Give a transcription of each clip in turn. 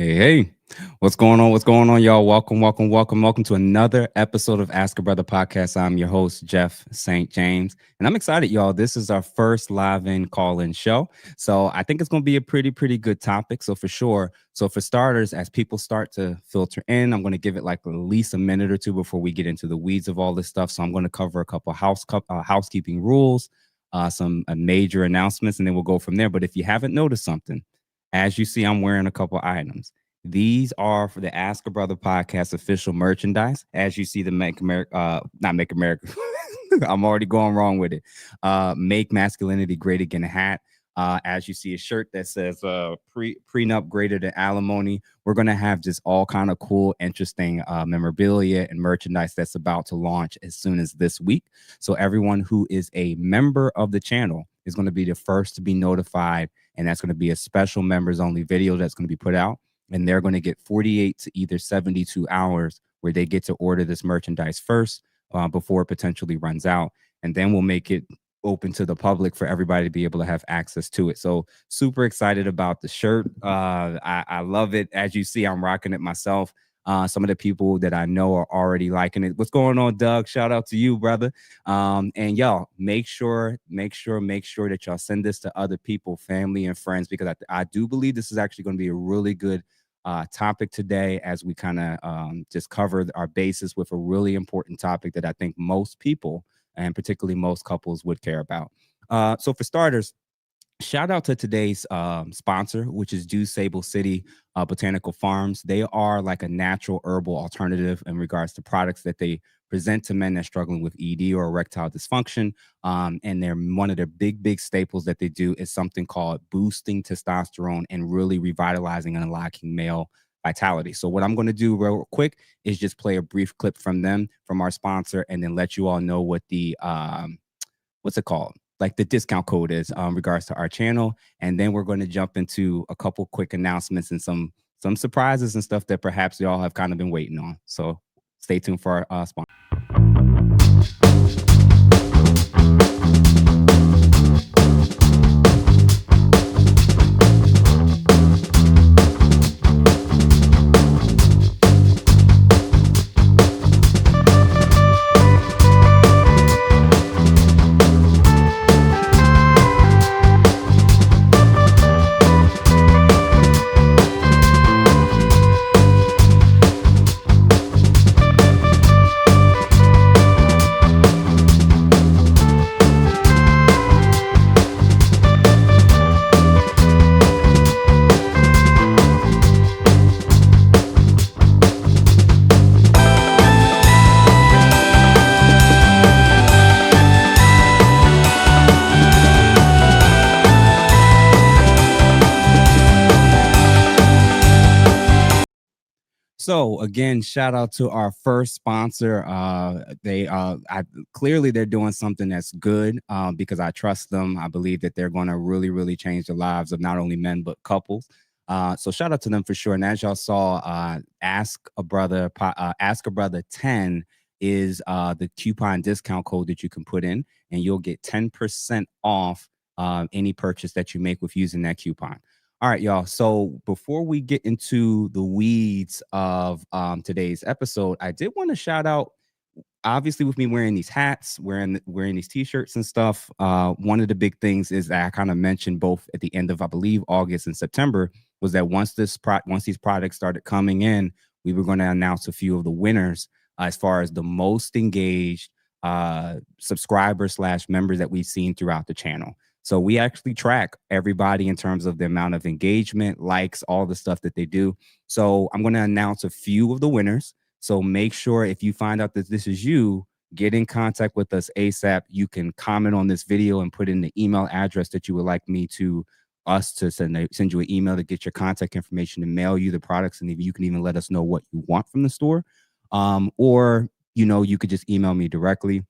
Hey, what's going on? What's going on, y'all? Welcome to another episode of Ask a Brother podcast. I'm your host, Jeff St. James, and I'm excited, y'all. This is our first live in call in show. So I think it's going to be a pretty good topic. So for sure. So for starters, as people start to filter in, I'm going to give it like at least a minute or two before we get into the weeds of all this stuff. So I'm going to cover a couple housekeeping rules, some major announcements, and then we'll go from there. But if you haven't noticed something, as you see, I'm wearing a couple items. These are for the Ask a Brother podcast official merchandise. As you see, the Make America, not Make America. I'm already going wrong with it. Make Masculinity Great Again hat. As you see, a shirt that says prenup greater than alimony. We're going to have just all kind of cool, interesting memorabilia and merchandise that's about to launch as soon as this week. So everyone who is a member of the channel is going to be the first to be notified, and that's going to be a special members only video that's going to be put out, and they're going to get 48 to either 72 hours where they get to order this merchandise first before it potentially runs out, and then we'll make it open to the public for everybody to be able to have access to it. So super excited about the shirt. I love it. As you see, I'm rocking it myself. Some of the people that I know are already liking it. What's going on, Doug? Shout out to you, brother. And y'all make sure that y'all send this to other people, family and friends, because I do believe this is actually going to be a really good topic today, as we kind of just cover our bases with a really important topic that I think most people, and particularly most couples, would care about. So for starters, shout out to today's sponsor, which is Dew Sable City Botanical Farms. They are like a natural herbal alternative in regards to products that they present to men that are struggling with ED or erectile dysfunction. And they're one of their big staples that they do is something called boosting testosterone and really revitalizing and unlocking male vitality. So what I'm going to do real quick is just play a brief clip from them, from our sponsor, and then let you all know what the what's it called, like the discount code is regards to our channel. And then we're going to jump into a couple quick announcements and some surprises and stuff that perhaps y'all have kind of been waiting on. So stay tuned for our sponsor. So again, shout out to our first sponsor. Clearly they're doing something that's good because I trust them. I believe that they're going to really change the lives of not only men but couples. So shout out to them for sure. And as y'all saw, Ask a Brother 10 is the coupon discount code that you can put in, and you'll get 10% off any purchase that you make with using that coupon. All right, y'all. So before we get into the weeds of today's episode, I did want to shout out, obviously, with me wearing these hats, wearing these t-shirts and stuff. One of the big things is that I kind of mentioned both at the end of, I believe, August and September, was that once these products started coming in, we were going to announce a few of the winners as far as the most engaged subscribers / members that we've seen throughout the channel. So we actually track everybody in terms of the amount of engagement, likes, all the stuff that they do. So I'm going to announce a few of the winners. So make sure, if you find out that this is you, get in contact with us ASAP. You can comment on this video and put in the email address that you would like us to send you an email to get your contact information to mail you the products. And you can even let us know what you want from the store. Or, you could just email me directly.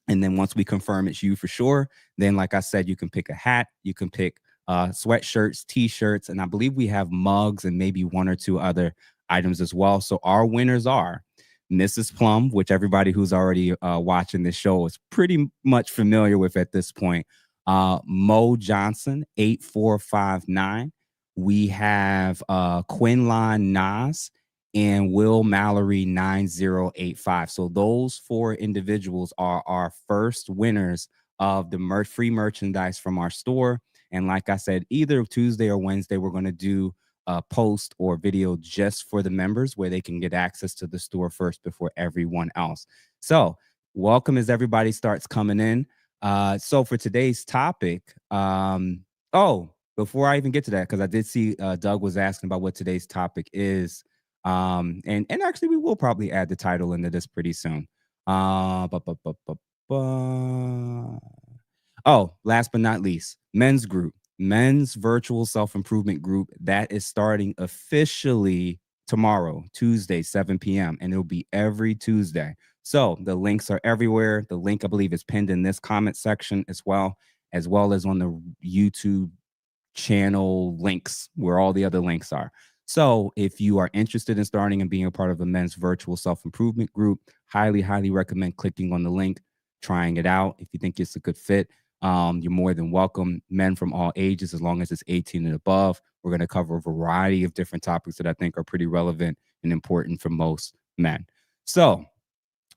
And then once we confirm it's you for sure, then like I said, you can pick a hat, you can pick sweatshirts, t-shirts, and I believe we have mugs and maybe one or two other items as well. So our winners are Mrs. Plum, which everybody who's already watching this show is pretty much familiar with at this point. Mo Johnson, 8459. We have Quinlan Nas and Will Mallory 9085. So those 4 individuals are our first winners of the free merchandise from our store. And like I said, either Tuesday or Wednesday, we're going to do a post or video just for the members where they can get access to the store first before everyone else. So welcome as everybody starts coming in. So for today's topic, before I even get to that, because I did see Doug was asking about what today's topic is. And actually we will probably add the title into this pretty soon. Oh, last but not least, men's group, men's virtual self-improvement group that is starting officially tomorrow, Tuesday, 7 p.m. And it'll be every Tuesday. So the links are everywhere. The link, I believe, is pinned in this comment section as well as on the YouTube channel links where all the other links are. So if you are interested in starting and being a part of a men's virtual self-improvement group, highly recommend clicking on the link, trying it out. If you think it's a good fit, you're more than welcome. Men from all ages, as long as it's 18 and above. We're going to cover a variety of different topics that I think are pretty relevant and important for most men. So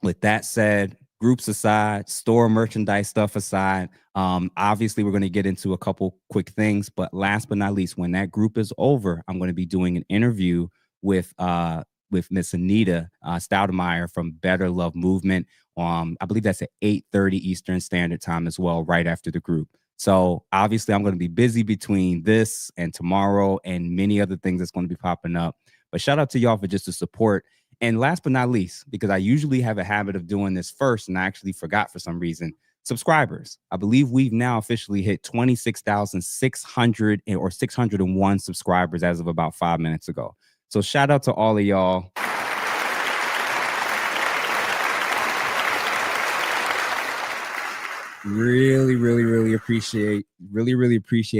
with that said, groups aside, store merchandise stuff aside, obviously we're going to get into a couple quick things, but last but not least, when that group is over, I'm going to be doing an interview with Miss Anita Stoudemeyer from Better Love Movement. I believe that's at 8:30 Eastern Standard Time as well, right after the group. So obviously I'm going to be busy between this and tomorrow and many other things that's going to be popping up. But shout out to y'all for just the support. And last but not least, because I usually have a habit of doing this first and I actually forgot for some reason, subscribers. I believe we've now officially hit 26,600 or 601 subscribers as of about 5 minutes ago. So shout out to all of y'all. Really appreciate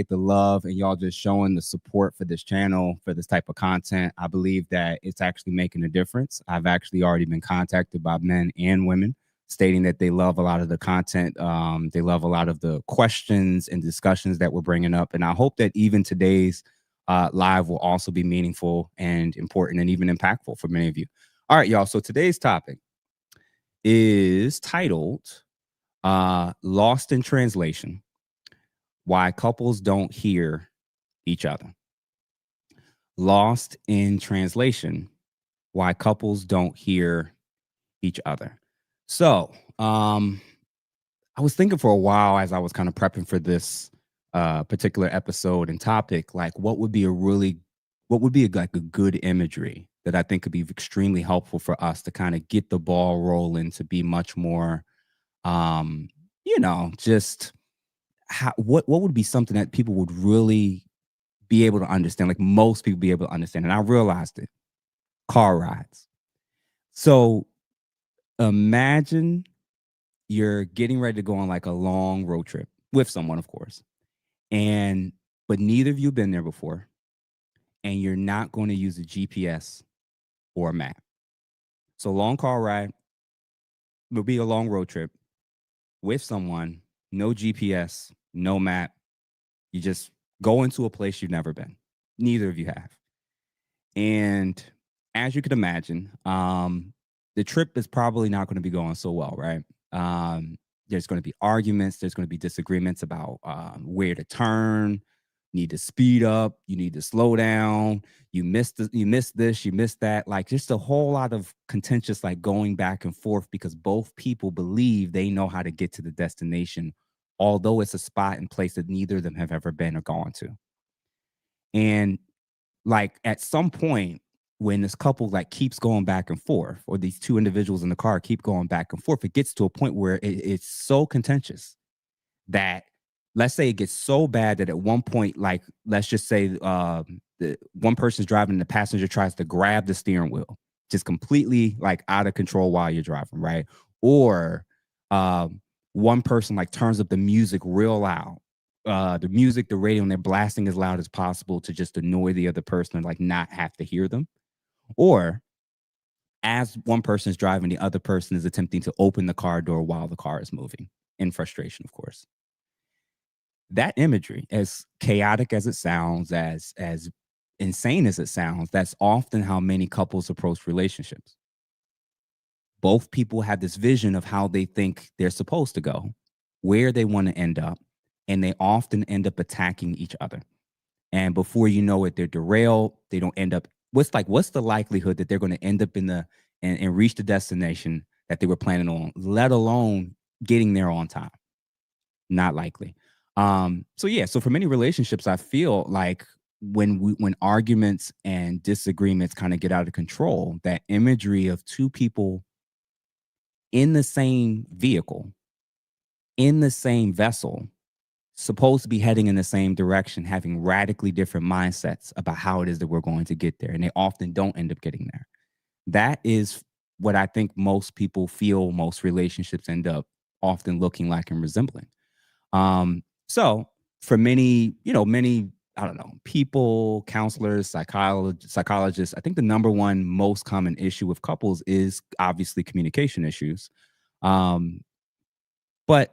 the love and y'all just showing the support for this channel, for this type of content. I believe that it's actually making a difference. I've actually already been contacted by men and women stating that they love a lot of the content. They love a lot of the questions and discussions that we're bringing up. And I hope that even today's live will also be meaningful and important and even impactful for many of you. All right, y'all. So today's topic is titled Lost in Translation, Why Couples Don't Hear Each Other. Lost in Translation, Why Couples Don't Hear Each Other. So I was thinking for a while as I was kind of prepping for this particular episode and topic, like what would be like a good imagery that I think could be extremely helpful for us to kind of get the ball rolling, to be much more just what would be something that people would really be able to understand, like most people be able to understand. And I realized it. Car rides. So imagine you're getting ready to go on like a long road trip with someone, of course. But neither of you have been there before. And you're not going to use a GPS or a map. So long car ride will be a long road trip with someone, no GPS, no map. You just go into a place you've never been. Neither of you have. And as you can imagine, the trip is probably not going to be going so well, right? There's going to be arguments. There's going to be disagreements about where to turn. You need to speed up. You need to slow down. You missed this. You missed that. Like just a whole lot of contentious, like going back and forth because both people believe they know how to get to the destination, although it's a spot and place that neither of them have ever been or gone to. And like at some point, when this couple like keeps going back and forth, or these two individuals in the car keep going back and forth, it gets to a point where it's so contentious that, let's say it gets so bad that at one point, like let's just say the one person's driving, the passenger tries to grab the steering wheel, just completely like out of control while you're driving, right? Or one person like turns up the music real loud, the radio, and they're blasting as loud as possible to just annoy the other person and like not have to hear them. Or as one person is driving, the other person is attempting to open the car door while the car is moving in frustration, of course. That imagery, as chaotic as it sounds, as insane as it sounds, that's often how many couples approach relationships. Both people have this vision of how they think they're supposed to go, where they want to end up, and they often end up attacking each other. And before you know it, they're derailed. They don't end up. What's the likelihood that they're going to end up in the and reach the destination that they were planning on, let alone getting there on time? Not likely. So yeah, so for many relationships, I feel like when arguments and disagreements kind of get out of control, that imagery of two people in the same vehicle, in the same vessel, supposed to be heading in the same direction, having radically different mindsets about how it is that we're going to get there. And they often don't end up getting there. That is what I think most people feel most relationships end up often looking like and resembling. So for many, I don't know, people, counselors, psychologists, I think the number one most common issue with couples is obviously communication issues. Um, but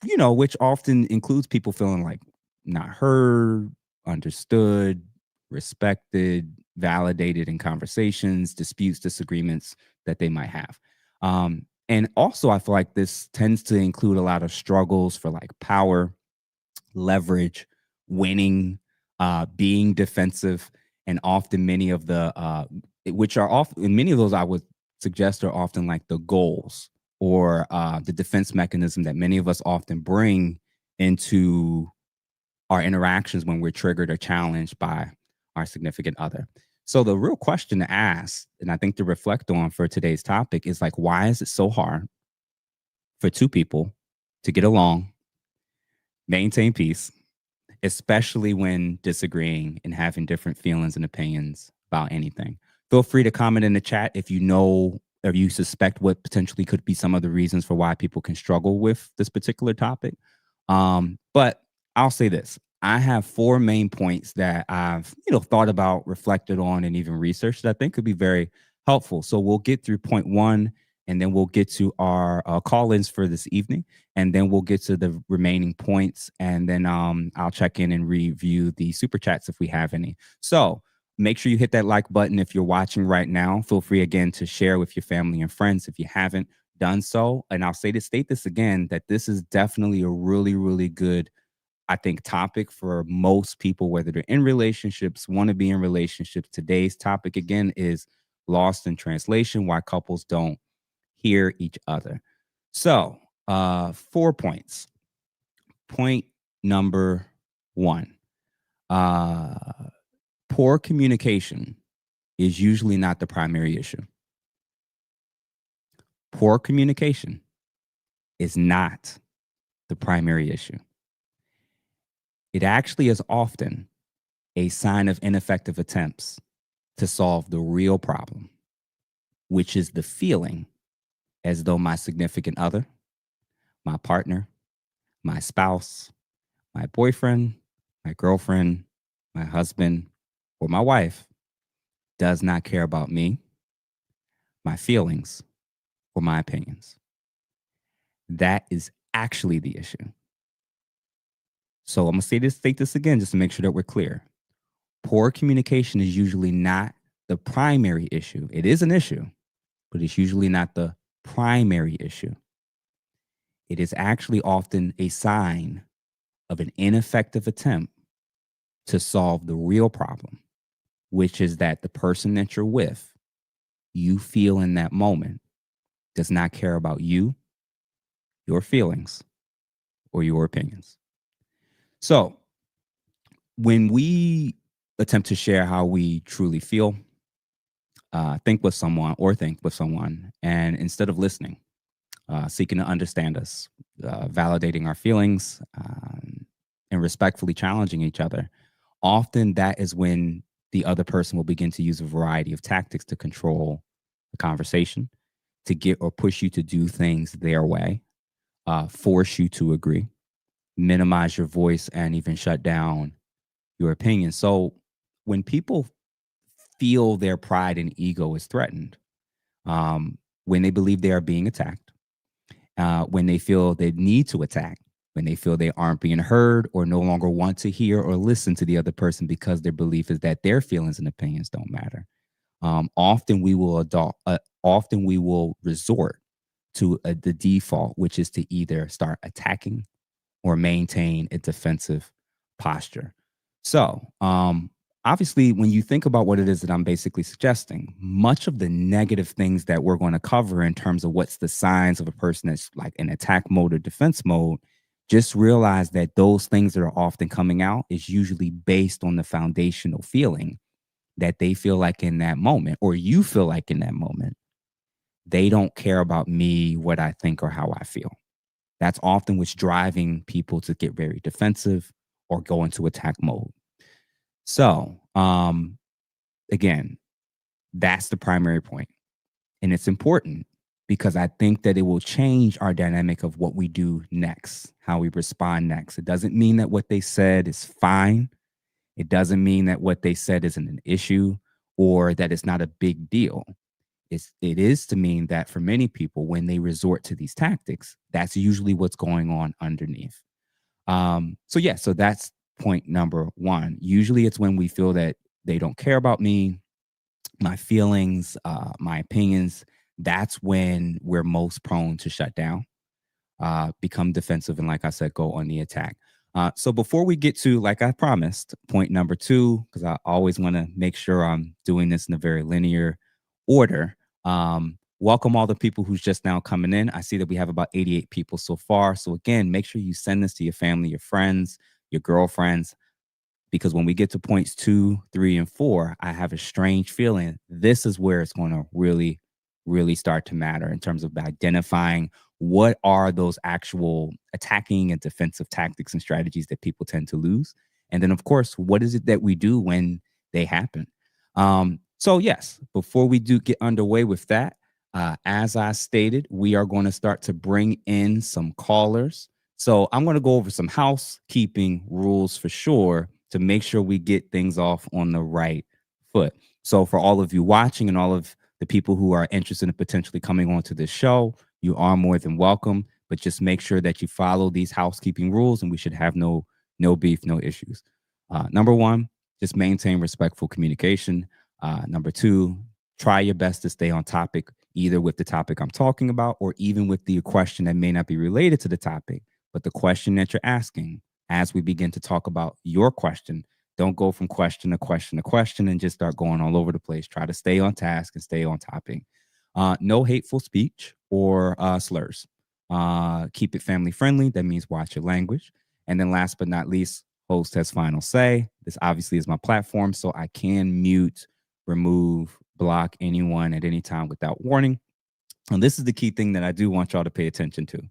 which often includes people feeling like not heard, understood, respected, validated in conversations, disputes, disagreements that they might have. And also, I feel like this tends to include a lot of struggles for like power, leverage, winning, being defensive, and often many of the which are often and many of those I would suggest are often like the goals or the defense mechanism that many of us often bring into our interactions when we're triggered or challenged by our significant other. So the real question to ask, and I think to reflect on for today's topic, is like, why is it so hard for two people to get along, maintain peace, especially when disagreeing and having different feelings and opinions about anything? Feel free to comment in the chat if you know or you suspect what potentially could be some of the reasons for why people can struggle with this particular topic. But I'll say this. I have four main points that I've, thought about, reflected on, and even researched that I think could be very helpful. So we'll get through point one, and then we'll get to our call-ins for this evening, and then we'll get to the remaining points, and then I'll check in and review the super chats if we have any. So make sure you hit that like button if you're watching right now. Feel free again to share with your family and friends if you haven't done so. And I'll state this again, that this is definitely a really, really good, I think, topic for most people, whether they're in relationships, want to be in relationships. Today's topic again is lost in translation, why couples don't hear each other. So 4 points. Point number one, poor communication is usually not the primary issue. Poor communication is not the primary issue. It actually is often a sign of ineffective attempts to solve the real problem, which is the feeling as though my significant other, my partner, my spouse, my boyfriend, my girlfriend, my husband, or my wife does not care about me, my feelings, or my opinions. That is actually the issue. So I'm going to state this again just to make sure that we're clear. Poor communication is usually not the primary issue. It is an issue, but it's usually not the primary issue. It is actually often a sign of an ineffective attempt to solve the real problem, which is that the person that you're with, you feel in that moment, does not care about you, your feelings, or your opinions. So when we attempt to share how we truly feel, think with someone, and instead of listening, seeking to understand us, validating our feelings, and respectfully challenging each other, often that is when the other person will begin to use a variety of tactics to control the conversation, to get or push you to do things their way, force you to agree, minimize your voice, and even shut down your opinion. So when people feel their pride and ego is threatened, when they believe they are being attacked, when they feel they need to attack, when they feel they aren't being heard or no longer want to hear or listen to the other person because their belief is that their feelings and opinions don't matter. Often we will resort to the default, which is to either start attacking or maintain a defensive posture. So, obviously, when you think about what it is that I'm basically suggesting, much of the negative things that we're going to cover in terms of what's the signs of a person that's like in attack mode or defense mode, just realize that those things that are often coming out is usually based on the foundational feeling that they feel like in that moment, or you feel like in that moment, they don't care about me, what I think, or how I feel. That's often what's driving people to get very defensive or go into attack mode. So, again, that's the primary point. And it's important because I think that it will change our dynamic of what we do next, how we respond next. It doesn't mean that what they said is fine. It doesn't mean that what they said isn't an issue or that it's not a big deal. It is to mean that for many people, when they resort to these tactics, that's usually what's going on underneath. So that's point number one. Usually it's when we feel that they don't care about me, my feelings, my opinions. That's when we're most prone to shut down, become defensive, and like I said, go on the attack. So before we get to, like I promised, point number two, because I always want to make sure I'm doing this in a very linear order. Welcome all the people who's just now coming in. I see that we have about 88 people so far. So again, make sure you send this to your family, your friends, your girlfriends, because when we get to points 2, 3, and 4, I have a strange feeling this is where it's going to really, really start to matter in terms of identifying what are those actual attacking and defensive tactics and strategies that people tend to lose. And then, of course, what is it that we do when they happen? So, yes, before we do get underway with that, as I stated, we are going to start to bring in some callers. So I'm going to go over some housekeeping rules for sure to make sure we get things off on the right foot. So for all of you watching and all of the people who are interested in potentially coming onto this show, you are more than welcome, but just make sure that you follow these housekeeping rules and we should have no beef, no issues. Number one, just maintain respectful communication. Number two, try your best to stay on topic, either with the topic I'm talking about or even with the question that may not be related to the topic, but the question that you're asking. As we begin to talk about your question, don't go from question to question to question and just start going all over the place. Try to stay on task and stay on topic. No hateful speech or slurs. Keep it family friendly. That means watch your language. And then last but not least, host has final say. This obviously is my platform, so I can mute, remove, block anyone at any time without warning. And this is the key thing that I do want y'all to pay attention to.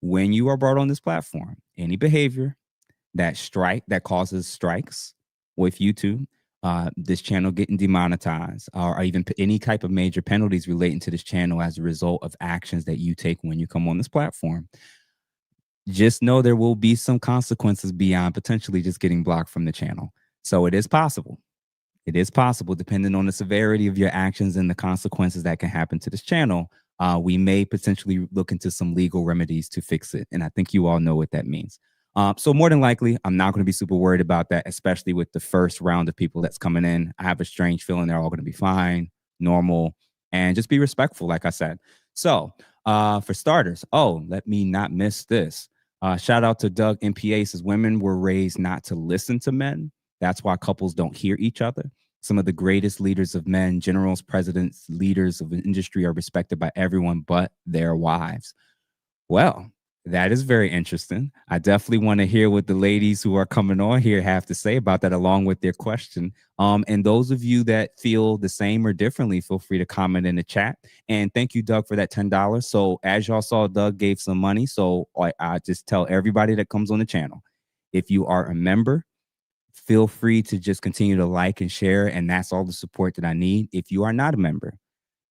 When you are brought on this platform, any behavior that causes strikes with YouTube, this channel getting demonetized, or even any type of major penalties relating to this channel as a result of actions that you take when you come on this platform, just know there will be some consequences beyond potentially just getting blocked from the channel. So it is possible. It is possible, depending on the severity of your actions and the consequences that can happen to this channel. We may potentially look into some legal remedies to fix it. And I think you all know what that means. So more than likely, I'm not going to be super worried about that, especially with the first round of people that's coming in. I have a strange feeling they're all going to be fine, normal, and just be respectful, like I said. So for starters, let me not miss this. Shout out to Doug MPA says women were raised not to listen to men. That's why couples don't hear each other. Some of the greatest leaders of men, generals, presidents, leaders of the industry are respected by everyone but their wives. Well, that is very interesting. I definitely want to hear what the ladies who are coming on here have to say about that, along with their question. And those of you that feel the same or differently, feel free to comment in the chat. And thank you, Doug, for that $10. So as y'all saw, Doug gave some money. So I just tell everybody that comes on the channel, if you are a member, feel free to just continue to like and share. And that's all the support that I need. If you are not a member,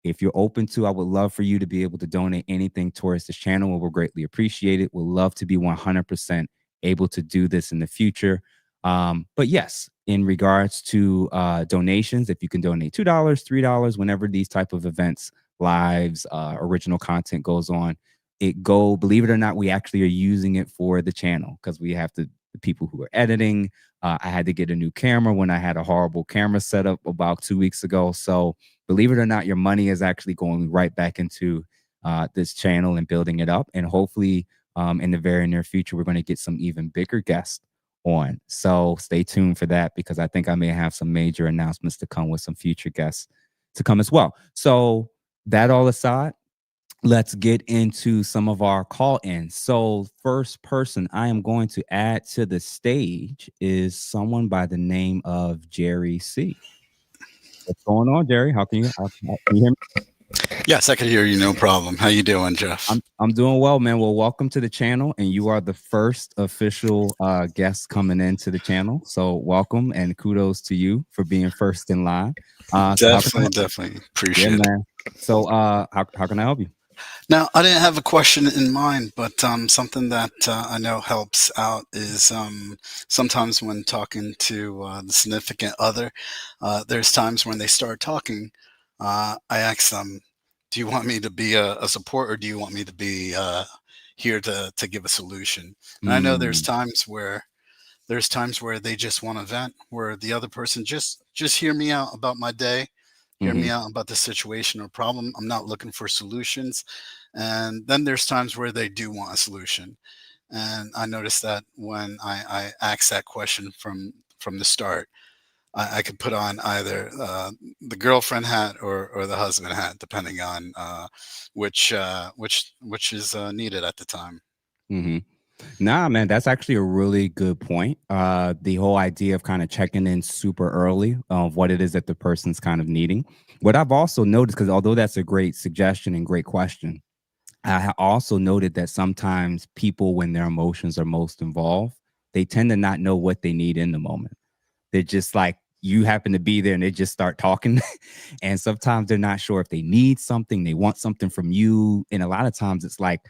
if you're open to, I would love for you to be able to donate anything towards this channel. We'll greatly appreciate it. We'll love to be 100% able to do this in the future. But yes, in regards to donations, if you can donate $2, $3, whenever these type of events, lives, original content goes on, it go, believe it or not, we actually are using it for the channel because we have the people who are editing. I had to get a new camera when I had a horrible camera setup about 2 weeks ago. So believe it or not, your money is actually going right back into this channel and building it up. And hopefully in the very near future, we're going to get some even bigger guests on. So stay tuned for that because I think I may have some major announcements to come with some future guests to come as well. So that all aside, let's get into some of our call-ins. So first person I am going to add to the stage is someone by the name of Jerry C. What's going on, Jerry? Can you hear me? Yes, I could hear you, no problem. How you doing, Jeff? I'm doing well, man. Well, welcome to the channel, and you are the first official guest coming into the channel. So welcome, and kudos to you for being first in line. Definitely appreciate it. Man. So how can I help you? Now, I didn't have a question in mind, but something that I know helps out is sometimes when talking to the significant other, there's times when they start talking, I ask them, do you want me to be a support or do you want me to be here to give a solution? And I know there's times where they just want to vent, where the other person just hear me out about my day, hear me out about the situation or problem. I'm not looking for solutions. And then there's times where they do want a solution. And I noticed that when I ask that question from the start, I could put on either the girlfriend hat or the husband hat, depending on which is needed at the time. Nah, man, that's actually a really good point. The whole idea of kind of checking in super early of what it is that the person's kind of needing. What I've also noticed, because although that's a great suggestion and great question, I also noted that sometimes people, when their emotions are most involved, they tend to not know what they need in the moment. They're just like, you happen to be there and they just start talking. And sometimes they're not sure if they need something, they want something from you. And a lot of times it's like,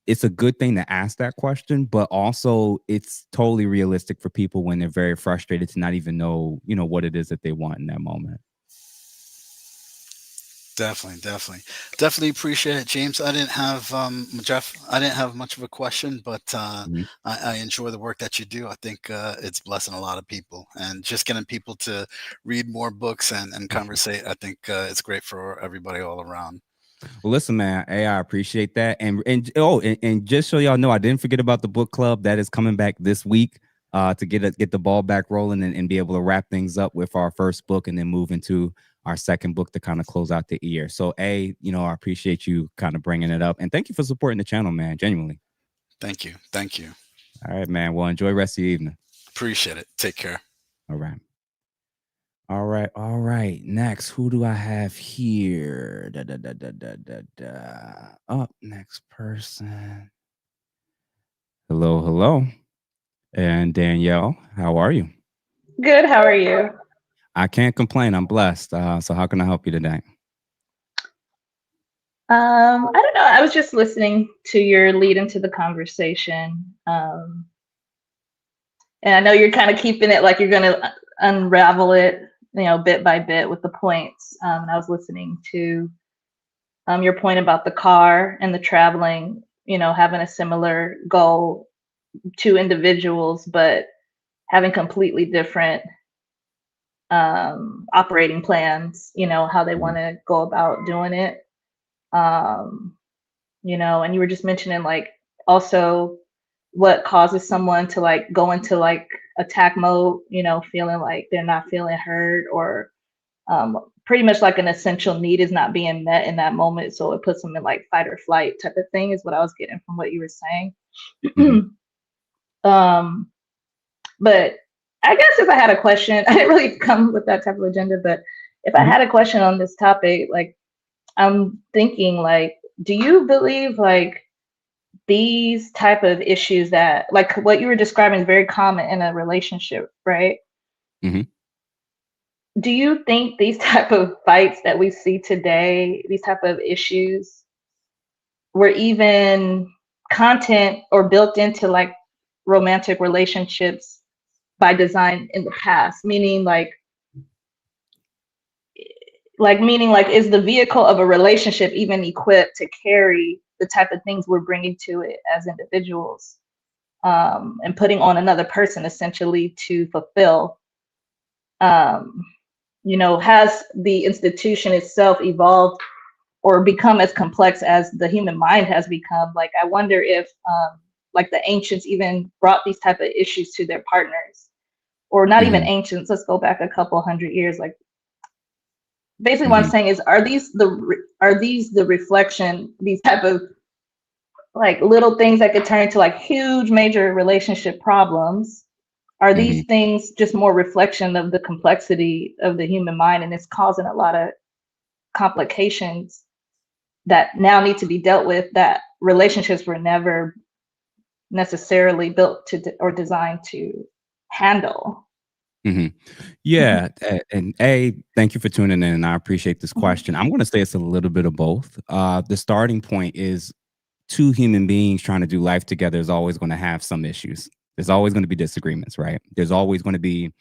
it's a good thing to ask that question, but also it's totally realistic for people when they're very frustrated to not even know, what it is that they want in that moment. Definitely appreciate it, James. I didn't have Jeff. I didn't have much of a question, but I enjoy the work that you do. I think it's blessing a lot of people, and just getting people to read more books and conversate. I think it's great for everybody all around. Well, listen, man. Hey, I appreciate that, and just so y'all know, I didn't forget about the book club that is coming back this week. To get the ball back rolling and be able to wrap things up with our first book and then move into our second book to kind of close out the year. So, I appreciate you kind of bringing it up, and thank you for supporting the channel, man. Genuinely. Thank you. All right, man. Well, enjoy the rest of your evening. Appreciate it. Take care. All right. Next, who do I have here? Up next person. Hello. And Danielle, how are you? Good. How are you? I can't complain. I'm blessed. So how can I help you today? I don't know. I was just listening to your lead into the conversation. And I know you're kind of keeping it like you're going to unravel it, bit by bit with the points. And I was listening to your point about the car and the traveling, having a similar goal to individuals, but having completely different operating plans, how they want to go about doing it. And you were just mentioning like also what causes someone to like go into like attack mode, feeling like they're not feeling heard or pretty much like an essential need is not being met in that moment. So it puts them in like fight or flight type of thing is what I was getting from what you were saying. But I guess if I had a question, I didn't really come with that type of agenda, but if I had a question on this topic, like I'm thinking like, do you believe like these type of issues that like what you were describing is very common in a relationship, right? Do you think these type of fights that we see today, these type of issues were even content or built into like romantic relationships by design in the past, meaning like is the vehicle of a relationship even equipped to carry the type of things we're bringing to it as individuals, and putting on another person essentially to fulfill. Has the institution itself evolved or become as complex as the human mind has become? Like, I wonder if like the ancients even brought these type of issues to their partners, or not even ancients. Let's go back a couple hundred years. Like, basically what I'm saying is, are these the reflection, these type of like little things that could turn into like huge major relationship problems? Are these things just more reflection of the complexity of the human mind, and it's causing a lot of complications that now need to be dealt with, that relationships were never necessarily built to or designed to handle? Yeah, and thank you for tuning in. I appreciate this question. I'm going to say it's a little bit of both. The starting point is two human beings trying to do life together is always going to have some issues. There's always going to be disagreements, right? There's always going to be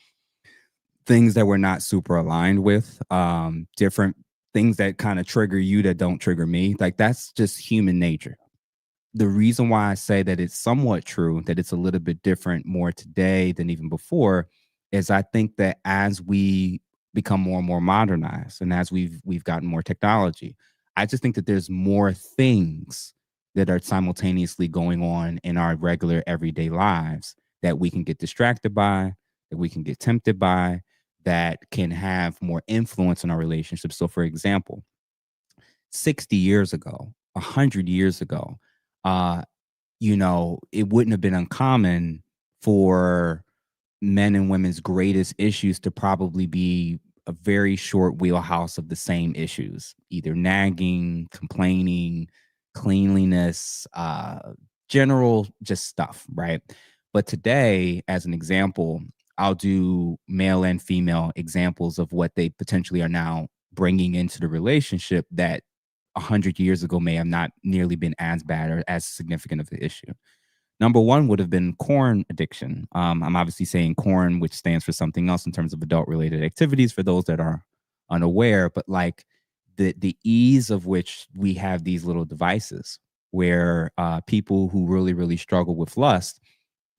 things that we're not super aligned with, different things that kind of trigger you that don't trigger me. Like, that's just human nature. The reason why I say that it's somewhat true, that it's a little bit different more today than even before, is I think that as we become more and more modernized, and as we've gotten more technology, I just think that there's more things that are simultaneously going on in our regular everyday lives that we can get distracted by, that we can get tempted by, that can have more influence in our relationships. So, for example, 60 years ago, 100 years ago, it wouldn't have been uncommon for men and women's greatest issues to probably be a very short wheelhouse of the same issues, either nagging, complaining, cleanliness, general just stuff, right? But today, as an example, I'll do male and female examples of what they potentially are now bringing into the relationship that 100 years ago may have not nearly been as bad or as significant of an issue. Number one would have been corn addiction. I'm obviously saying corn, which stands for something else in terms of adult related activities for those that are unaware, but like the ease of which we have these little devices where people who really, really struggle with lust,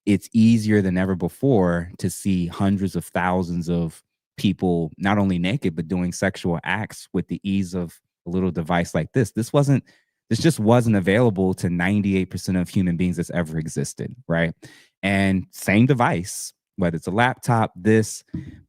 it's easier than ever before to see hundreds of thousands of people not only naked, but doing sexual acts with the ease of a little device like this. This just wasn't available to 98% of human beings that's ever existed, right? And same device, whether it's a laptop,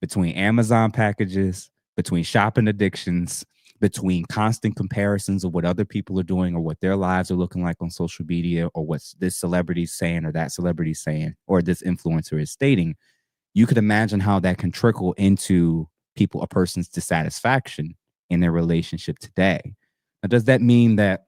between Amazon packages, between shopping addictions, between constant comparisons of what other people are doing or what their lives are looking like on social media, or what this celebrity's saying or that celebrity's saying or this influencer is stating, you could imagine how that can trickle into a person's dissatisfaction in their relationship today. Now, does that mean that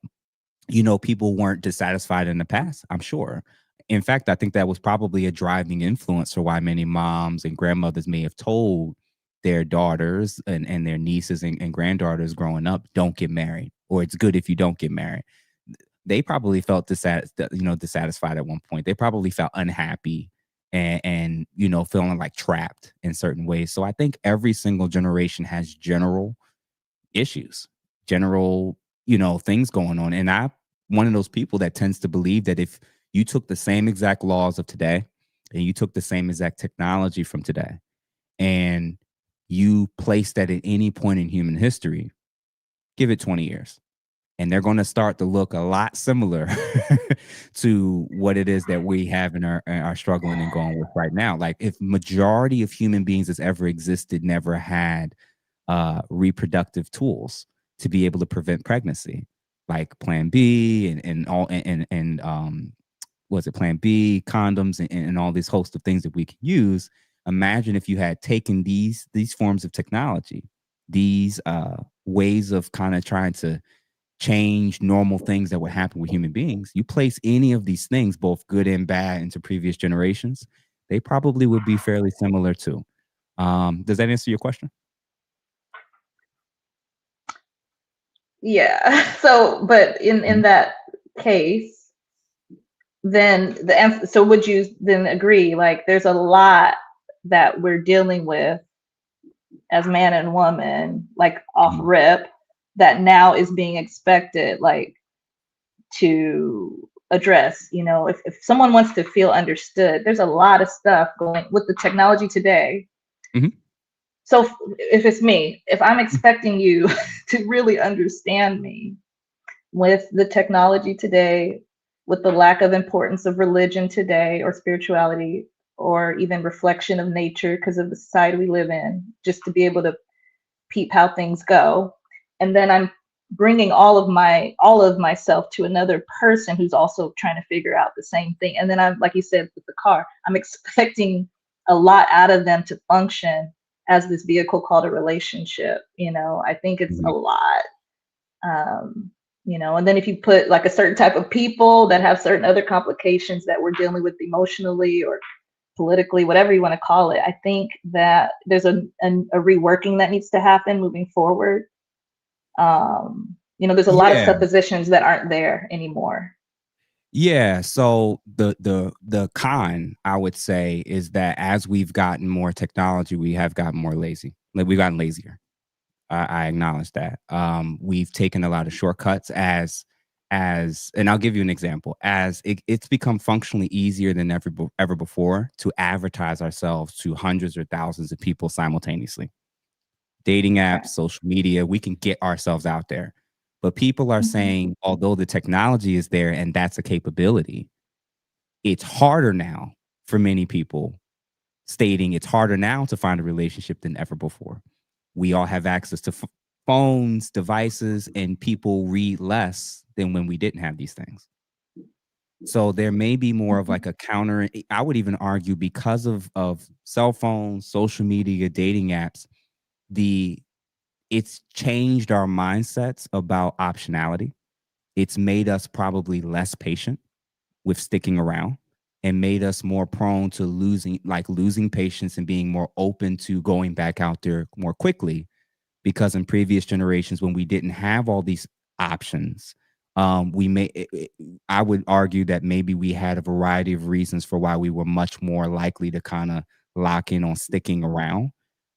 people weren't dissatisfied in the past? I'm sure. In fact, I think that was probably a driving influence for why many moms and grandmothers may have told their daughters and their nieces and granddaughters growing up, don't get married, or it's good if you don't get married. They probably felt dissatisfied at one point. They probably felt unhappy and feeling like trapped in certain ways. So I think every single generation has general issues, general things going on. And I'm one of those people that tends to believe that if you took the same exact laws of today and you took the same exact technology from today and you place that at any point in human history, give it 20 years, and they're going to start to look a lot similar to what it is that we have in our struggling and going with right now. Like, if majority of human beings that's ever existed never had reproductive tools to be able to prevent pregnancy, like Plan B and was it Plan B, condoms, and all this host of things that we can use. Imagine if you had taken these forms of technology, these ways of kind of trying to change normal things that would happen with human beings. You place any of these things, both good and bad, into previous generations, they probably would be fairly similar too. Does that answer your question? Yeah. So, but in that case, then so would you then agree, like, there's a lot that we're dealing with as man and woman, like off rip, that now is being expected, like to address. You know, if someone wants to feel understood, there's a lot of stuff going with the technology today. Mhm. So if it's me, if I'm expecting you to really understand me with the technology today, with the lack of importance of religion today or spirituality or even reflection of nature because of the society we live in, just to be able to peep how things go. And then I'm bringing all of myself to another person who's also trying to figure out the same thing. And then I'm, like you said, with the car, I'm expecting a lot out of them to function as this vehicle called a relationship. You know, I think it's a Mhm. lot. Um, you know, and then if you put like a certain type of people that have certain other complications that we're dealing with emotionally or politically, whatever you want to call it, I think that there's a reworking that needs to happen moving forward. You know, there's a lot of Yeah. suppositions that aren't there anymore. Yeah, so the con, I would say, is that as we've gotten more technology, we have gotten more lazy. Like, we've gotten lazier. I acknowledge that. We've taken a lot of shortcuts and I'll give you an example. As it's become functionally easier than ever before to advertise ourselves to hundreds or thousands of people simultaneously. Dating apps, Right. social media, we can get ourselves out there. But people are Mhm. saying, although the technology is there and that's a capability, it's harder now for many people, stating it's harder now to find a relationship than ever before. We all have access to phones, devices, and people read less than when we didn't have these things. So there may be more of like Mhm. a counter. I would even argue because of cell phones, social media, dating apps, the it's changed our mindsets about optionality. It's made us probably less patient with sticking around and made us more prone to losing patience and being more open to going back out there more quickly, because in previous generations when we didn't have all these options, we may I would argue that maybe we had a variety of reasons for why we were much more likely to kind of lock in on sticking around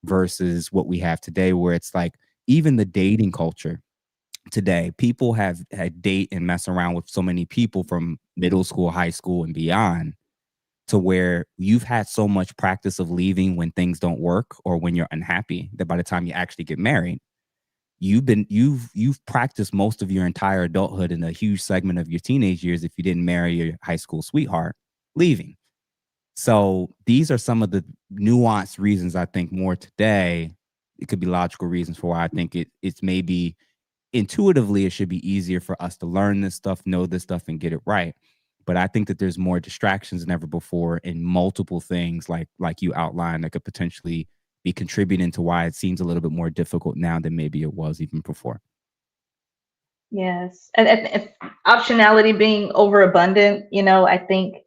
versus what we have today, where it's like even the dating culture today, people have had date and mess around with so many people from middle school, high school, and beyond, to where you've had so much practice of leaving when things don't work or when you're unhappy that by the time you actually get married, you've practiced most of your entire adulthood in a huge segment of your teenage years, if you didn't marry your high school sweetheart, leaving. So these are some of the nuanced reasons I think more today. It could be logical reasons for why I think it's maybe intuitively it should be easier for us to learn this stuff, know this stuff, and get it right. But I think that there's more distractions than ever before in multiple things, like you outlined, that could potentially be contributing to why it seems a little bit more difficult now than maybe it was even before. Yes, and if optionality being overabundant, you know, I think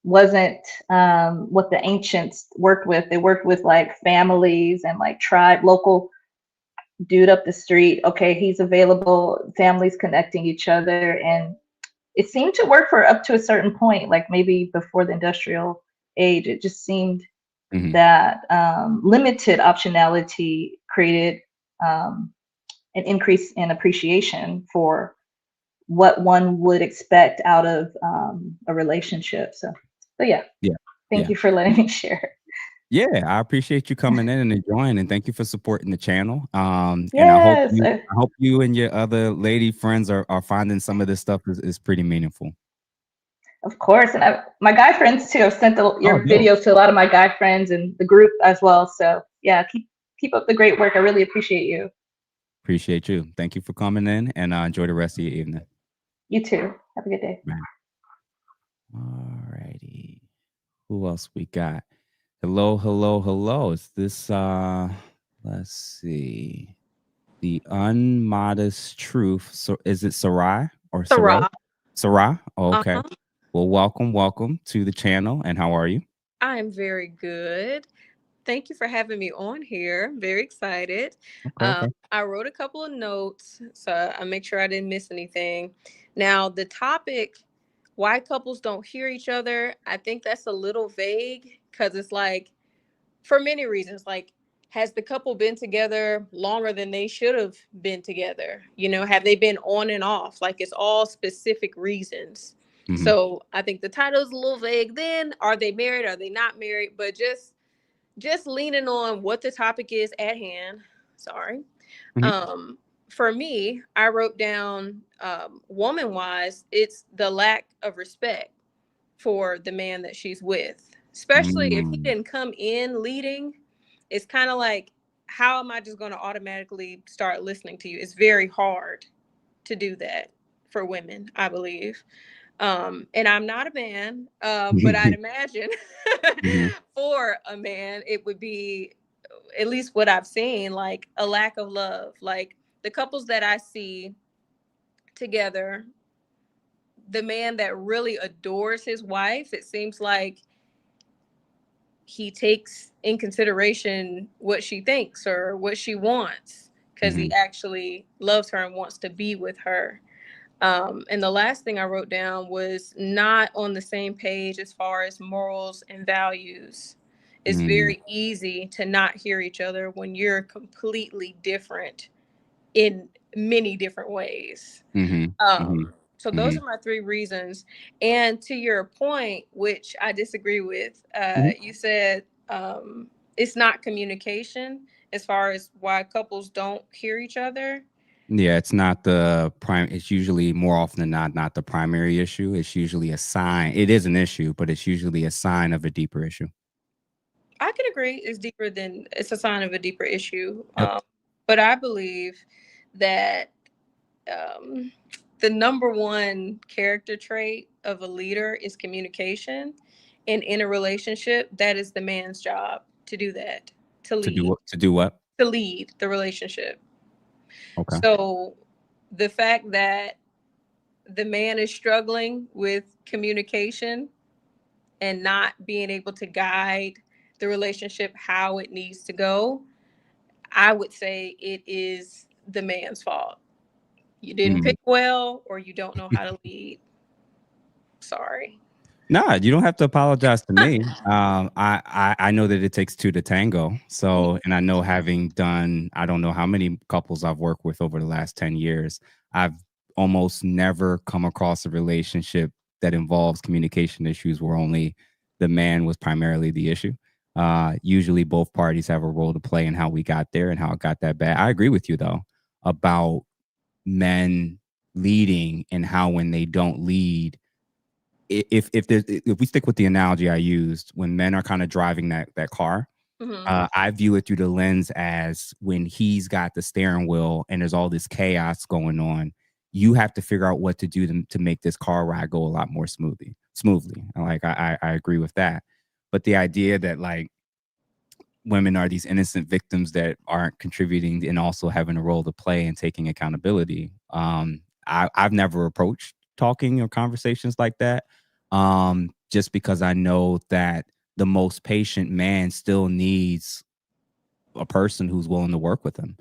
wasn't what the ancients worked with. They worked with like families and like tribe, local dude up the street. Okay, he's available. Families connecting each other, and it seemed to work for up to a certain point. Like maybe before the industrial age, it just seemed Hmm. that limited optionality created um, an increase in appreciation for what one would expect out of a relationship. So, but yeah, Yeah, thank yeah. you for letting me share. Yeah, I appreciate you coming in and enjoying, and thank you for supporting the channel. And Yes, I hope you and your other lady friends are finding some of this stuff is pretty meaningful. of course. And my guy friends too. I've sent Oh, your dope. videos to a lot of my guy friends and the group as well. So yeah, keep up the great work. I really appreciate you. Appreciate you. Thank you for coming in, and enjoy the rest of your evening. You too. Have a good day. Man. All righty. Who else we got? Hello, hello, hello. Is this let's see. The Unmodest Truth. So is it Sarai or Sarai? Sarah. Sarai? Oh, okay. Uh-huh. Well, welcome to the channel. And how are you? I'm very good. Thank you for having me on here. I'm very excited. Okay, okay. I wrote a couple of notes, so I make sure I didn't miss anything. Now, the topic, why couples don't hear each other, I think that's a little vague because it's like, for many reasons, like has the couple been together longer than they should have been together? You know, have they been on and off? Like, it's all specific reasons. Mhm. So I think the title is a little vague. Then, are they married? Are they not married? But just leaning on what the topic is at hand. Sorry. Mhm. For me, I wrote down, woman wise, it's the lack of respect for the man that she's with, especially if he Mm. didn't come in leading. It's kind of like, how am I just going to automatically start listening to you? It's very hard to do that for women, I believe. And I'm not a man, but I'd imagine Mhm. for a man, it would be, at least what I've seen, like a lack of love. Like the couples that I see together, the man that really adores his wife, it seems like he takes in consideration what she thinks or what she wants, because he Mhm. actually loves her and wants to be with her. And the last thing I wrote down was not on the same page as far as morals and values. It's Mm. very easy to not hear each other when you're completely different in many different ways. Mhm. Mhm. So those Mhm. are my three reasons. And to your point, which I disagree with, Mhm. you said, it's not communication as far as why couples don't hear each other. Yeah, it's not the prime. It's usually more often than not the primary issue. It's usually a sign. It is an issue, but it's usually a sign of a deeper issue. I can agree it's deeper than, it's a sign of a deeper issue. Yep. But I believe that, um, the number one character trait of a leader is communication. And in a relationship, that is the man's job to do that, to To do lead, what? To do what? to lead the relationship. Okay. So the fact that the man is struggling with communication and not being able to guide the relationship how it needs to go, I would say it is the man's fault. You didn't Mm. pick well, or you don't know how to lead. Sorry. Nah, you don't have to apologize to me. I know that it takes two to tango. So, and I know having done, I don't know how many couples I've worked with over the last 10 years, I've almost never come across a relationship that involves communication issues where only the man was primarily the issue. Usually both parties have a role to play in how we got there and how it got that bad. I agree with you though about men leading and how when they don't lead, if we stick with the analogy I used, when men are kind of driving that car, Mm-hmm. I view it through the lens as when he's got the steering wheel and there's all this chaos going on, you have to figure out what to do to make this car ride go a lot more smoothly. And like I agree with that. But the idea that like women are these innocent victims that aren't contributing and also having a role to play and taking accountability. I've never approached talking or conversations like that, just because I know that the most patient man still needs a person who's willing to work with him.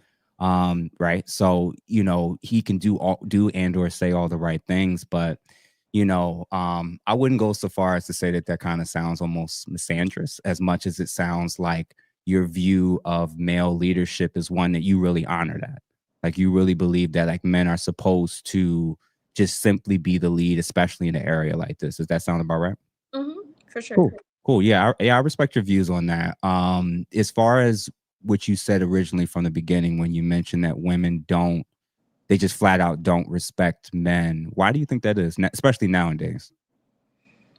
Right. So, you know, he can do and or say all the right things, but I wouldn't go so far as to say that kind of sounds almost misandrous as much as it sounds like your view of male leadership is one that you really honor that. Like you really believe that like men are supposed to just simply be the lead, especially in an area like this. Does that sound about right? Mm-hmm. For sure. Cool. Cool. Yeah, I respect your views on that. As far as what you said originally from the beginning when you mentioned that women don't, they just flat out don't respect men. Why do you think that is, especially nowadays?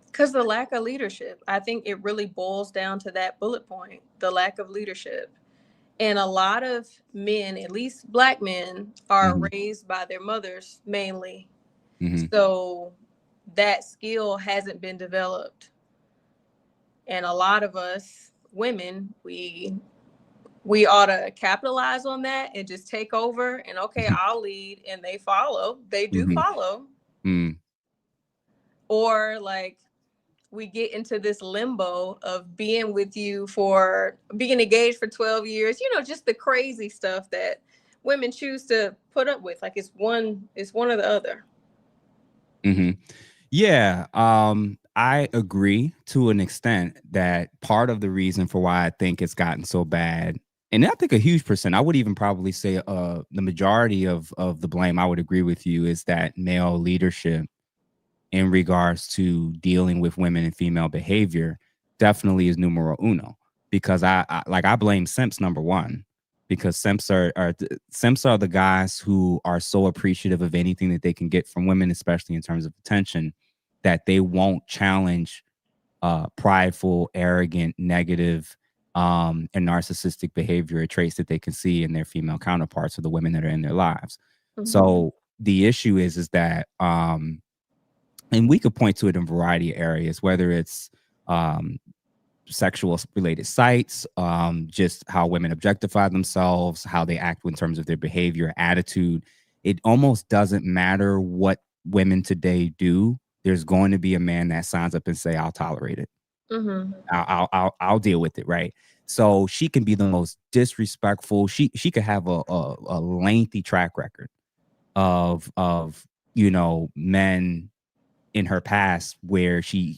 Because the lack of leadership, I think it really boils down to that bullet point, the lack of leadership. And a lot of men, at least Black men, are Mhm. raised by their mothers mainly. Mhm. So that skill hasn't been developed. And a lot of us women, we ought to capitalize on that and just take over and, okay, Mhm. I'll lead, and they follow. They do Mhm. follow. Mm. Or like, we get into this limbo of being with you for being engaged for 12 years, just the crazy stuff that women choose to put up with. Like, it's one or the other. Mhm. Yeah, I agree to an extent that part of the reason for why I think it's gotten so bad and I think a huge percent, I would even probably say the majority of the blame, I would agree with you, is that male leadership in regards to dealing with women and female behavior definitely is numero uno. Because I blame simps number one, because simps are the guys who are so appreciative of anything that they can get from women, especially in terms of attention, that they won't challenge prideful, arrogant, negative, and narcissistic behavior or traits that they can see in their female counterparts or the women that are in their lives. Mhm. So the issue is that, and we could point to it in a variety of areas, whether it's sexual related sites, just how women objectify themselves, how they act in terms of their behavior, attitude. It almost doesn't matter what women today do. There's going to be a man that signs up and say, "I'll tolerate it. Mhm. I'll deal with it." Right. So she can be the most disrespectful. She could have a lengthy track record of men in her past where she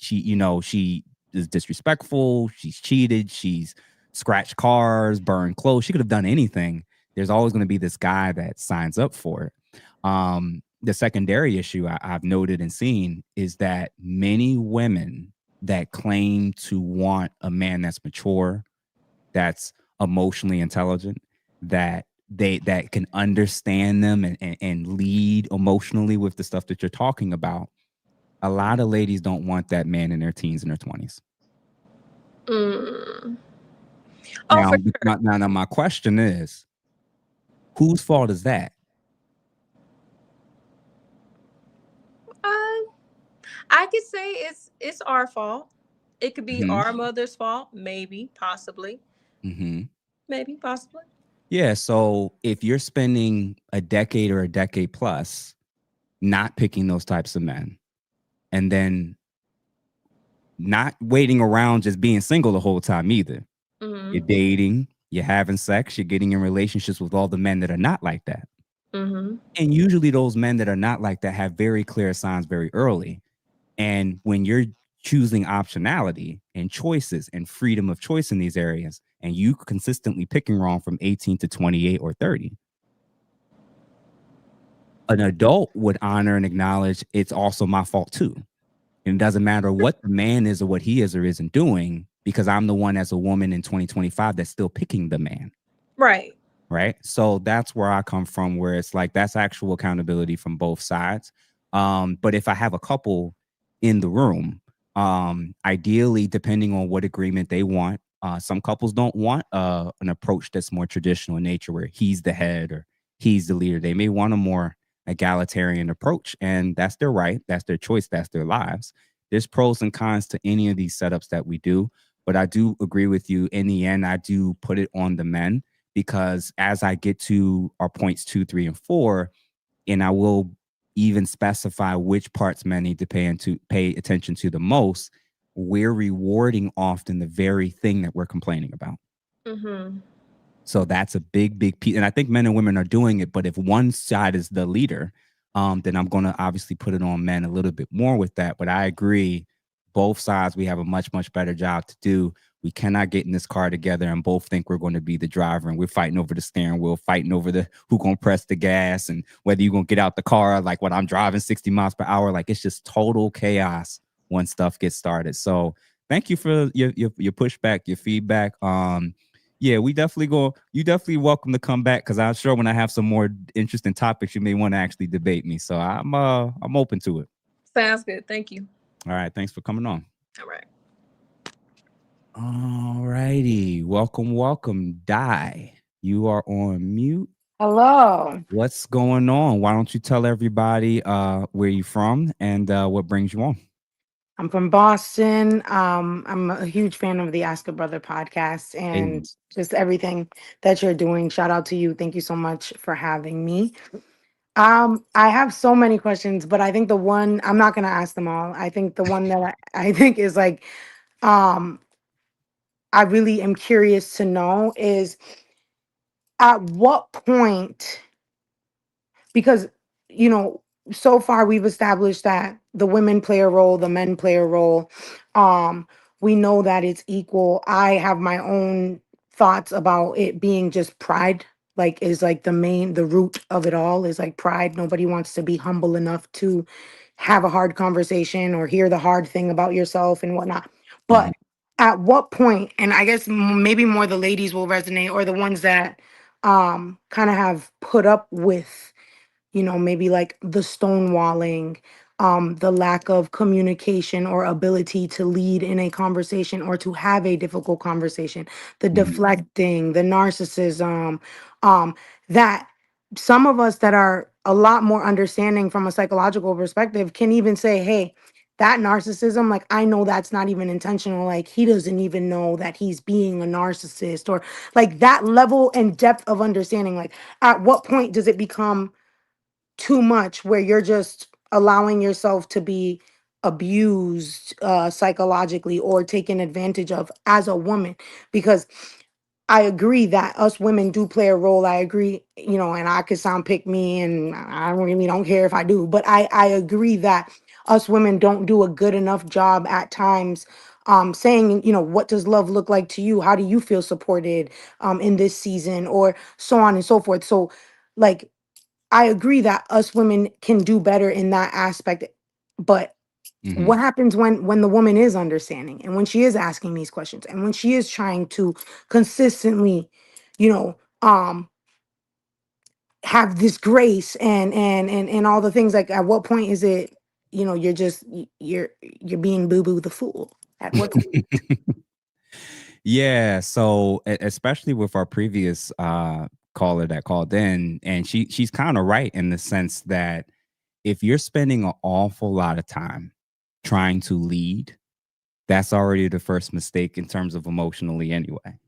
is disrespectful, she's cheated, she's scratched cars, burned clothes. She could have done anything. There's always going to be this guy that signs up for it. The secondary issue I've noted and seen is that many women that claim to want a man that's mature, that's emotionally intelligent, that can understand them and lead emotionally with the stuff that you're talking about. A lot of ladies don't want that man in their teens and their 20s. Mm. Now, For sure. now, my question is, whose fault is that? I could say it's our fault. It could be Mm-hmm. our mother's fault, maybe, possibly, Mm-hmm. maybe, possibly. Yeah. So if you're spending a decade or a decade plus not picking those types of men, and then not waiting around just being single the whole time either. Mm-hmm. You're dating, you're having sex, you're getting in relationships with all the men that are not like that. Mm-hmm. And usually those men that are not like that have very clear signs very early. And when you're choosing optionality and choices and freedom of choice in these areas, and you consistently picking wrong from 18 to 28 or 30, an adult would honor and acknowledge it's also my fault too. And it doesn't matter what the man is or what he is or isn't doing, because I'm the one as a woman in 2025 that's still picking the man. Right. Right. So that's where I come from, where it's like that's actual accountability from both sides. But if I have a couple in the room, ideally, depending on what agreement they want, some couples don't want an approach that's more traditional in nature, where he's the head or he's the leader. They may want a more egalitarian approach, and that's their right, that's their choice, that's their lives. There's pros and cons to any of these setups that we do, but I do agree with you. In the end, I do put it on the men, because as I get to our points 2, 3, and 4, and I will even specify which parts men need to pay attention to the most, we're rewarding often the very thing that we're complaining about. Mm-hmm. So that's a big piece. And I think men and women are doing it. But if one side is the leader, then I'm going to obviously put it on men a little bit more with that. But I agree, both sides, we have a much better job to do. We cannot get in this car together and both think we're going to be the driver, and we're fighting over the steering wheel, fighting over who going to press the gas and whether you're going to get out the car, like when I'm driving 60 miles per hour. Like, it's just total chaos when stuff gets started. So thank you for your pushback, your feedback. Yeah, you definitely welcome to come back, because I'm sure when I have some more interesting topics, you may want to actually debate me. So I'm open to it. Sounds good. Thank you. All right. Thanks for coming on. All right. All righty. Welcome. Di, you are on mute. Hello. What's going on? Why don't you tell everybody where you're from and what brings you on? I'm from Boston. I'm a huge fan of the Ask a Brother podcast and just everything that you're doing. Shout out to you. Thank you so much for having me. I have so many questions, but I think the one, I'm not going to ask them all. I think the one that I think is like, I really am curious to know is, at what point, because, so far we've established that the women play a role, the men play a role. We know that it's equal. I have my own thoughts about it being just pride, like is like the root of it all is like pride. Nobody wants to be humble enough to have a hard conversation or hear the hard thing about yourself and whatnot. Mhm. But at what point, and I guess maybe more the ladies will resonate, or the ones that kind of have put up with, maybe like the stonewalling, the lack of communication or ability to lead in a conversation or to have a difficult conversation, the Mhm. deflecting, the narcissism, that some of us that are a lot more understanding from a psychological perspective can even say, hey, that narcissism, like, I know that's not even intentional. Like, he doesn't even know that he's being a narcissist, or like that level and depth of understanding. Like, at what point does it become too much where you're just allowing yourself to be abused psychologically or taken advantage of as a woman? Because I agree that us women do play a role. I agree, and I could sound pick me, and I really don't care if I do, but I agree that us women don't do a good enough job at times saying, what does love look like to you? How do you feel supported in this season, or so on and so forth. So, like, I agree that us women can do better in that aspect, but Mhm. what happens when the woman is understanding and when she is asking these questions and when she is trying to consistently, you know, have this grace and all the things? Like, at what point is it, you're just you're being boo boo the fool? At what point? Yeah, so especially with our previous caller that called in, and she's kind of right in the sense that if you're spending an awful lot of time trying to lead, that's already the first mistake in terms of emotionally anyway.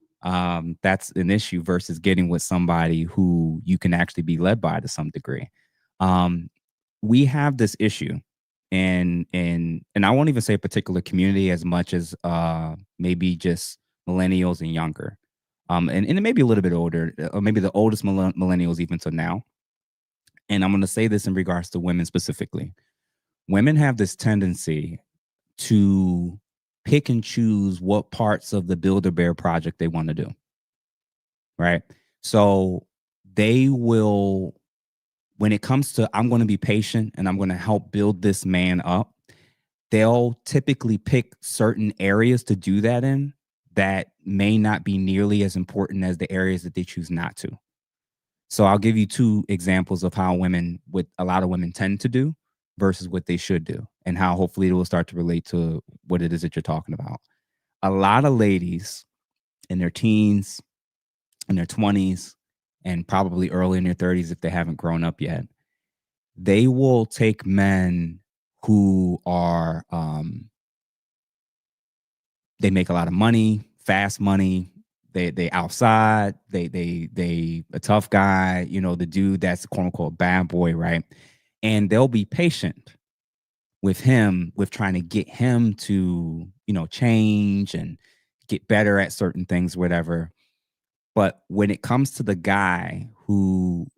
That's an issue versus getting with somebody who you can actually be led by to some degree. Um, we have this issue and I won't even say a particular community as much as maybe just millennials and younger. And it may be a little bit older, or maybe the oldest millennials even to now. And I'm going to say this in regards to women specifically. Women have this tendency to pick and choose what parts of the Build a Bear project they want to do. Right. So they will, when it comes to, I'm going to be patient and I'm going to help build this man up, they'll typically pick certain areas to do that in that may not be nearly as important as the areas that they choose not to. So I'll give you two examples of how a lot of women tend to do versus what they should do, and how hopefully it will start to relate to what it is that you're talking about. A lot of ladies in their teens, in their 20s, and probably early in their 30s if they haven't grown up yet, they will take men who are they make a lot of money, fast money. They outside, they a tough guy, the dude that's quote unquote bad boy, right? And they'll be patient with him, with trying to get him to, change and get better at certain things, whatever. But when it comes to the guy who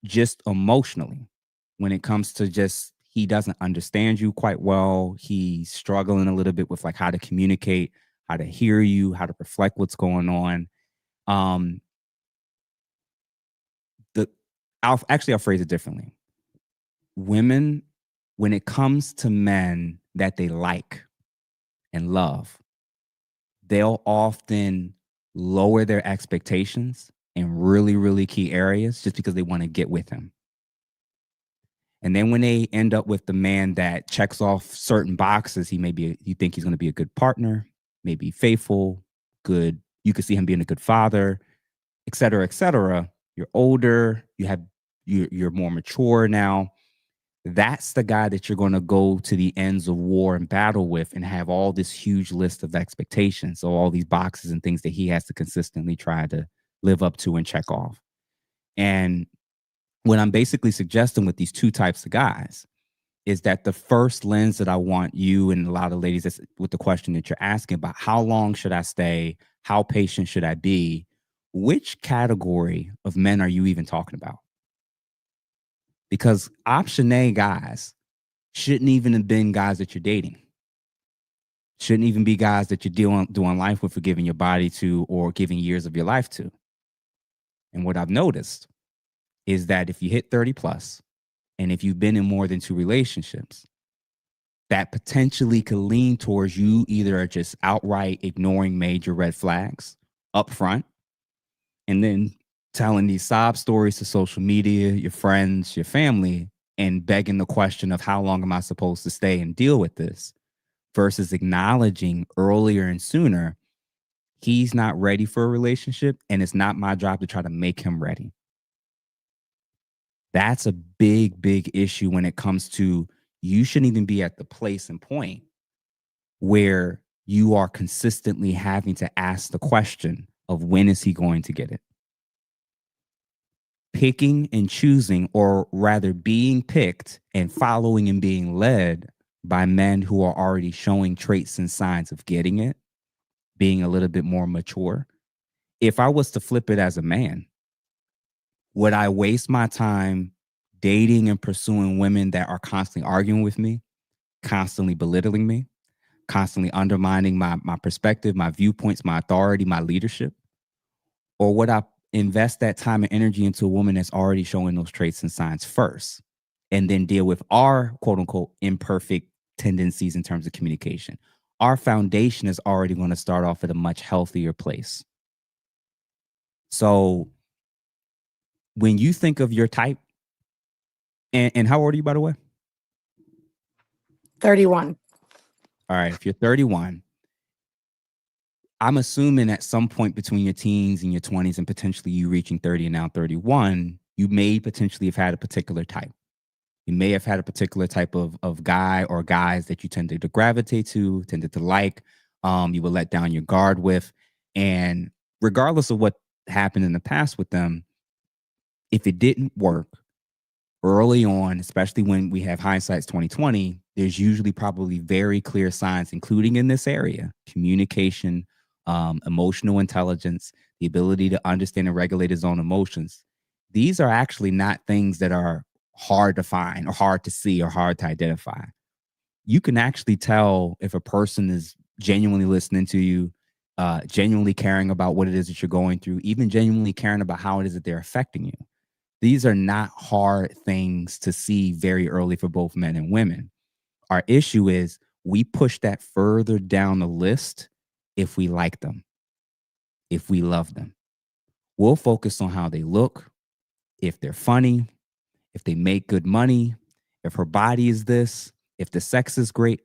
just emotionally, when it comes to just he doesn't understand you quite well, he's struggling a little bit with like how to communicate, how to hear you, how to reflect what's going on. Um the I'll phrase it differently. Women, when it comes to men that they like and love, they'll often lower their expectations in really, really key areas just because they want to get with him. And then when they end up with the man that checks off certain boxes, you think he's going to be a good partner, maybe faithful, good. You could see him being a good father, et cetera, et cetera. You're older, you're more mature now. That's the guy that you're going to go to the ends of war and battle with and have all this huge list of expectations. So all these boxes and things that he has to consistently try to live up to and check off. And what I'm basically suggesting with these two types of guys is that the first lens that I want you and a lot of ladies, that's with the question that you're asking about, how long should I stay? How patient should I be? Which category of men are you even talking about? Because option A guys shouldn't even have been guys that you're dating. Shouldn't even be guys that you're doing life with or giving your body to or giving years of your life to. And what I've noticed is that if you hit 30 plus, and if you've been in more than 2 relationships, that potentially could lean towards you either just outright ignoring major red flags up front and then telling these sob stories to social media, your friends, your family, and begging the question of how long am I supposed to stay and deal with this versus acknowledging earlier and sooner he's not ready for a relationship and it's not my job to try to make him ready. That's a big, big issue when it comes to you shouldn't even be at the place and point where you are consistently having to ask the question of when is he going to get it? Picking and choosing, or rather being picked and following and being led by men who are already showing traits and signs of getting it, being a little bit more mature. If I was to flip it as a man, would I waste my time dating and pursuing women that are constantly arguing with me, constantly belittling me, constantly undermining my perspective, my viewpoints, my authority, my leadership? Or would I invest that time and energy into a woman that's already showing those traits and signs first and then deal with our quote unquote imperfect tendencies in terms of communication? Our foundation is already going to start off at a much healthier place. So when you think of your type, and how old are you, by the way? 31. All right. If you're 31, I'm assuming at some point between your teens and your 20s and potentially you reaching 30 and now 31, you may potentially have had a particular type. You may have had a particular type of guy or guys that you tended to gravitate to, tended to like, you would let down your guard with. And regardless of what happened in the past with them, if it didn't work early on, especially when we have hindsight's 2020, there's usually probably very clear signs, including in this area: communication, emotional intelligence, the ability to understand and regulate his own emotions. These are actually not things that are hard to find or hard to see or hard to identify. You can actually tell if a person is genuinely listening to you, genuinely caring about what it is that you're going through, even genuinely caring about how it is that they're affecting you. These are not hard things to see very early for both men and women. Our issue is we push that further down the list if we like them, if we love them. We'll focus on how they look, if they're funny, if they make good money, if her body is this, if the sex is great.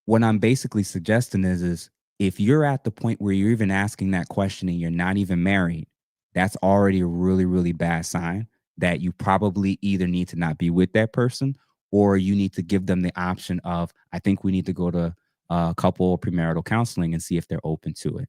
What I'm basically suggesting is if you're at the point where you're even asking that question and you're not even married, that's already a really, really bad sign that you probably either need to not be with that person or you need to give them the option of, I think we need to go to a couple premarital counseling and see if they're open to it.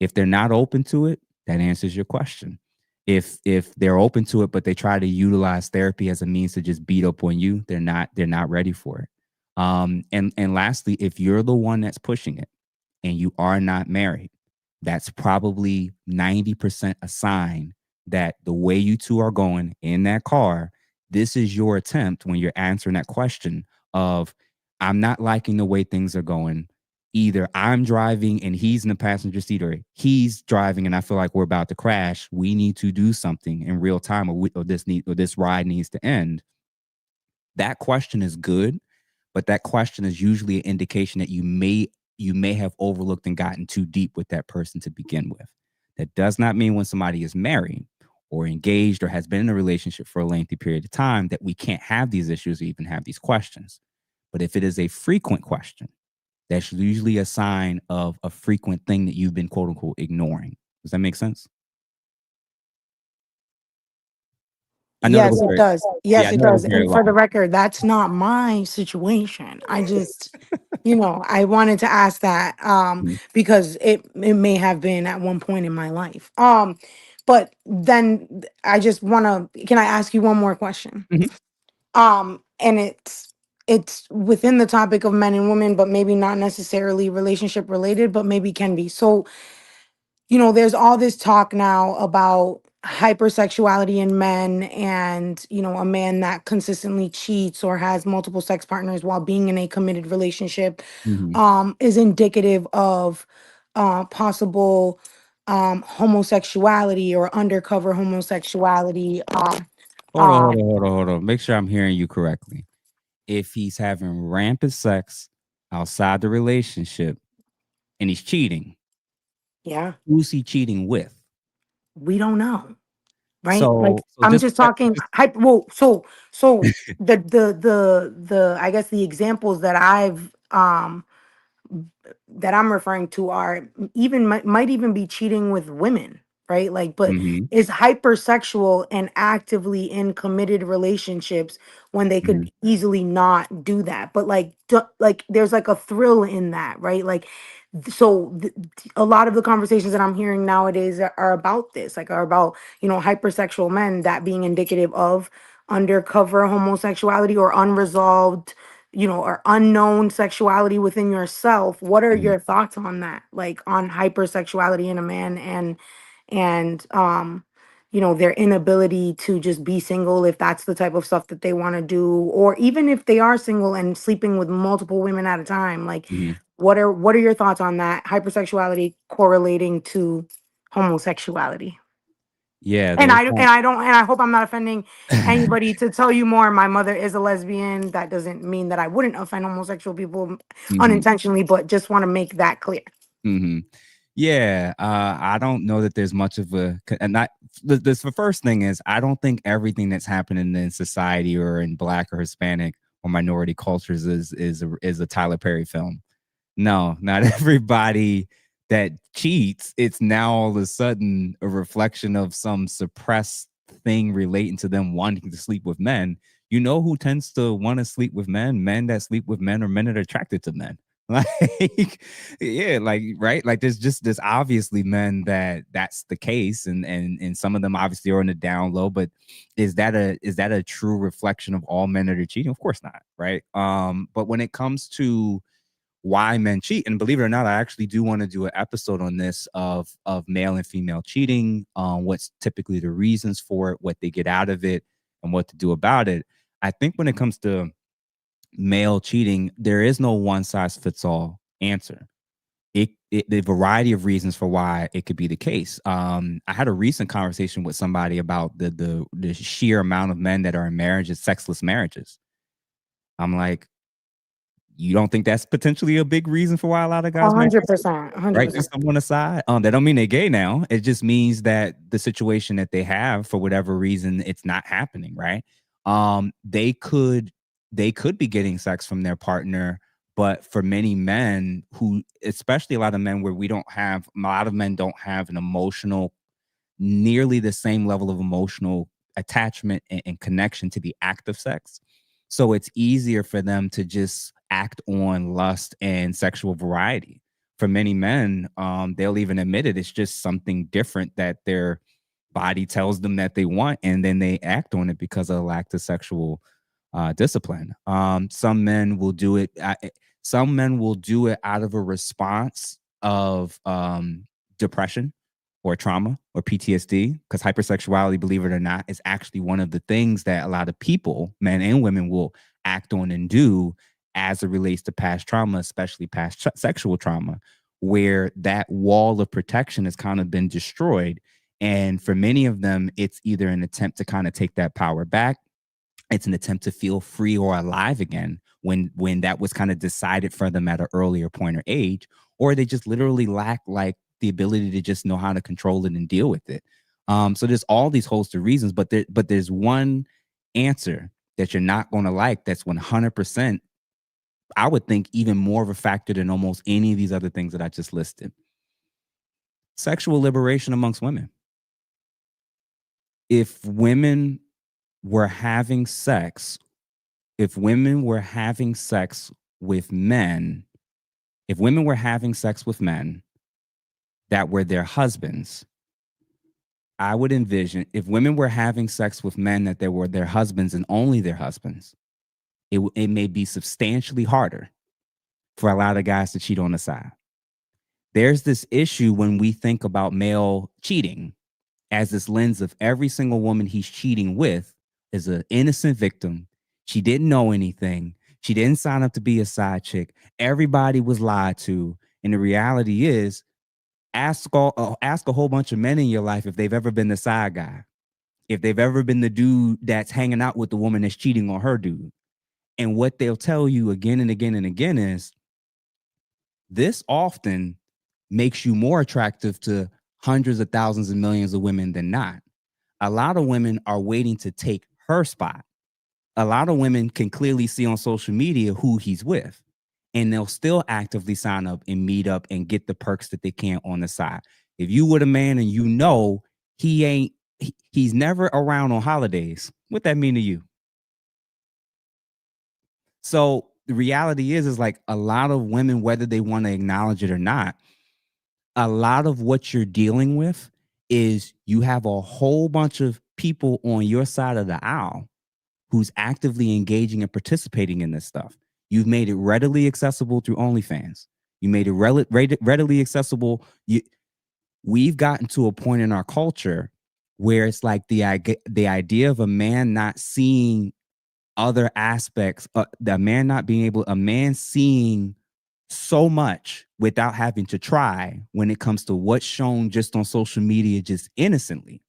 If they're not open to it, that answers your question. If they're open to it, but they try to utilize therapy as a means to just beat up on you, they're not ready for it. And lastly, if you're the one that's pushing it and you are not married, that's probably 90% a sign that the way you two are going in that car, this is your attempt when you're answering that question of, I'm not liking the way things are going. Either I'm driving and he's in the passenger seat, or he's driving and I feel like we're about to crash. We need to do something in real time, or this ride needs to end. That question is good, but that question is usually an indication that you may have overlooked and gotten too deep with that person to begin with. That does not mean when somebody is married or engaged or has been in a relationship for a lengthy period of time that we can't have these issues or even have these questions. But if it is a frequent question, that's usually a sign of a frequent thing that you've been, quote unquote, ignoring. Does that make sense? Yes, it does. Yes, it does. And for the long. record, that's not my situation. I just, I wanted to ask that Mhm. because it may have been at one point in my life. But then I just want to, can I ask you one more question? Mhm. And it's within the topic of men and women, but maybe not necessarily relationship related, but maybe can be. So, there's all this talk now about hypersexuality in men and, you know, a man that consistently cheats or has multiple sex partners while being in a committed relationship Mhm. is indicative of possible homosexuality or undercover homosexuality. Hold on, Um, hold on, hold on, hold on. Make sure I'm hearing you correctly. If he's having rampant sex outside the relationship and he's cheating, yeah, who's he cheating with? we don't know. Right? Like So I'm just, just talking just well, so the I guess the examples that I'm referring to are even might even be cheating with women, right? Like, but Mhm, is hypersexual and actively in committed relationships when they mhm, could easily not do that. But like, like there's like a thrill in that, right? Like, a lot of the conversations that I'm hearing nowadays are about this, like, are about, you know, hypersexual men, that being indicative of undercover homosexuality or unresolved, you know, or unknown sexuality within yourself. What are mhm, your thoughts on that? Like on hypersexuality in a man and you know, their inability to just be single if that's the type of stuff that they want to do, or even if they are single and sleeping with multiple women at a time. Like mhm. what are your thoughts on that? Hypersexuality correlating to homosexuality. Yeah, And there's I hope I'm not offending anybody to tell you more. My mother is a lesbian. That doesn't mean that I wouldn't offend homosexual people Mhm, unintentionally, but just want to make that clear. mhm. Yeah, I don't know that there's much of and not the first thing is I don't think everything that's happening in society or in Black or Hispanic or minority cultures is a Tyler Perry film. No, not everybody that cheats. It's now all of a sudden a reflection of some suppressed thing relating to them wanting to sleep with men. You know who tends to want to sleep with men? Men that sleep with men, or men that are attracted to men. Like, yeah, like, right, like there's obviously men that's the case, and some of them obviously are in the down low, but is that a true reflection of all men that are cheating? Of course not, right? But when it comes to why men cheat, and believe it or not, I actually do want to do an episode on this of male and female cheating, what's typically the reasons for it, what they get out of it, and what to do about it. I think when it comes to male cheating, there is no one size fits all answer. The variety of reasons for why it could be the case. I had a recent conversation with somebody about the sheer amount of men that are in marriages, sexless marriages. I'm like, you don't think that's potentially a big reason for why a lot of guys might be, 100%. right? 100%. Just someone aside. That don't mean they're gay now. It just means that the situation that they have, for whatever reason, it's not happening, right? They could be getting sex from their partner, but for many men who, especially a lot of men where a lot of men don't have an emotional, nearly the same level of emotional attachment and connection to the act of sex. So it's easier for them to just act on lust and sexual variety. For many men, they'll even admit it. It's just something different that their body tells them that they want, and then they act on it because of a lack of sexual discipline. Some men will do it. Some men will do it out of a response of depression or trauma or PTSD, because hypersexuality, believe it or not, is actually one of the things that a lot of people, men and women, will act on and do as it relates to past trauma, especially past sexual trauma, where that wall of protection has kind of been destroyed. And for many of them, it's either an attempt to kind of take that power back, it's an attempt to feel free or alive again when that was kind of decided for them at an earlier point or age, or they just literally lack like the ability to just know how to control it and deal with it. So there's all these host of reasons, but there's one answer that you're not going to like that's 100%, I would think, even more of a factor than almost any of these other things that I just listed. Sexual liberation amongst women. If women were having sex if women were having sex with men, if women were having sex with men that were their husbands, I would envision, if women were having sex with men that they were their husbands and only their husbands, it may be substantially harder for a lot of guys to cheat on the side. There's this issue when we think about male cheating as this lens of every single woman he's cheating with is an innocent victim. She didn't know anything. She didn't sign up to be a side chick. Everybody was lied to. And the reality is, ask a whole bunch of men in your life if they've ever been the side guy, if they've ever been the dude that's hanging out with the woman that's cheating on her dude. And what they'll tell you again and again and again is this often makes you more attractive to hundreds of thousands and millions of women than not. A lot of women are waiting to take her spot. A lot of women can clearly see on social media who he's with, and they'll still actively sign up and meet up and get the perks that they can on the side. If you with a man and you know he's never around on holidays, what that mean to you? So the reality is like a lot of women, whether they want to acknowledge it or not, a lot of what you're dealing with is you have a whole bunch of people on your side of the aisle who's actively engaging and participating in this stuff. You've made it readily accessible through OnlyFans. You made it readily accessible. We've gotten to a point in our culture where it's like the idea of a man not seeing other aspects, a man seeing so much without having to try when it comes to what's shown just on social media, just innocently.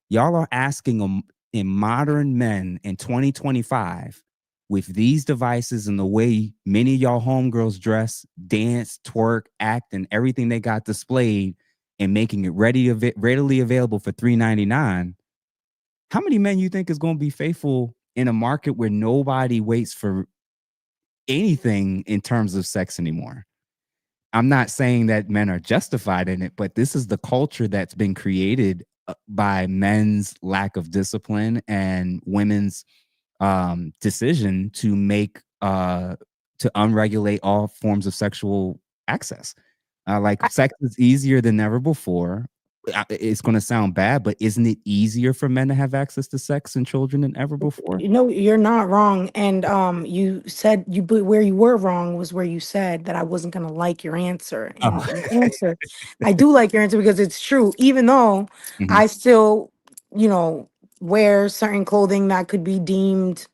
Y'all are asking in modern men in 2025 with these devices and the way many of y'all homegirls dress, dance, twerk, act, and everything they got displayed and making it readily available for $3.99. How many men you think is going to be faithful in a market where nobody waits for anything in terms of sex anymore? I'm not saying that men are justified in it, but this is the culture that's been created by men's lack of discipline and women's decision to make to unregulate all forms of sexual access. Sex is easier than ever before. It's going to sound bad, but isn't it easier for men to have access to sex and children than ever before? No, you're not wrong. And you said but where you were wrong was where you said that I wasn't gonna like your answer. And your answer, I do like your answer because it's true. Even though I still, wear certain clothing that could be deemed,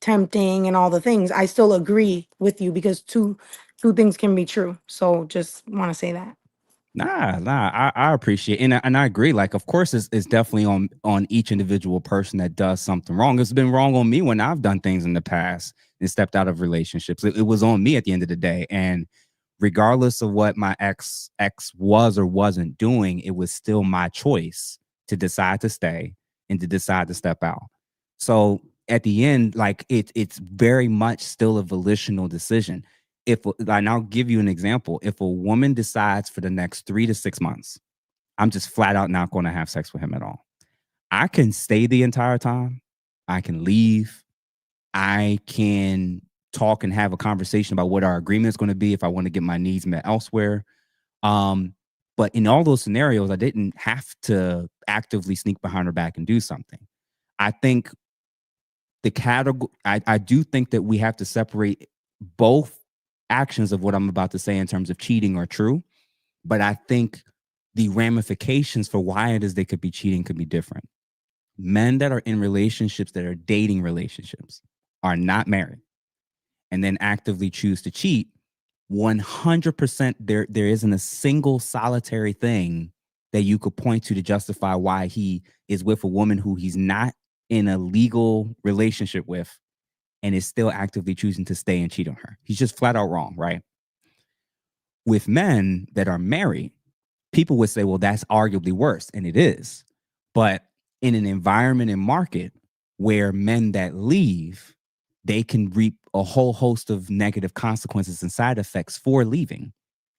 tempting and all the things, I still agree with you because two things can be true. So just want to say that. Nah, I appreciate it. And I agree. Like, of course, it's definitely on each individual person that does something wrong. It's been wrong on me when I've done things in the past and stepped out of relationships. It was on me at the end of the day. And regardless of what my ex was or wasn't doing, it was still my choice to decide to stay and to decide to step out. So at the end, like it's very much still a volitional decision. And I'll give you an example. If a woman decides for the next 3 to 6 months, I'm just flat out not going to have sex with him at all. I can stay the entire time. I can leave. I can talk and have a conversation about what our agreement is going to be if I want to get my needs met elsewhere. But in all those scenarios, I didn't have to actively sneak behind her back and do something. I think the category, I do think that we have to separate both actions of what I'm about to say in terms of cheating are true, but I think the ramifications for why it is they could be cheating could be different. Men that are in relationships that are dating relationships are not married and then actively choose to cheat, 100% there isn't a single solitary thing that you could point to justify why he is with a woman who he's not in a legal relationship with and is still actively choosing to stay and cheat on her. He's just flat out wrong, right? With men that are married, people would say, well, that's arguably worse, and it is. But in an environment and market where men that leave, they can reap a whole host of negative consequences and side effects for leaving,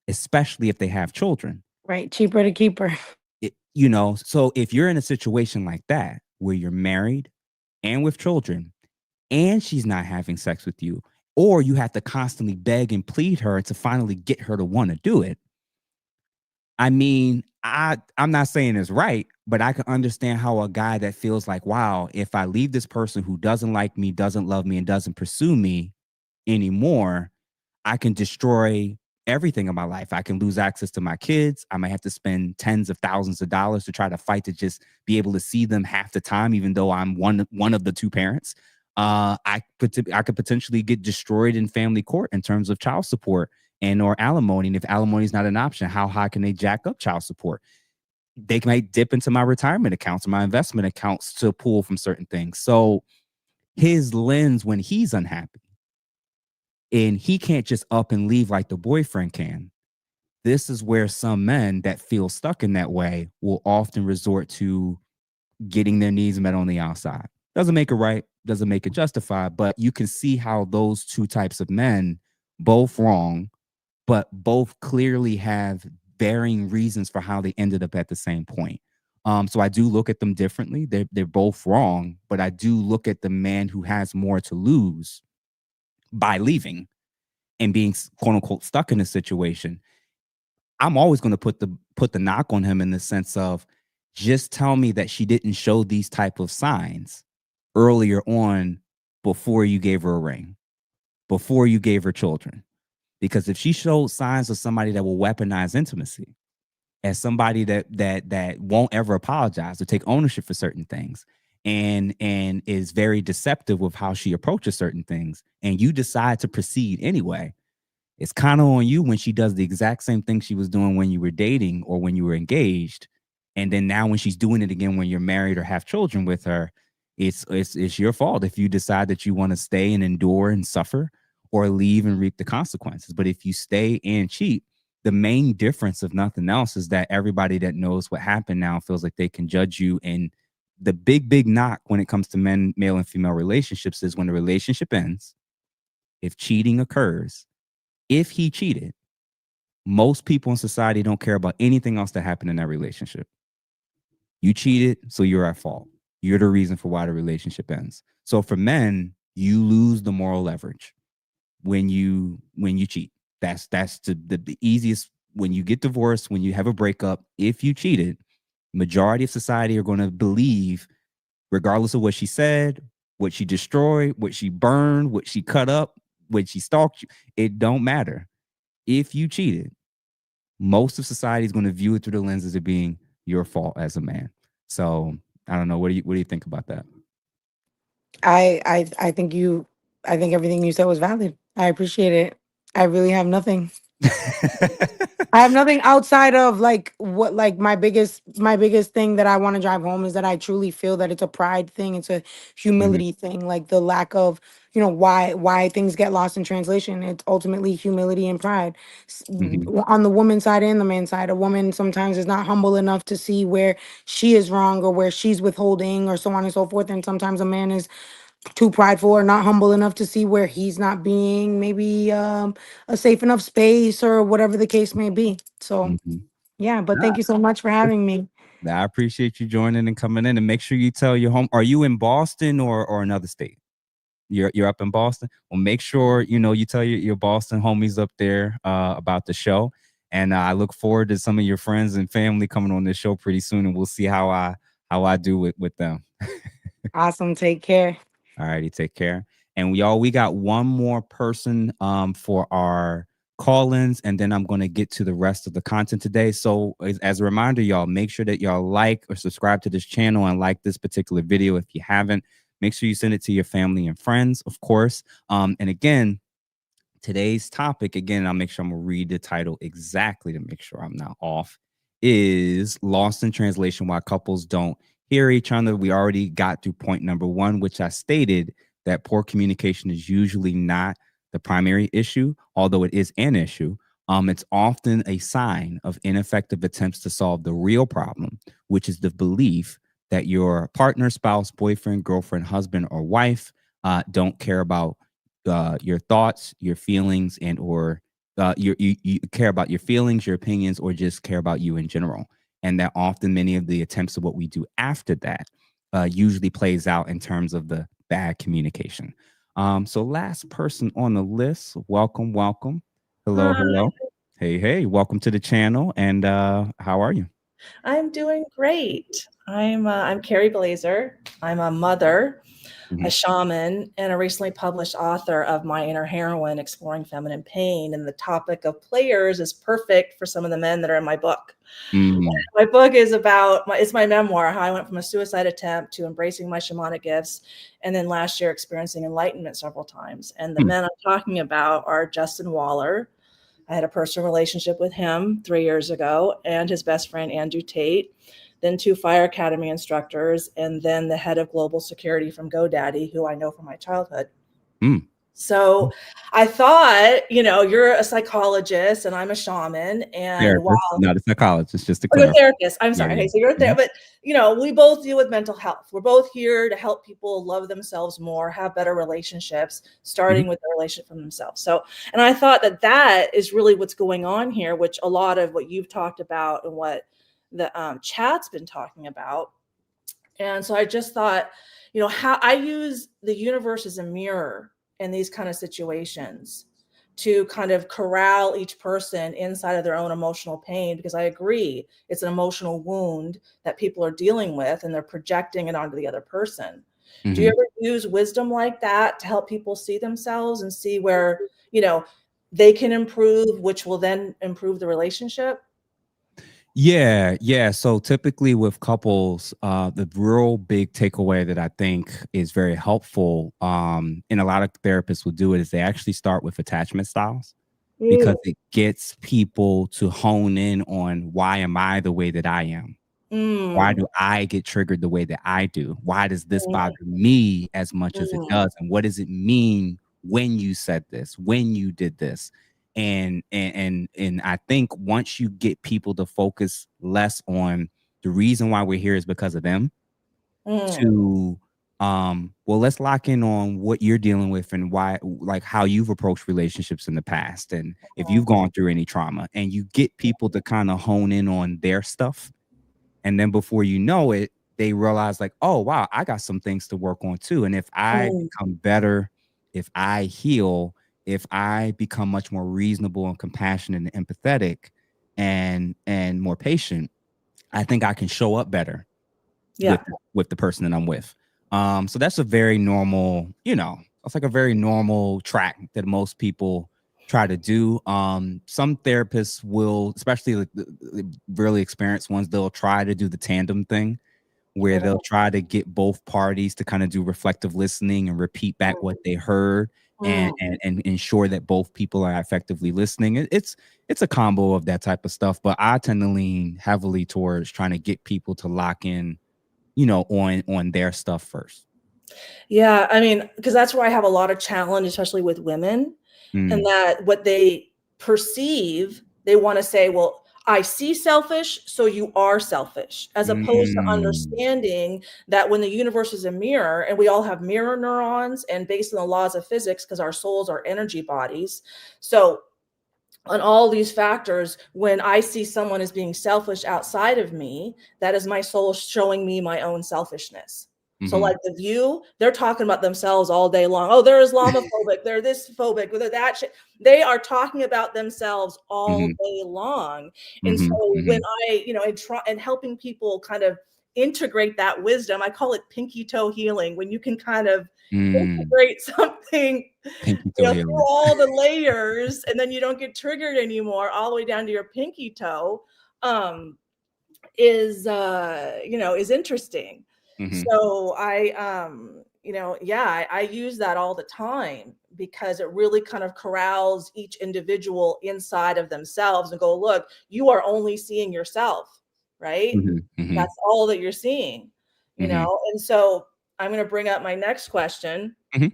especially if they have children. Right, cheaper to keep her. So if you're in a situation like that, where you're married and with children, and she's not having sex with you, or you have to constantly beg and plead her to finally get her to want to do it. I mean, I'm not saying it's right, but I can understand how a guy that feels like, wow, if I leave this person who doesn't like me, doesn't love me, and doesn't pursue me anymore, I can destroy everything in my life. I can lose access to my kids. I might have to spend tens of thousands of dollars to try to fight to just be able to see them half the time, even though I'm one of the two parents. I could potentially get destroyed in family court in terms of child support and or alimony. And if alimony is not an option, how high can they jack up child support? They might dip into my retirement accounts or my investment accounts to pull from certain things. So his lens when he's unhappy, and he can't just up and leave like the boyfriend can. This is where some men that feel stuck in that way will often resort to getting their needs met on the outside. Doesn't make it right, doesn't make it justified, but you can see how those two types of men, both wrong, but both clearly have varying reasons for how they ended up at the same point. So I do look at them differently. They're both wrong, but I do look at the man who has more to lose by leaving and being quote unquote stuck in a situation. I'm always going to put the knock on him in the sense of, just tell me that she didn't show these type of signs earlier on before you gave her a ring, before you gave her children. Because if she showed signs of somebody that will weaponize intimacy, as somebody that won't ever apologize or take ownership for certain things, and is very deceptive with how she approaches certain things, and you decide to proceed anyway, it's kind of on you when she does the exact same thing she was doing when you were dating or when you were engaged. And then now when she's doing it again when you're married or have children with her, it's your fault if you decide that you want to stay and endure and suffer, or leave and reap the consequences. But if you stay and cheat, the main difference, if nothing else, is that everybody that knows what happened now feels like they can judge you. And the big knock when it comes to male and female relationships is when the relationship ends, if cheating occurs, if he cheated, most people in society don't care about anything else that happened in that relationship. You cheated, so you're at fault. You're the reason for why the relationship ends. So for men, you lose the moral leverage when you cheat. That's the easiest. When you get divorced, when you have a breakup, if you cheated, majority of society are going to believe, regardless of what she said, what she destroyed, what she burned, what she cut up, when she stalked you, it don't matter. If you cheated, most of society is going to view it through the lenses of being your fault as a man. So I don't know. What do you think about that? I think everything you said was valid. I appreciate it. I really have nothing. I have nothing outside of like what, like my biggest thing that I want to drive home is that I truly feel that it's a pride thing. It's a humility thing. Like the lack of, why things get lost in translation. It's ultimately humility and pride. On the woman's side and the man's side, a woman sometimes is not humble enough to see where she is wrong or where she's withholding or so on and so forth. And sometimes a man is too prideful or not humble enough to see where he's not being maybe a safe enough space or whatever the case may be. So yeah, but thank you so much for having me. I appreciate you joining and coming in, and make sure you tell your home. Are you in Boston or another state? You're up in Boston. Well, make sure you tell your Boston homies up there about the show. And I look forward to some of your friends and family coming on this show pretty soon, and we'll see how I do with them. Awesome. Take care. All righty, take care. And we got one more person for our call-ins, and then I'm going to get to the rest of the content today. So as a reminder, y'all, make sure that y'all like or subscribe to this channel and like this particular video if you haven't. Make sure you send it to your family and friends, of course. And again, today's topic, again, I'll make sure I'm going to read the title exactly to make sure I'm not off, is Lost in Translation, Why Couples Don't Hear Each Other. We already got through point number 1, which I stated that poor communication is usually not the primary issue, although it is an issue. It's often a sign of ineffective attempts to solve the real problem, which is the belief that your partner, spouse, boyfriend, girlfriend, husband, or wife don't care about your thoughts, your feelings, and or you care about your feelings, your opinions, or just care about you in general. And that often many of the attempts of what we do after that usually plays out in terms of the bad communication. So last person on the list, welcome. Hello, Hi. hello. Hey, welcome to the channel. And how are you? I'm doing great. I'm Carrie Blazer. I'm a mother, a Mhm. shaman, and a recently published author of My Inner Heroine: Exploring Feminine Pain. And the topic of players is perfect for some of the men that are in my book. Mm. My book is about it's my memoir, how I went from a suicide attempt to embracing my shamanic gifts, and then last year experiencing enlightenment several times. And the Hmm. men I'm talking about are Justin Waller. I had a personal relationship with him 3 years ago, and his best friend, Andrew Tate, then 2 Fire Academy instructors, and then the head of global security from GoDaddy, who I know from my childhood. Mm. So I thought, you're a psychologist and I'm a shaman. And Therapist, while not a psychologist, just to you're a clarify. therapist, I'm Yeah, sorry. yeah. Okay, so you're a Mhm. therapist, but we both deal with mental health. We're both here to help people love themselves more, have better relationships, starting Mhm. with their relationship from themselves. So, and I thought that is really what's going on here, which a lot of what you've talked about and what the chat's been talking about. And so I just thought, how I use the universe as a mirror in these kind of situations to kind of corral each person inside of their own emotional pain, because I agree it's an emotional wound that people are dealing with and they're projecting it onto the other person. Do you Mhm. ever use wisdom like that to help people see themselves and see where, they can improve, which will then improve the relationship? Yeah, yeah. So typically with couples, the real big takeaway that I think is very helpful, and a lot of therapists will do it, is they actually start with attachment styles because Mm, it gets people to hone in on, why am I the way that I am? Why mm, do I get triggered the way that I do? Why does this mm, bother me as much as it mm, does? And what does it mean when you said this, when you did this? And I think once you get people to focus less on the reason why we're here is because of them, mm. to well, let's lock in on what you're dealing with and why, like how you've approached relationships in the past, and if you've gone through any trauma, and you get people to kind of hone in on their stuff. And then before you know it, they realize, like, oh, wow, I got some things to work on too. And if I Mm, become better, if I heal, if I become much more reasonable and compassionate and empathetic and more patient, I think I can show up better with yeah. with the person that I'm with. So that's a very normal, it's like a very normal track that most people try to do. Some therapists will, especially like the really experienced ones, they'll try to do the tandem thing where they'll try to get both parties to kind of do reflective listening and repeat back what they heard, and Mm. and ensure that both people are effectively listening. It's a combo of that type of stuff, but I tend to lean heavily towards trying to get people to lock in, on their stuff first. Yeah, I mean, because that's where I have a lot of challenge, especially with women, and Mm, that what they perceive, they wanna say, "Well, I see selfish, so you are selfish," as opposed to mm, understanding that when the universe is a mirror and we all have mirror neurons, and based on the laws of physics, because our souls are energy bodies. So on all these factors, when I see someone as being selfish outside of me, that is my soul showing me my own selfishness. So, mhm, like The View, they're talking about themselves all day long. Oh, they're Islamophobic, they're this phobic, they're that shit. They are talking about themselves all mhm, day long. And so, mhm, when mhm, and helping people kind of integrate that wisdom, I call it pinky toe healing. When you can kind of mm. integrate something Pinky toe through healing. all the layers, and then you don't get triggered anymore, all the way down to your pinky toe, um, is interesting. Mhm, So I use that all the time because it really kind of corrals each individual inside of themselves and go, look, you are only seeing yourself, right? mhm, mhm, That's all that you're seeing, mhm, and so I'm going to bring up my next question, mhm,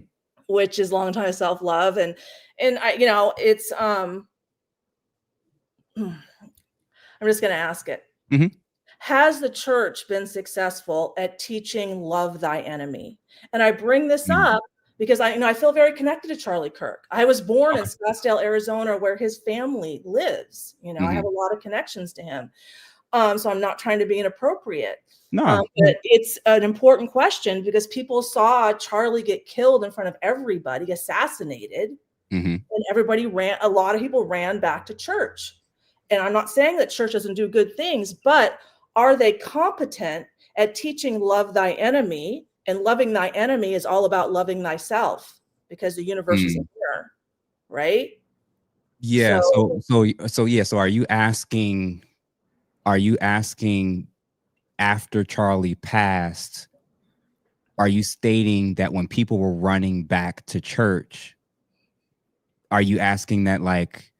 which is long time self-love. And I, it's I'm just gonna ask it. mhm, Has the church been successful at teaching love thy enemy? And I bring this mm. up because I feel very connected to Charlie Kirk. I was born in Okay. Scottsdale, Arizona, where his family lives. I have Mhm. a lot of connections to him. So I'm not trying to be inappropriate. No. But it's an important question because people saw Charlie get killed in front of everybody, assassinated, Mhm, and a lot of people ran back to church. And I'm not saying that church doesn't do good things, but are they competent at teaching love thy enemy, and loving thy enemy is all about loving thyself, because the universe is a mirror, right? Yeah. So So are you asking after Charlie passed, are you stating that when people were running back to church, are you asking that, like,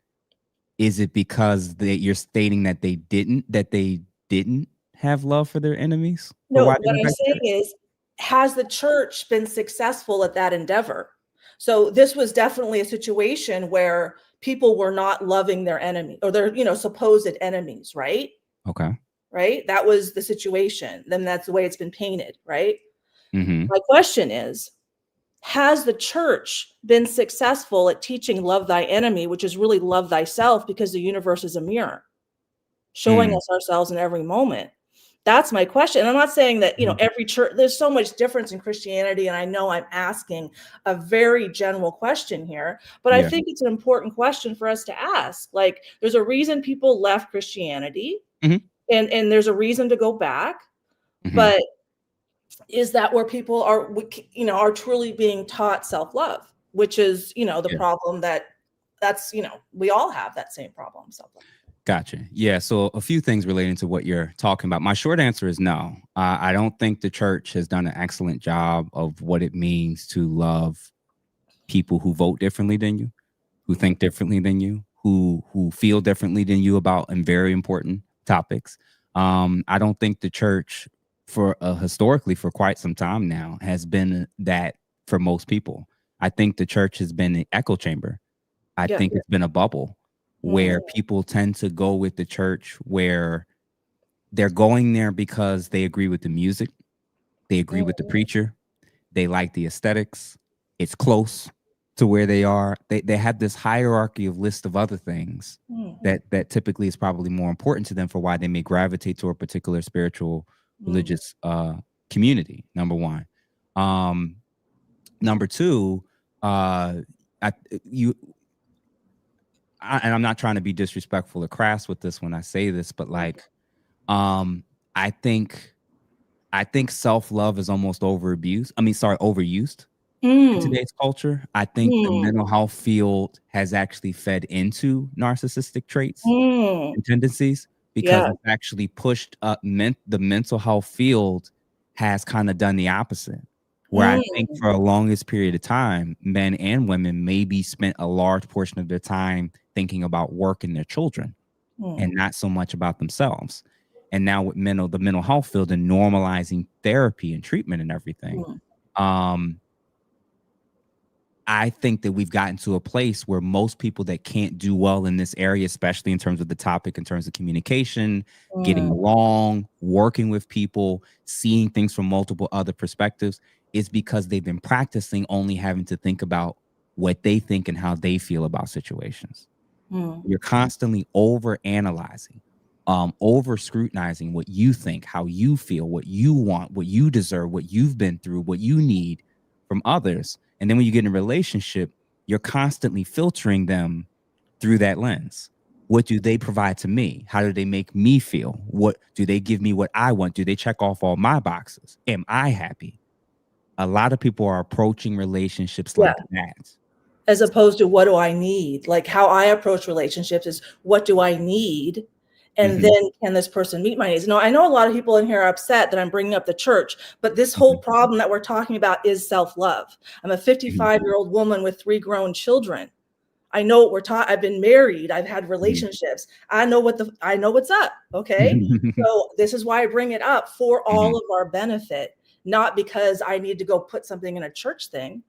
is it because you're stating that they didn't have love for their enemies? For no, why they what went I'm back to saying church? is, has the church been successful at that endeavor? So this was definitely a situation where people were not loving their enemy, or their, supposed enemies, right? Okay. Right? That was the situation. Then that's the way it's been painted, right? Mm-hmm. My question is, has the church been successful at teaching love thy enemy, which is really love thyself, because the universe is a mirror, showing us ourselves in every moment? That's my question. And I'm not saying that, every church, there's so much difference in Christianity. And I know I'm asking a very general question here, but I Yeah. think it's an important question for us to ask. Like, there's a reason people left Christianity, Mhm. and there's a reason to go back. Mhm. But is that where people are truly being taught self-love, which is, the Yeah. problem that's, we all have that same problem, self-love. Gotcha. Yeah. So a few things relating to what you're talking about. My short answer is no. I don't think the church has done an excellent job of what it means to love people who vote differently than you, who think differently than you, who feel differently than you about and very important topics. I don't think the church, for historically for quite some time now, has been that for most people. I think the church has been an echo chamber. I Yeah. think it's been a bubble where people tend to go with the church, where they're going there because they agree with the music, they agree with the preacher, they like the aesthetics, it's close to where they are. They have this hierarchy of list of other things that typically is probably more important to them for why they may gravitate to a particular spiritual religious community. Number one. Number two, and I'm not trying to be disrespectful or crass with this when I say this, but like, I think self-love is almost overused in today's culture. I think the mental health field has actually fed into narcissistic traits and tendencies, because it's actually pushed up. The mental health field has kind of done the opposite, where I think for a longest period of time, men and women maybe spent a large portion of their time thinking about work and their children and not so much about themselves. And now with the mental health field and normalizing therapy and treatment and everything, I think that we've gotten to a place where most people that can't do well in this area, especially in terms of the topic, in terms of communication, getting along, working with people, seeing things from multiple other perspectives, is because they've been practicing only having to think about what they think and how they feel about situations. You're constantly over analyzing, over scrutinizing what you think, how you feel, what you want, what you deserve, what you've been through, what you need from others. And then when you get in a relationship, you're constantly filtering them through that lens. What do they provide to me? How do they make me feel? What do they give me what I want? Do they check off all my boxes? Am I happy? A lot of people are approaching relationships like that. As opposed to what do I need? Like, how I approach relationships is, what do I need? And then, can this person meet my needs? No, I know a lot of people in here are upset that I'm bringing up the church, but this whole problem that we're talking about is self-love. I'm a 55-year-old woman with 3 grown children. I know what we're talking. I've been married. I've had relationships. I know what's up. Okay. So this is why I bring it up, for all of our benefit, not because I need to go put something in a church thing.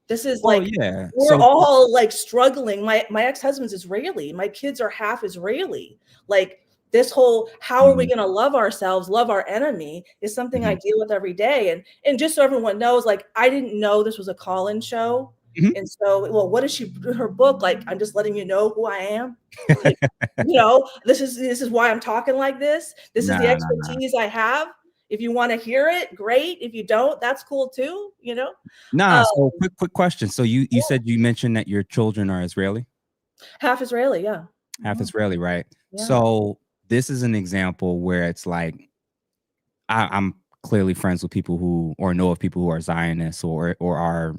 This is we're all like struggling. My ex-husband's Israeli. My kids are half Israeli. Like, this whole, how are we going to love ourselves, love our enemy, is something I deal with every day. And just so everyone knows, like, I didn't know this was a call-in show. And so, well, what is she, her book? Like, I'm just letting you know who I am. Like, this is why I'm talking like this. This is the expertise I have. If you want to hear it, great. If you don't, that's cool too, So quick question. So you said, you mentioned that your children are Israeli? Half Israeli, yeah. Half Israeli, right? Yeah. So this is an example where it's like, I'm clearly friends with people who, or know of people who are Zionists or are,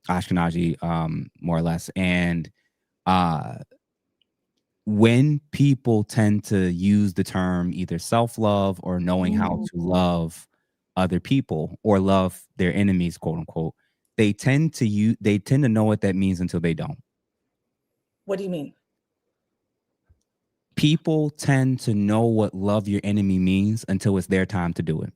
Ashkenazi, more or less. And when people tend to use the term either self-love or knowing how to love other people or love their enemies, quote unquote, they tend to know what that means until they don't. What do you mean? People tend to know what love your enemy means until it's their time to do it.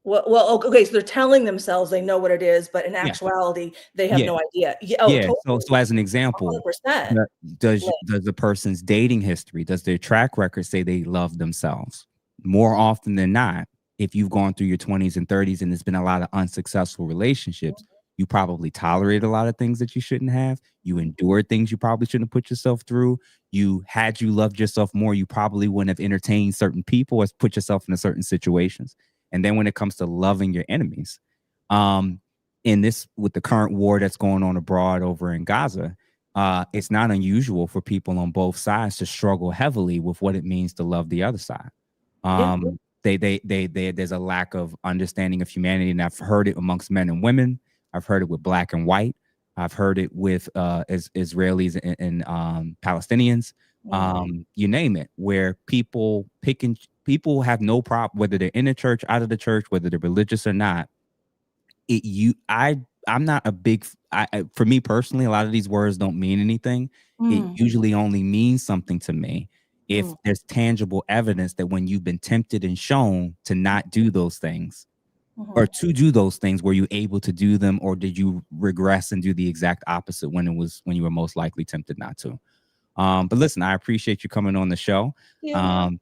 Well, okay, so they're telling themselves they know what it is, but in actuality, they have no idea. Yeah, totally. So as an example, 100%. does the person's dating history, does their track record say they love themselves? More often than not, if you've gone through your 20s and 30s and there's been a lot of unsuccessful relationships, you probably tolerate a lot of things that you shouldn't have. You endured things you probably shouldn't have put yourself through. Had you loved yourself more, you probably wouldn't have entertained certain people or put yourself in certain situations. And then when it comes to loving your enemies, in this, with the current war that's going on abroad over in Gaza, it's not unusual for people on both sides to struggle heavily with what it means to love the other side. There's a lack of understanding of humanity, and I've heard it amongst men and women. I've heard it with black and white. I've heard it with Israelis and Palestinians. You name it, where people have no problem, whether they're in the church, out of the church, whether they're religious or not. I'm not a big, for me personally, a lot of these words don't mean anything. It usually only means something to me if there's tangible evidence that when you've been tempted and shown to not do those things, or to do those things, were you able to do them, or did you regress and do the exact opposite when you were most likely tempted not to? But listen, I appreciate you coming on the show.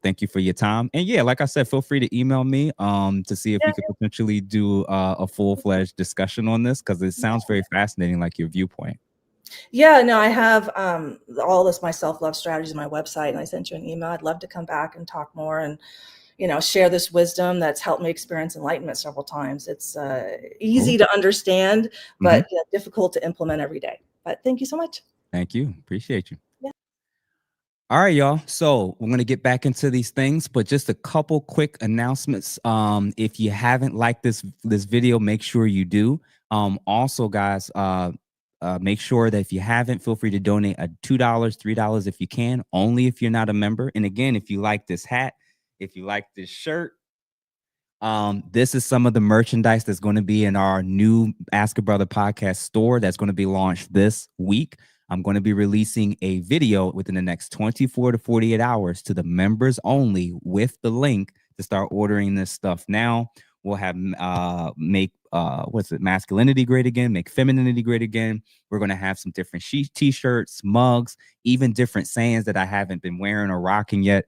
Thank you for your time. And yeah, like I said, feel free to email me to see if we could potentially do a full-fledged discussion on this, because it sounds very fascinating, like your viewpoint. Yeah, no, I have all this, my self-love strategies on my website, and I sent you an email. I'd love to come back and talk more and, share this wisdom that's helped me experience enlightenment several times. It's easy to understand, but difficult to implement every day. But thank you so much. Thank you. Appreciate you. All right, y'all. So we're going to get back into these things, but just a couple quick announcements. If you haven't liked this video, make sure you do. Also, guys, make sure that if you haven't, feel free to donate $2, $3 if you can, only if you're not a member. And again, if you like this hat, if you like this shirt, this is some of the merchandise that's going to be in our new Ask a Brother podcast store that's going to be launched this week. I'm going to be releasing a video within the next 24 to 48 hours to the members only with the link to start ordering this stuff now. We'll have make masculinity great again, make femininity great again. We're going to have some different t-shirts, mugs, even different sayings that I haven't been wearing or rocking yet.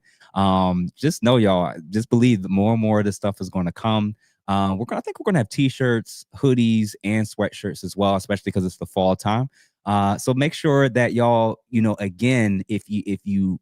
Just know, y'all, just believe that more and more of this stuff is going to come. I think we're going to have t-shirts, hoodies, and sweatshirts as well, especially because it's the fall time. So make sure that y'all, again, if you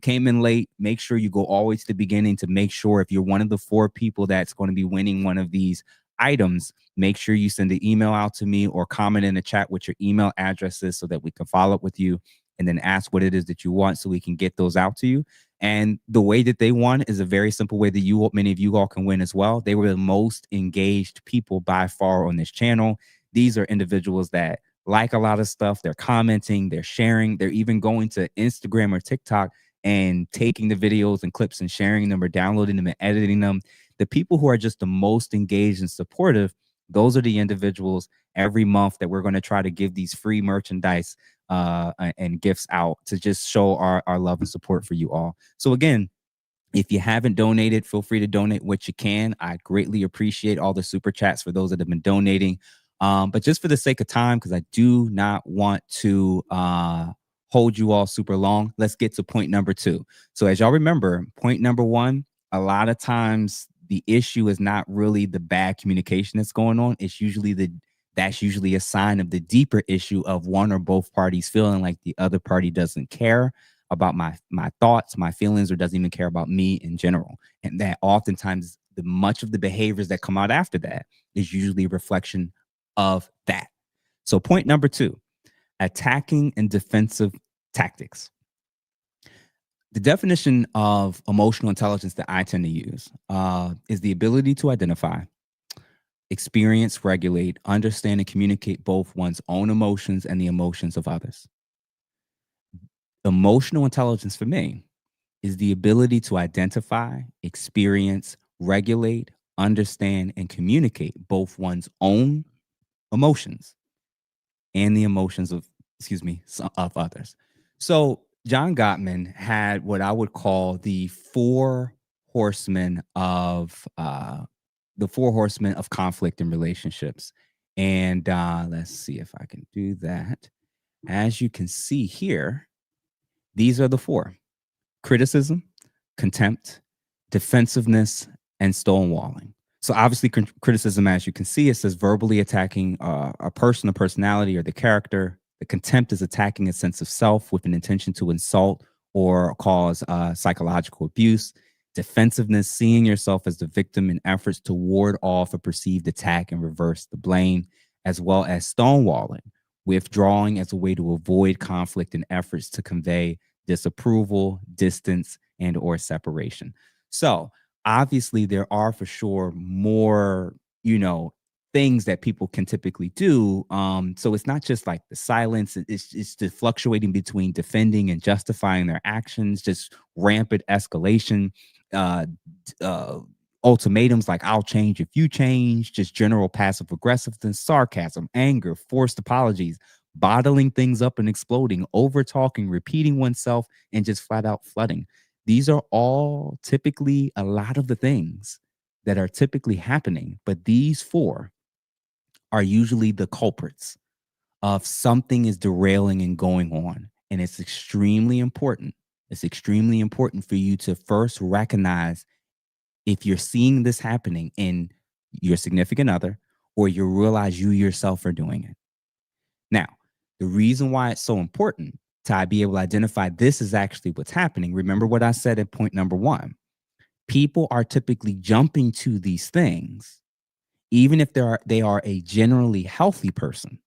came in late, make sure you go always to the beginning to make sure if you're one of the 4 people that's going to be winning one of these items, make sure you send an email out to me or comment in the chat what your email address is so that we can follow up with you and then ask what it is that you want so we can get those out to you. And the way that they won is a very simple way that many of you all can win as well. They were the most engaged people by far on this channel. These are individuals that like a lot of stuff. They're commenting, they're sharing, they're even going to Instagram or TikTok and taking the videos and clips and sharing them or downloading them and editing them. The people who are just the most engaged and supportive, those are the individuals every month that we're going to try to give these free merchandise and gifts out to just show our love and support for you all. So again, if you haven't donated, feel free to donate what you can. I greatly appreciate all the super chats for those that have been donating. But just for the sake of time, because I do not want to hold you all super long, let's get to point number 2. So as y'all remember, point number 1, a lot of times the issue is not really the bad communication that's going on. It's usually that's usually a sign of the deeper issue of one or both parties feeling like the other party doesn't care about my thoughts, my feelings, or doesn't even care about me in general. And that oftentimes much of the behaviors that come out after that is usually a reflection of that. So point number 2, attacking and defensive tactics. The definition of emotional intelligence that I tend to use is the ability to identify, experience, regulate, understand, and communicate both one's own emotions and the emotions of others. Emotional intelligence for me is the ability to identify, experience, regulate, understand, and communicate both one's own emotions and the emotions of, of others. So John Gottman had what I would call the four horsemen of conflict in relationships. And let's see if I can do that. As you can see here, these are the four: criticism, contempt, defensiveness, and stonewalling. So obviously criticism, as you can see, it says verbally attacking a person, a personality, or the character. The contempt is attacking a sense of self with an intention to insult or cause psychological abuse. Defensiveness, seeing yourself as the victim in efforts to ward off a perceived attack and reverse the blame, as well as stonewalling, withdrawing as a way to avoid conflict in efforts to convey disapproval, distance, and or separation. So obviously there are for sure more, things that people can typically do. So it's not just like the silence, it's the fluctuating between defending and justifying their actions, just rampant escalation, ultimatums like "I'll change if you change," just general passive aggressiveness, sarcasm, anger, forced apologies, bottling things up and exploding, over talking, repeating oneself, and just flat out flooding. These are all typically a lot of the things that are typically happening, but these four are usually the culprits of something is derailing and going on. And it's extremely important. It's extremely important for you to first recognize if you're seeing this happening in your significant other, or you realize you yourself are doing it. Now, the reason why it's so important to be able to identify this is actually what's happening. Remember what I said at point number one. People are typically jumping to these things, even if they are a generally healthy person,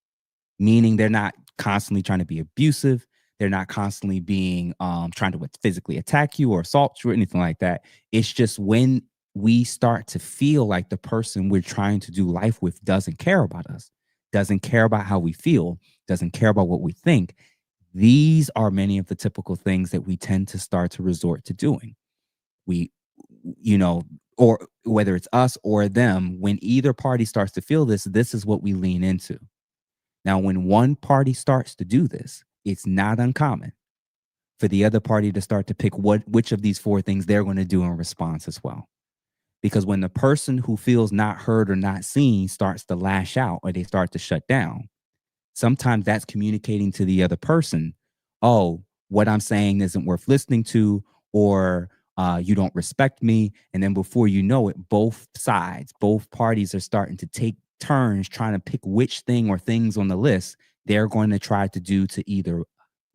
meaning they're not constantly trying to be abusive. They're not constantly being trying to physically attack you or assault you or anything like that. It's just when we start to feel like the person we're trying to do life with doesn't care about us, doesn't care about how we feel, doesn't care about what we think. These are many of the typical things that we tend to start to resort to doing. We, or whether it's us or them, when either party starts to feel this is what we lean into. Now, when one party starts to do this, it's not uncommon for the other party to start to pick which of these four things they're going to do in response as well. Because when the person who feels not heard or not seen starts to lash out or they start to shut down, sometimes that's communicating to the other person, oh, what I'm saying isn't worth listening to, or you don't respect me. And then before you know it, both parties are starting to take turns trying to pick which thing or things on the list they're going to try to do to either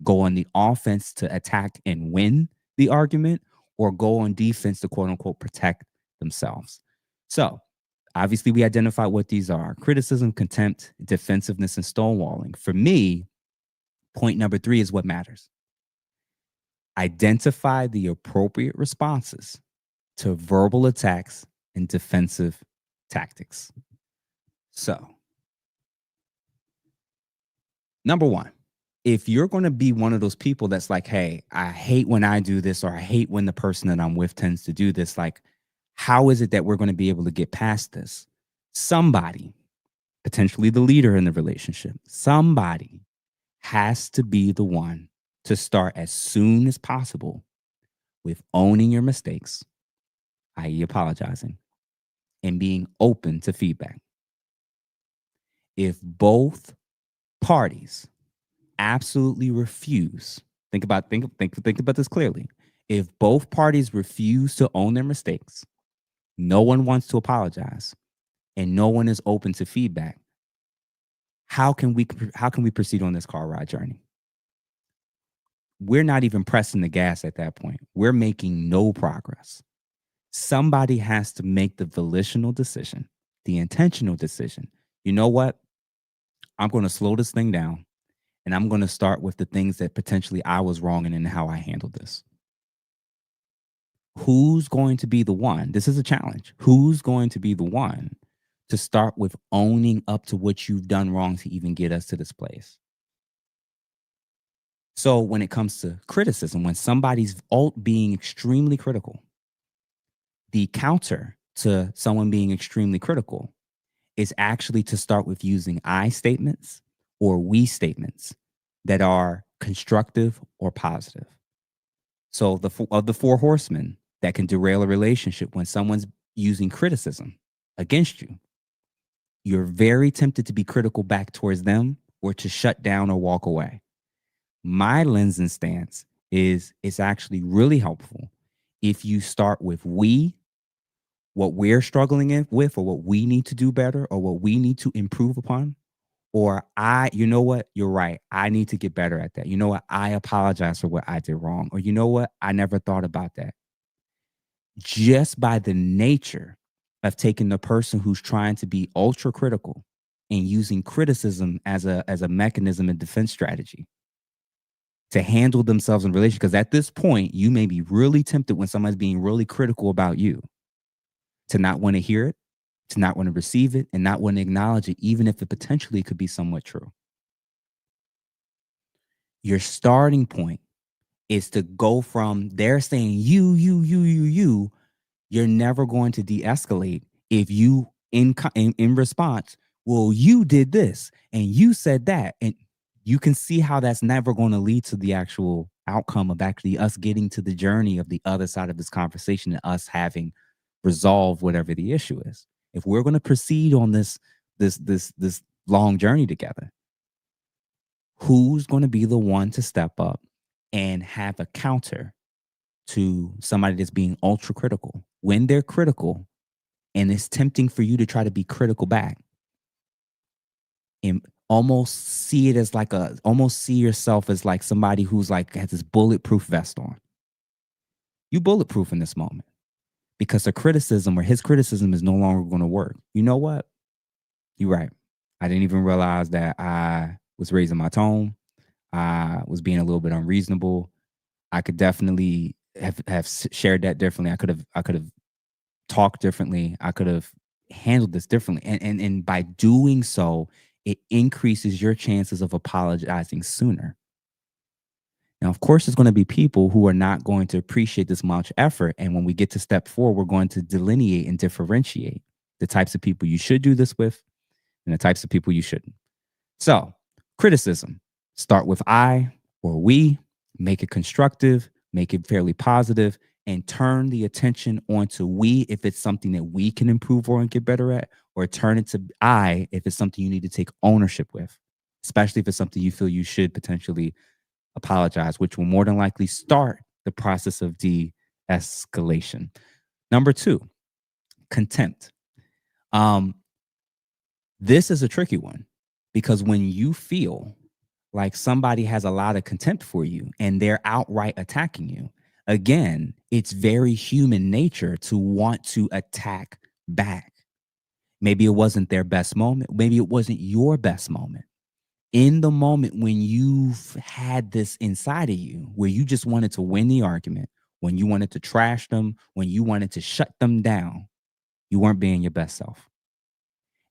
go on the offense to attack and win the argument, or go on defense to quote unquote protect themselves. So obviously we identify what these are: criticism, contempt, defensiveness, and stonewalling. For me, point number 3 is what matters. Identify the appropriate responses to verbal attacks and defensive tactics. So, number 1, if you're going to be one of those people that's like, hey, I hate when I do this, or I hate when the person that I'm with tends to do this, like, how is it that we're going to be able to get past this? Somebody, potentially the leader in the relationship, somebody has to be the one to start as soon as possible with owning your mistakes, i.e. apologizing, and being open to feedback. If both parties absolutely refuse, think about this clearly. If both parties refuse to own their mistakes, no one wants to apologize, and no one is open to feedback, how can we proceed on this car ride journey? We're not even pressing the gas at that point. We're making no progress. Somebody has to make the volitional decision, the intentional decision. You know what? I'm going to slow this thing down, and I'm going to start with the things that potentially I was wrong in and how I handled this. who's going to be the one? This is a challenge. Who's going to be the one to start with owning up to what you've done wrong to even get us to this place? So when it comes to criticism, when somebody's being extremely critical, the counter to someone being extremely critical is actually to start with using I statements or we statements that are constructive or positive. So of the four horsemen that can derail a relationship, when someone's using criticism against you, you're very tempted to be critical back towards them or to shut down or walk away. My lens and stance is it's actually really helpful if you start with we, what we're struggling with, or what we need to do better, or what we need to improve upon, or you know what, you're right, I need to get better at that. You know what, I apologize for what I did wrong. Or you know what, I never thought about that. Just by the nature of taking the person who's trying to be ultra critical and using criticism as a mechanism and defense strategy to handle themselves in relation, because at this point, you may be really tempted when somebody's being really critical about you to not want to hear it, to not want to receive it, and not want to acknowledge it, even if it potentially could be somewhat true. Your starting point is to go from they're saying you. You're never going to de-escalate if you, in response, well, you did this and you said that. And you can see how that's never going to lead to the actual outcome of actually us getting to the journey of the other side of this conversation and us having resolved whatever the issue is. If we're going to proceed on this long journey together, who's going to be the one to step up and have a counter to somebody that's being ultra critical? When they're critical and it's tempting for you to try to be critical back, and almost see yourself as like somebody who's like has this bulletproof vest on. You bulletproof in this moment because the criticism or his criticism is no longer going to work. You know what? You're right. I didn't even realize that I was raising my tone. I was being a little bit unreasonable. I could definitely have shared that differently. I could have talked differently. I could have handled this differently. And by doing so, it increases your chances of apologizing sooner. Now, of course, there's going to be people who are not going to appreciate this much effort. And when we get to step 4, we're going to delineate and differentiate the types of people you should do this with and the types of people you shouldn't. So, criticism, start with I or we, make it constructive, make it fairly positive, and turn the attention onto we if it's something that we can improve or get better at, or turn it to I if it's something you need to take ownership with, especially if it's something you feel you should potentially apologize, which will more than likely start the process of de-escalation. Number 2, contempt. This is a tricky one because when you feel like somebody has a lot of contempt for you and they're outright attacking you, again, it's very human nature to want to attack back. Maybe it wasn't their best moment. Maybe it wasn't your best moment. In the moment when you've had this inside of you, where you just wanted to win the argument, when you wanted to trash them, when you wanted to shut them down, you weren't being your best self.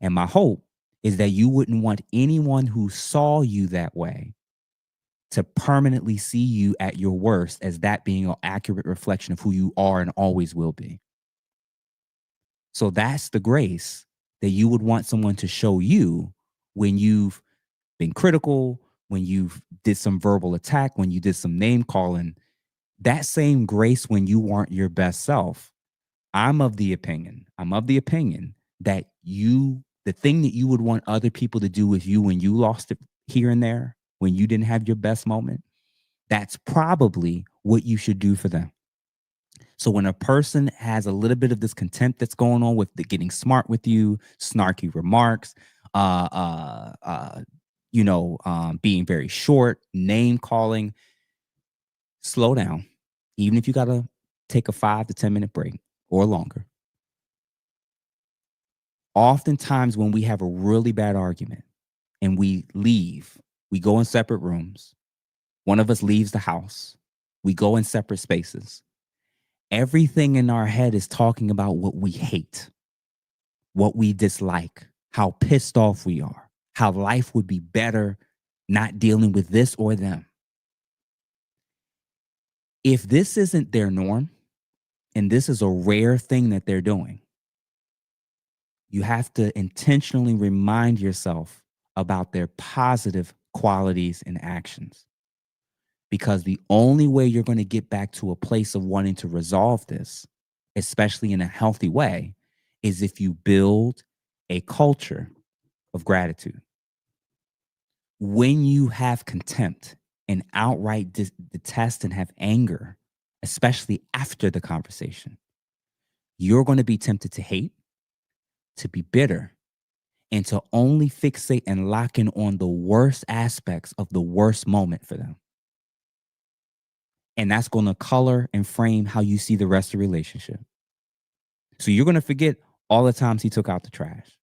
And my hope is that you wouldn't want anyone who saw you that way to permanently see you at your worst as that being an accurate reflection of who you are and always will be. So that's the grace that you would want someone to show you when you've been critical, when you've did some verbal attack, when you did some name calling. That same grace when you weren't your best self. I'm of the opinion that the thing that you would want other people to do with you when you lost it here and there, when you didn't have your best moment, that's probably what you should do for them. So when a person has a little bit of this contempt that's going on with the getting smart with you, snarky remarks, being very short, name calling, slow down. Even if you got to take a 5 to 10 minute break or longer. Oftentimes when we have a really bad argument and we leave, we go in separate rooms. One of us leaves the house. We go in separate spaces. Everything in our head is talking about what we hate, what we dislike, how pissed off we are, how life would be better not dealing with this or them. If this isn't their norm, and this is a rare thing that they're doing, you have to intentionally remind yourself about their positive qualities and actions. Because the only way you're going to get back to a place of wanting to resolve this, especially in a healthy way, is if you build a culture of gratitude. When you have contempt and outright detest and have anger, especially after the conversation, you're going to be tempted to hate, to be bitter, and to only fixate and lock in on the worst aspects of the worst moment for them. And that's going to color and frame how you see the rest of the relationship. So you're going to forget all the times he took out the trash.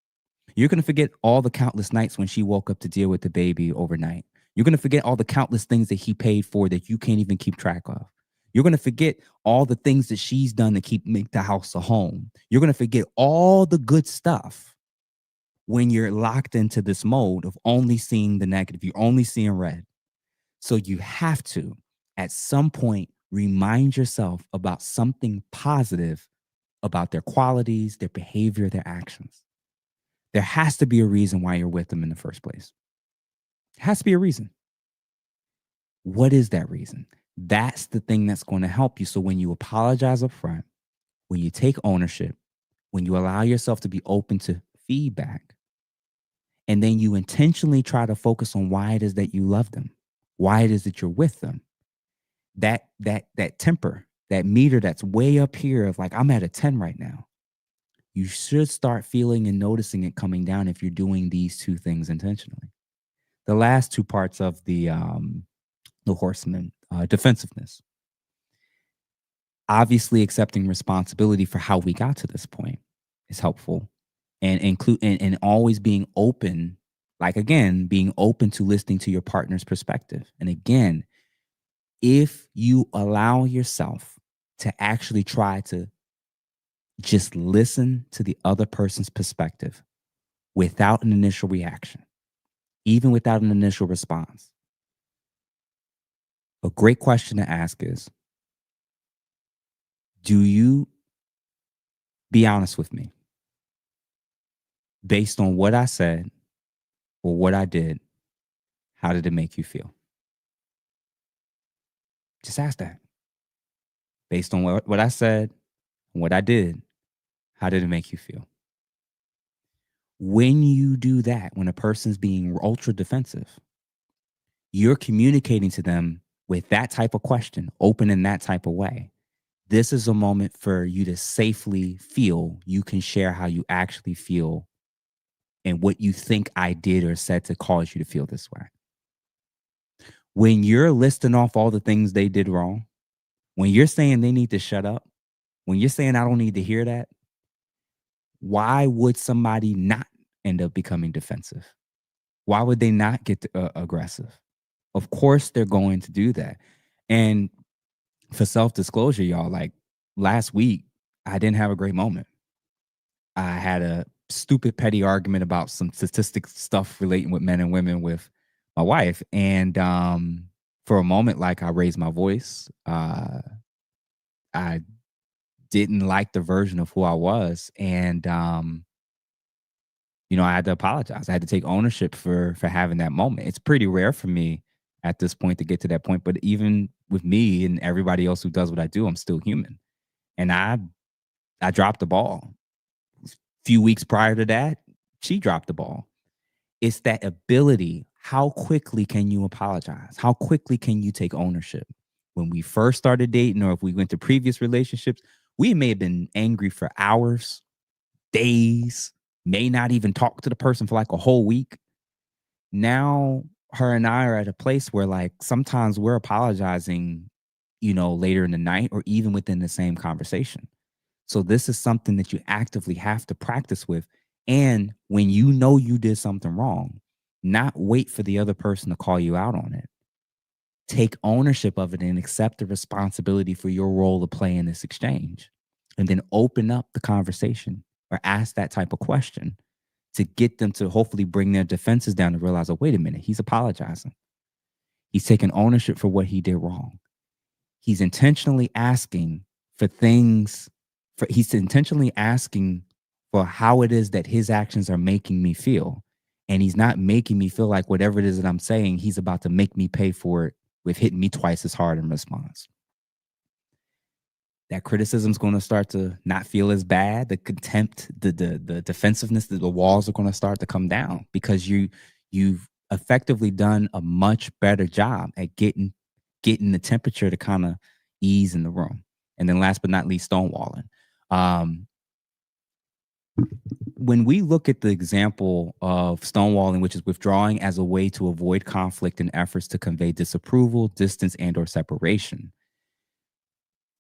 You're going to forget all the countless nights when she woke up to deal with the baby overnight. You're going to forget all the countless things that he paid for that you can't even keep track of. You're going to forget all the things that she's done to make the house a home. You're going to forget all the good stuff when you're locked into this mode of only seeing the negative. You're only seeing red. So you have to, at some point, remind yourself about something positive about their qualities, their behavior, their actions. There has to be a reason why you're with them in the first place. It has to be a reason. What is that reason? That's the thing that's going to help you. So when you apologize up front, when you take ownership, when you allow yourself to be open to feedback, and then you intentionally try to focus on why it is that you love them, why it is that you're with them, that temper, that meter that's way up here of like, I'm at a 10 right now. You should start feeling and noticing it coming down if you're doing these two things intentionally. The last two parts of the horseman, defensiveness. Obviously, accepting responsibility for how we got to this point is helpful, and always being open, like again, being open to listening to your partner's perspective. And again, if you allow yourself to actually try to just listen to the other person's perspective without an initial reaction, even without an initial response, a great question to ask is, do you be honest with me? Based on what I said or what I did, how did it make you feel? Just ask that. Based on what I said and what I did, how did it make you feel? When you do that, when a person's being ultra defensive, you're communicating to them with that type of question, open in that type of way. This is a moment for you to safely feel you can share how you actually feel and what you think I did or said to cause you to feel this way. When you're listing off all the things they did wrong, when you're saying they need to shut up, when you're saying I don't need to hear that, why would somebody not end up becoming defensive? Why would they not get aggressive? Of course, they're going to do that. And for self-disclosure, y'all, like last week, I didn't have a great moment. I had a stupid, petty argument about some statistic stuff relating with men and women with my wife. And for a moment, like I raised my voice. I didn't like the version of who I was. And, I had to apologize. I had to take ownership for having that moment. It's pretty rare for me at this point to get to that point. But even with me and everybody else who does what I do, I'm still human. And I dropped the ball. A few weeks prior to that, she dropped the ball. It's that ability. How quickly can you apologize? How quickly can you take ownership? When we first started dating, or if we went to previous relationships, we may have been angry for hours, days, may not even talk to the person for like a whole week. Now, her and I are at a place where like sometimes we're apologizing, later in the night or even within the same conversation. So this is something that you actively have to practice with. And when you know you did something wrong, not wait for the other person to call you out on it. Take ownership of it and accept the responsibility for your role to play in this exchange. And then open up the conversation or ask that type of question to get them to hopefully bring their defenses down and realize, oh, wait a minute, he's apologizing. He's taking ownership for what he did wrong. He's intentionally asking for things, he's intentionally asking for how it is that his actions are making me feel. And he's not making me feel like whatever it is that I'm saying, he's about to make me pay for it with hitting me twice as hard in response. That criticism is going to start to not feel as bad. The contempt, the defensiveness, the walls are going to start to come down because you've effectively done a much better job at getting the temperature to kind of ease in the room. And then last but not least, stonewalling. When we look at the example of stonewalling, which is withdrawing as a way to avoid conflict and efforts to convey disapproval, distance, and or separation,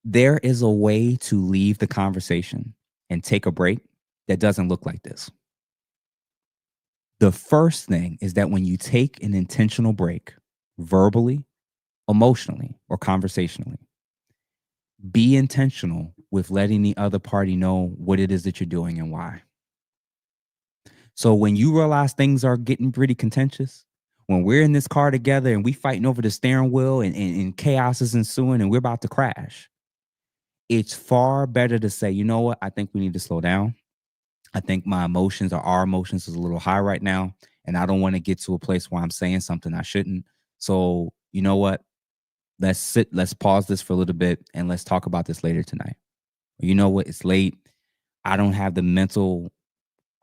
there is a way to leave the conversation and take a break that doesn't look like this. The first thing is that when you take an intentional break, verbally, emotionally, or conversationally, be intentional with letting the other party know what it is that you're doing and why. So when you realize things are getting pretty contentious, when we're in this car together and we fighting over the steering wheel and chaos is ensuing and we're about to crash, it's far better to say, you know what, I think we need to slow down. I think my emotions or our emotions is a little high right now. And I don't want to get to a place where I'm saying something I shouldn't. So you know what? Let's pause this for a little bit and let's talk about this later tonight. You know what? It's late. I don't have the mental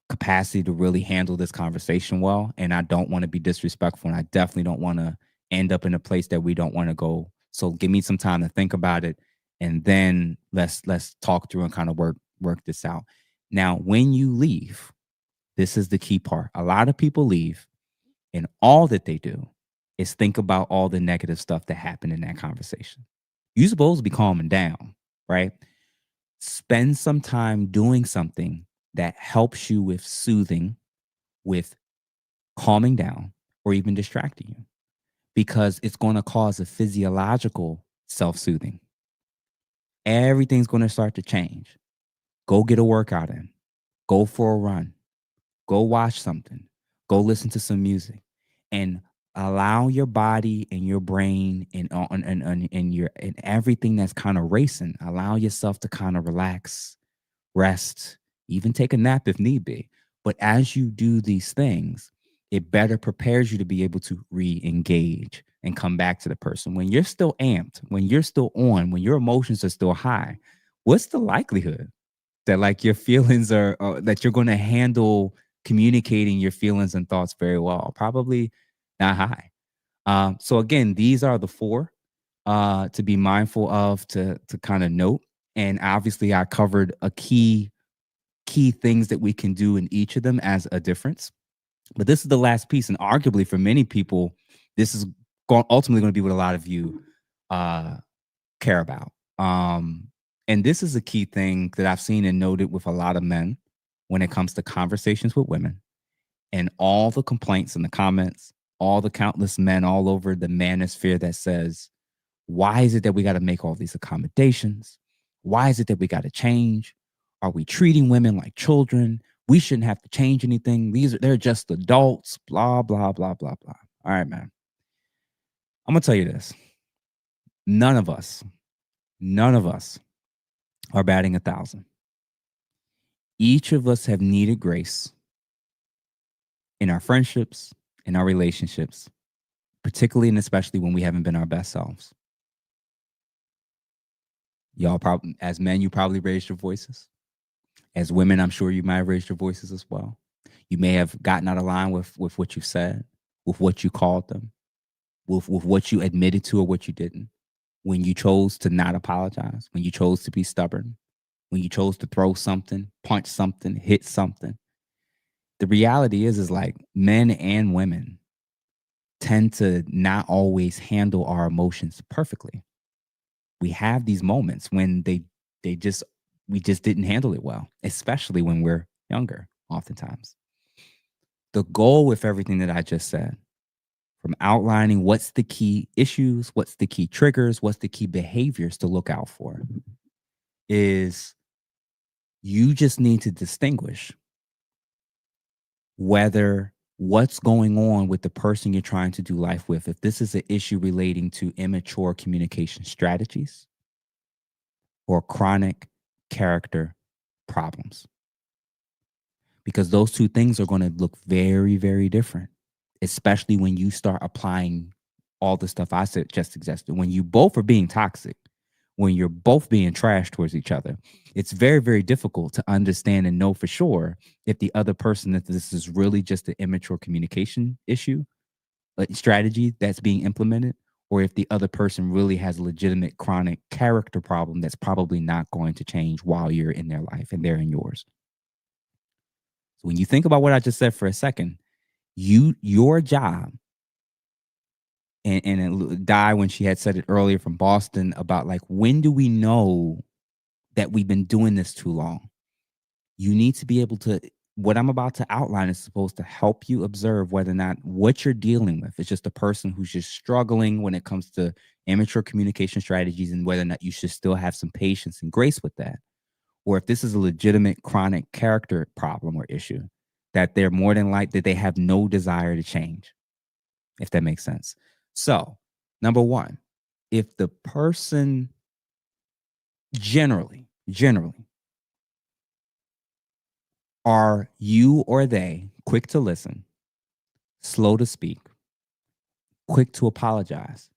capacity to really handle this conversation well. And I don't want to be disrespectful. And I definitely don't want to end up in a place that we don't want to go. So give me some time to think about it. And then let's talk through and kind of work this out. Now, when you leave, this is the key part. A lot of people leave and all that they do is think about all the negative stuff that happened in that conversation. You're supposed to be calming down, right? Spend some time doing something that helps you with soothing, with calming down, or even distracting you, because it's going to cause a physiological self-soothing. Everything's going to start to change. Go get a workout in. Go for a run. Go watch something. Go listen to some music. And allow your body and your brain and everything that's kind of racing, allow yourself to kind of relax, rest, even take a nap if need be. But as you do these things, it better prepares you to be able to re-engage and come back to the person. When you're still amped, when you're still on, when your emotions are still high, what's the likelihood that like your feelings are that you're going to handle communicating your feelings and thoughts very well? Probably not high. So again, these are the 4 to be mindful of, to kind of note. And obviously I covered a key things that we can do in each of them as a difference. But this is the last piece. And arguably for many people, this is ultimately going to be what a lot of you care about. And this is a key thing that I've seen and noted with a lot of men when it comes to conversations with women, and all the complaints in the comments, all the countless men all over the manosphere that says, why is it that we got to make all these accommodations? Why is it that we got to change? Are we treating women like children? We shouldn't have to change anything. They're just adults, blah, blah, blah, blah, blah. All right, man. I'm going to tell you this. None of us are batting 1,000. Each of us have needed grace in our friendships, in our relationships, particularly and especially when we haven't been our best selves. Y'all probably, as men, you probably raised your voices. As women, I'm sure you might have raised your voices as well. You may have gotten out of line with what you said, with what you called them, with what you admitted to or what you didn't. When you chose to not apologize, when you chose to be stubborn, when you chose to throw something, punch something, hit something. The reality is like men and women tend to not always handle our emotions perfectly. We have these moments when we just didn't handle it well, especially when we're younger, oftentimes. The goal with everything that I just said from outlining what's the key issues, what's the key triggers, what's the key behaviors to look out for, is you just need to distinguish whether what's going on with the person you're trying to do life with, if this is an issue relating to immature communication strategies or chronic character problems. Because those two things are going to look very, very different, especially when you start applying all the stuff I just suggested. When you both are being toxic, when you're both being trash towards each other, it's very, very difficult to understand and know for sure if the other person, that this is really just an immature communication issue, a strategy that's being implemented, or if the other person really has a legitimate chronic character problem that's probably not going to change while you're in their life and they're in yours. So when you think about what I just said for a second, your job, and Di, when she had said it earlier from Boston about like, when do we know that we've been doing this too long? You need to be able to, what I'm about to outline is supposed to help you observe whether or not what you're dealing with is just a person who's just struggling when it comes to immature communication strategies, and whether or not you should still have some patience and grace with that. Or if this is a legitimate chronic character problem or issue, that they're more than likely that they have no desire to change, if that makes sense. So, number one, if the person generally, are you or they quick to listen, slow to speak, quick to apologize?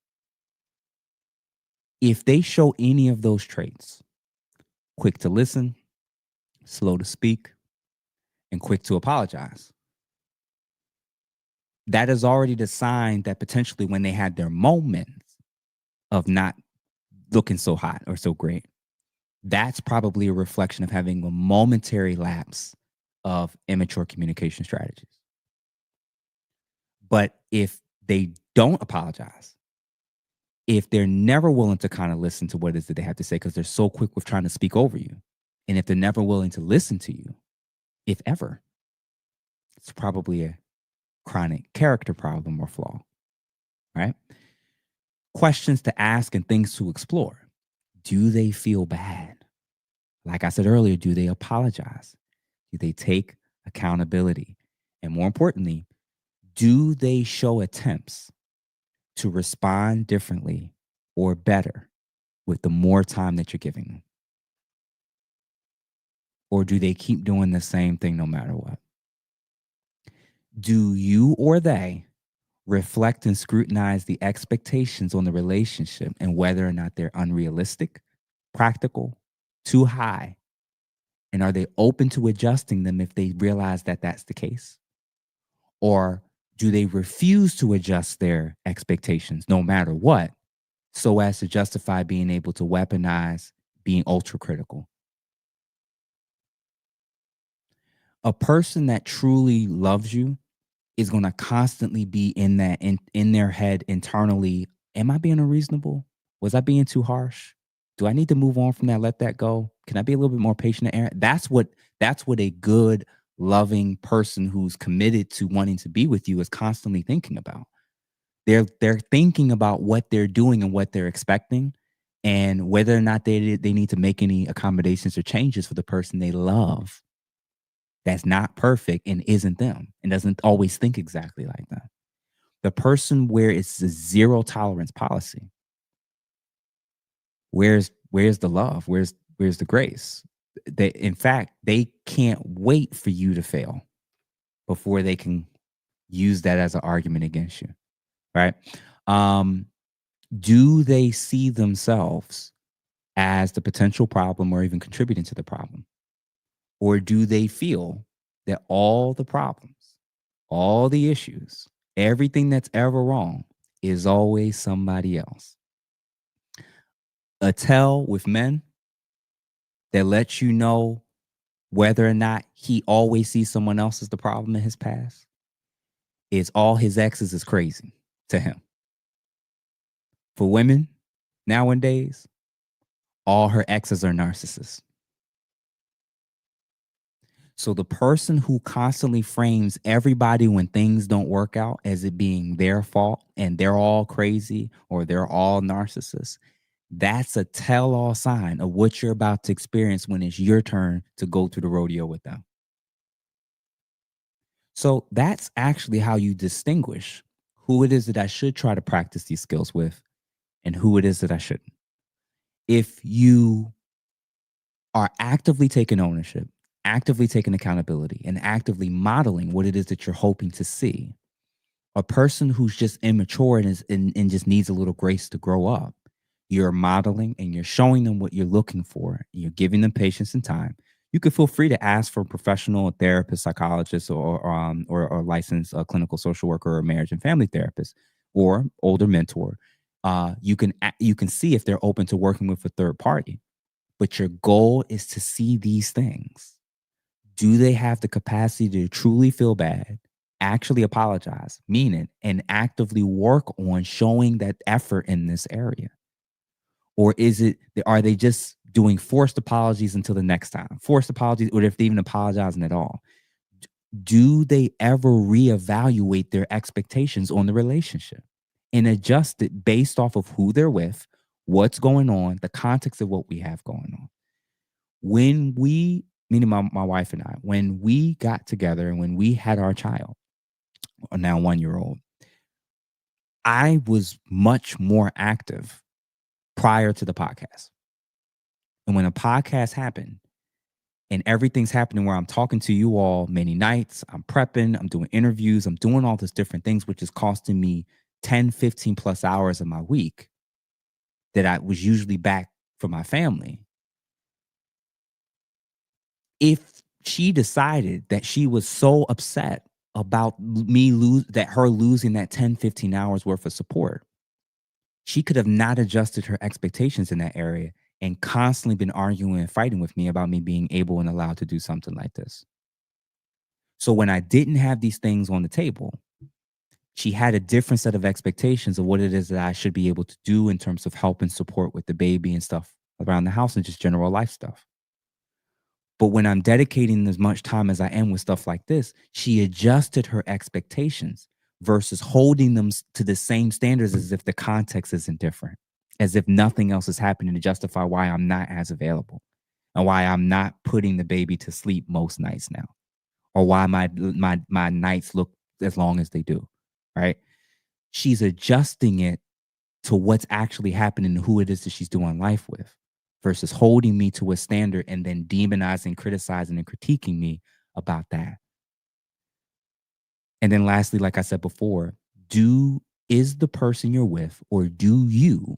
If they show any of those traits, quick to listen, slow to speak, and quick to apologize, that is already the sign that potentially when they had their moments of not looking so hot or so great, that's probably a reflection of having a momentary lapse of immature communication strategies. But if they don't apologize, if they're never willing to kind of listen to what it is that they have to say because they're so quick with trying to speak over you, and if they're never willing to listen to you, if ever, it's probably a chronic character problem or flaw, right? Questions to ask and things to explore. Do they feel bad? Like I said earlier, do they apologize? Do they take accountability? And more importantly, do they show attempts to respond differently or better with the more time that you're giving them? Or do they keep doing the same thing no matter what? Do you or they reflect and scrutinize the expectations on the relationship and whether or not they're unrealistic, practical, too high? And are they open to adjusting them if they realize that that's the case? Or do they refuse to adjust their expectations no matter what, so as to justify being able to weaponize being ultra critical? A person that truly loves you is going to constantly be in that, in their head internally. Am I being unreasonable? Was I being too harsh? Do I need to move on from that? Let that go? Can I be a little bit more patient and errant? That's what a good, loving person who's committed to wanting to be with you is constantly thinking about. They're thinking about what they're doing and what they're expecting, and whether or not they need to make any accommodations or changes for the person they love that's not perfect and isn't them and doesn't always think exactly like that. The person where it's a zero tolerance policy, where's the love? Where's the grace? In fact, they can't wait for you to fail before they can use that as an argument against you, right? Do they see themselves as the potential problem or even contributing to the problem? Or do they feel that all the problems, all the issues, everything that's ever wrong is always somebody else? A tell with men that lets you know whether or not he always sees someone else as the problem in his past is all his exes is crazy to him. For women nowadays, all her exes are narcissists. So the person who constantly frames everybody when things don't work out as it being their fault and they're all crazy or they're all narcissists, that's a tell-all sign of what you're about to experience when it's your turn to go through the rodeo with them. So that's actually how you distinguish who it is that I should try to practice these skills with and who it is that I shouldn't. If you are actively taking ownership, actively taking accountability, and actively modeling what it is that you're hoping to see, a person who's just immature and just needs a little grace to grow up, you're modeling and you're showing them what you're looking for. And you're giving them patience and time. You can feel free to ask for a professional, a therapist, psychologist, or licensed clinical social worker or marriage and family therapist or older mentor. You can see if they're open to working with a third party. But your goal is to see these things. Do they have the capacity to truly feel bad, actually apologize, mean it, and actively work on showing that effort in this area? Or are they just doing forced apologies until the next time? Forced apologies, or if they even apologizing at all. Do they ever reevaluate their expectations on the relationship and adjust it based off of who they're with, what's going on, the context of what we have going on? When meaning my wife and I, when we got together and when we had our child, now 1-year-old, I was much more active prior to the podcast. And when a podcast happened and everything's happening where I'm talking to you all many nights, I'm prepping, I'm doing interviews, I'm doing all these different things, which is costing me 10, 15 plus hours of my week that I was usually back for my family. If she decided that she was so upset about her losing that 10, 15 hours worth of support, she could have not adjusted her expectations in that area and constantly been arguing and fighting with me about me being able and allowed to do something like this. So when I didn't have these things on the table, she had a different set of expectations of what it is that I should be able to do in terms of help and support with the baby and stuff around the house and just general life stuff. But when I'm dedicating as much time as I am with stuff like this, she adjusted her expectations versus holding them to the same standards as if the context isn't different, as if nothing else is happening to justify why I'm not as available and why I'm not putting the baby to sleep most nights now, or why my nights look as long as they do, right? She's adjusting it to what's actually happening and who it is that she's doing life with, versus holding me to a standard and then demonizing, criticizing, and critiquing me about that. And then lastly, like I said before, is the person you're with, or do you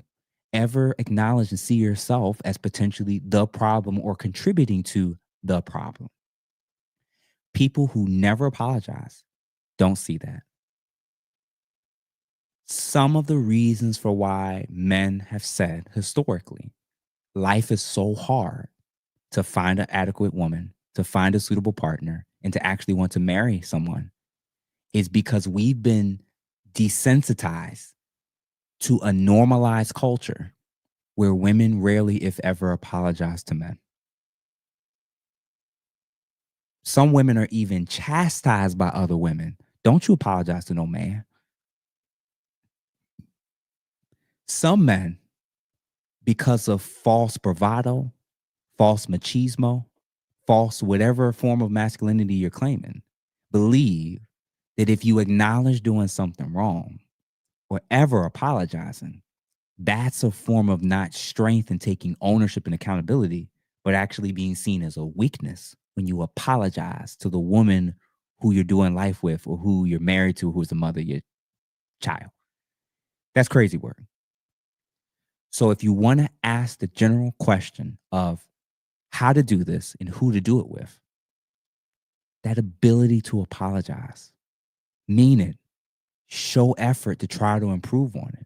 ever acknowledge and see yourself as potentially the problem or contributing to the problem? People who never apologize don't see that. Some of the reasons for why men have said historically, life is so hard to find an adequate woman, to find a suitable partner, and to actually want to marry someone is because we've been desensitized to a normalized culture where women rarely, if ever, apologize to men. Some women are even chastised by other women. Don't you apologize to no man. Some men, because of false bravado, false machismo, false whatever form of masculinity you're claiming, believe that if you acknowledge doing something wrong or ever apologizing, that's a form of not strength and taking ownership and accountability, but actually being seen as a weakness when you apologize to the woman who you're doing life with or who you're married to, who's the mother of your child. That's crazy work. So if you want to ask the general question of how to do this and who to do it with, that ability to apologize, mean it, show effort to try to improve on it.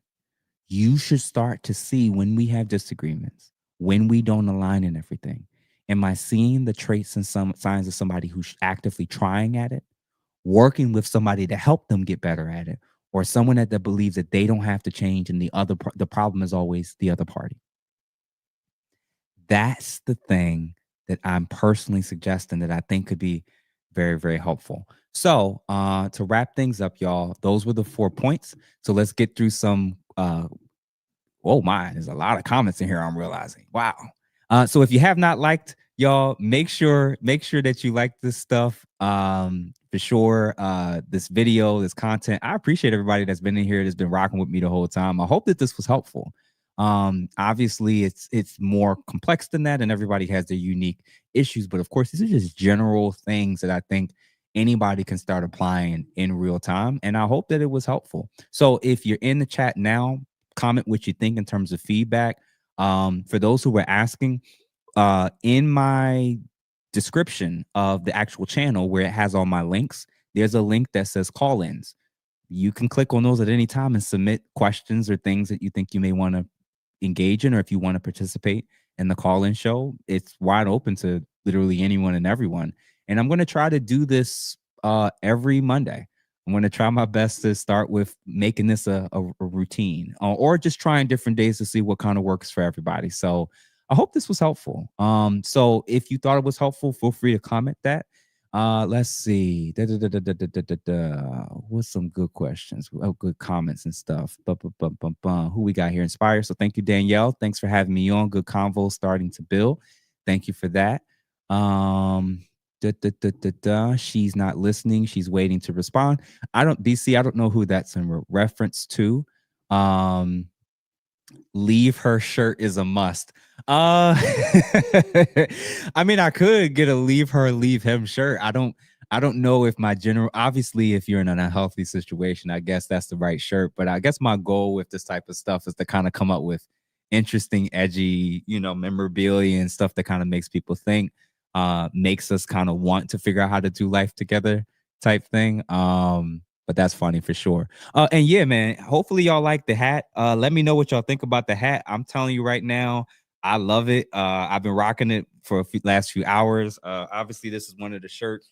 You should start to see when we have disagreements, when we don't align in everything. Am I seeing the traits and some signs of somebody who's actively trying at it, working with somebody to help them get better at it, or someone that believes that they don't have to change and the problem is always the other party? That's the thing that I'm personally suggesting that I think could be very, very helpful. So to wrap things up, y'all, those were the 4 points. So let's get through some oh my, there's a lot of comments in here, I'm realizing. Wow. So if you have not liked, y'all, make sure that you like this stuff. For sure. This video, this content. I appreciate everybody that's been in here, that's been rocking with me the whole time. I hope that this was helpful. Obviously it's more complex than that, and everybody has their unique issues. But of course, these are just general things that I think anybody can start applying in real time. And I hope that it was helpful. So if you're in the chat now, comment what you think in terms of feedback. For those who were asking, in my description of the actual channel where it has all my links, there's a link that says call-ins. You can click on those at any time and submit questions or things that you think you may want to engage in, or if you want to participate in the call-in show. It's wide open to literally anyone and everyone. And I'm going to try to do this every Monday. I'm going to try my best to start with making this a routine, or just trying different days to see what kind of works for everybody. So I hope this was helpful. So if you thought it was helpful, feel free to comment that. Let's see. What's some good questions? Oh, good comments and stuff. Who we got here? Inspire. So thank you, Danielle. Thanks for having me on. Good convo starting to build. Thank you for that. She's not listening. She's waiting to respond. I don't know who that's in reference to. Leave her shirt is a must. I mean, I could get a leave her, leave him shirt. I don't know if my general, obviously, if you're in an unhealthy situation, I guess that's the right shirt. But I guess my goal with this type of stuff is to kind of come up with interesting, edgy, memorabilia and stuff that kind of makes people think, makes us kind of want to figure out how to do life together type thing. But that's funny for sure. And yeah, man, hopefully y'all like the hat. Let me know what y'all think about the hat. I'm telling you right now, I love it. I've been rocking it for last few hours. Obviously, this is one of the shirts.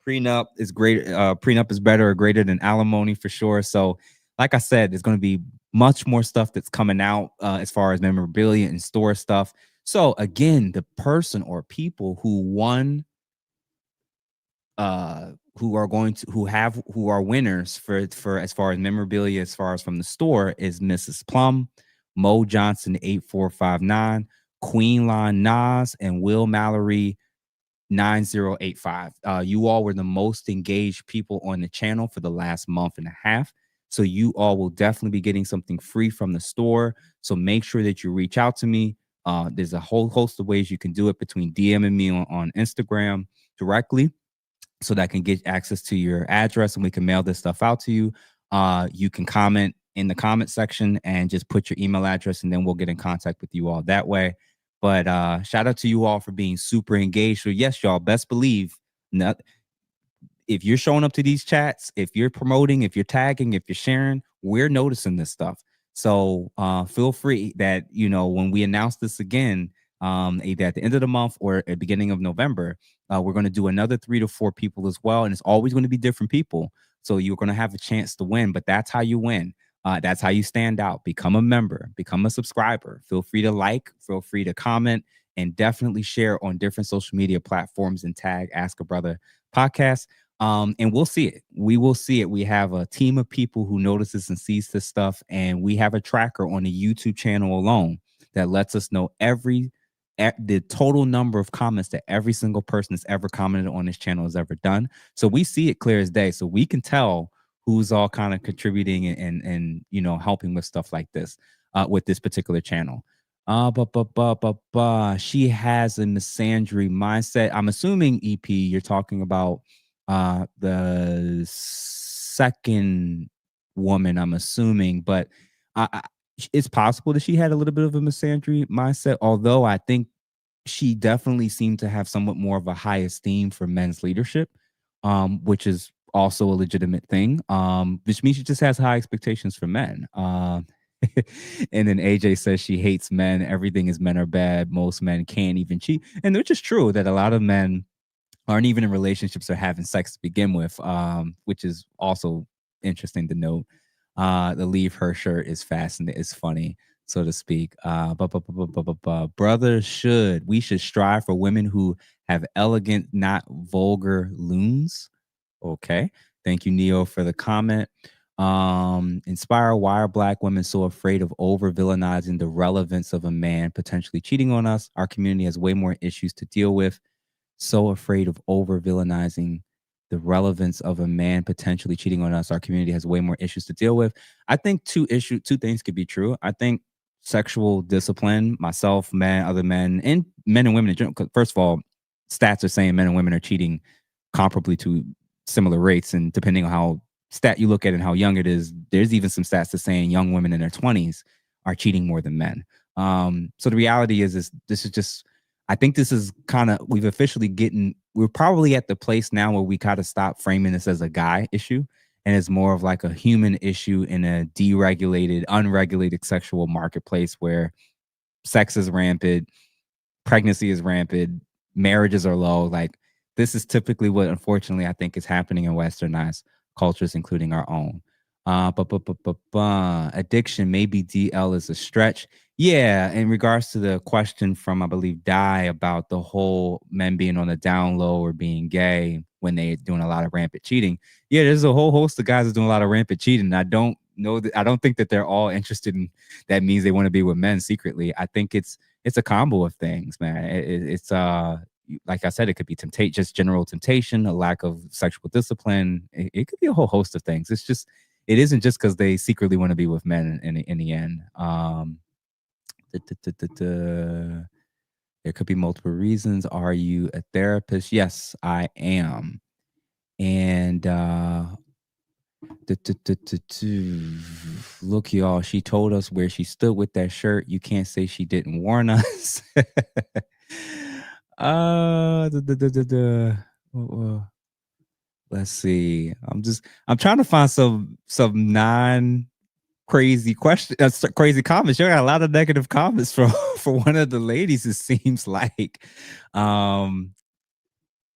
Prenup is great. Prenup is better or greater than alimony for sure. So, like I said, there's going to be much more stuff that's coming out as far as memorabilia and store stuff. So again, the person or people who won, who are winners for as far as memorabilia, as far as from the store, is Mrs. Plum, Mo Johnson 8459, Queen Lon Nas, and Will Mallory 9085. You all were the most engaged people on the channel for the last month and a half. So you all will definitely be getting something free from the store. So make sure that you reach out to me. There's a whole host of ways you can do it, between DMing me on Instagram directly, so that I can get access to your address and we can mail this stuff out to you. You can comment in the comment section and just put your email address, and then we'll get in contact with you all that way. But shout out to you all for being super engaged. So yes, y'all, best believe, if you're showing up to these chats, if you're promoting, if you're tagging, if you're sharing, we're noticing this stuff. So feel free that, when we announce this again, either at the end of the month or at the beginning of November, we're going to do another 3 to 4 people as well. And it's always going to be different people. So you're going to have a chance to win, but that's how you win. That's how you stand out. Become a member, become a subscriber. Feel free to like, feel free to comment, and definitely share on different social media platforms and tag Ask a Brother Podcast. And we'll see it. We will see it. We have a team of people who notices and sees this stuff. And we have a tracker on the YouTube channel alone that lets us know the total number of comments that every single person that's ever commented on this channel has ever done. So we see it clear as day. So we can tell who's all kind of contributing and helping with stuff like this, with this particular channel. She has a misandry mindset. I'm assuming, EP, you're talking about the second woman, I'm assuming, but it's possible that she had a little bit of a misandry mindset, although I think she definitely seemed to have somewhat more of a high esteem for men's leadership, which is also a legitimate thing, which means she just has high expectations for men. And then AJ says she hates men. Everything is men are bad. Most men can't even cheat. And which is true, that a lot of men aren't even in relationships or having sex to begin with, which is also interesting to note. The leave her shirt is fascinating. It's funny. so to speak. Brothers we should strive for women who have elegant, not vulgar loons. Okay. Thank you, Neo, for the comment. Inspire, why are Black women so afraid of over villainizing the relevance of a man potentially cheating on us? Our community has way more issues to deal with. So afraid of over villainizing the relevance of a man potentially cheating on us. Our community has way more issues to deal with. I think two things could be true. I think sexual discipline, myself, men, other men, and men and women in general. First of all, stats are saying men and women are cheating comparably to similar rates, and depending on how stat you look at and how young it is, there's even some stats that saying young women in their 20s are cheating more than men. So the reality is this is just, I think this is kind of, we're probably at the place now where we kind of stop framing this as a guy issue, and it's more of like a human issue in a deregulated, unregulated sexual marketplace where sex is rampant, pregnancy is rampant, marriages are low. Like, this is typically what, unfortunately, I think is happening in westernized cultures, including our own. Addiction, maybe DL is a stretch. Yeah, in regards to the question from, I believe, Di about the whole men being on the down low or being gay when they're doing a lot of rampant cheating. Yeah, there's a whole host of guys that doing a lot of rampant cheating. I don't think that they're all interested in that means they want to be with men secretly. I think it's a combo of things, man. It's like I said, it could be just general temptation, a lack of sexual discipline. It could be a whole host of things. It isn't just because they secretly want to be with men in the end. There could be multiple reasons. Are you a therapist? Yes, I am. And look, y'all, she told us where she stood with that shirt. You can't say she didn't warn us. Let's see. I'm trying to find some non crazy crazy comments. You got a lot of negative comments for one of the ladies, it seems like.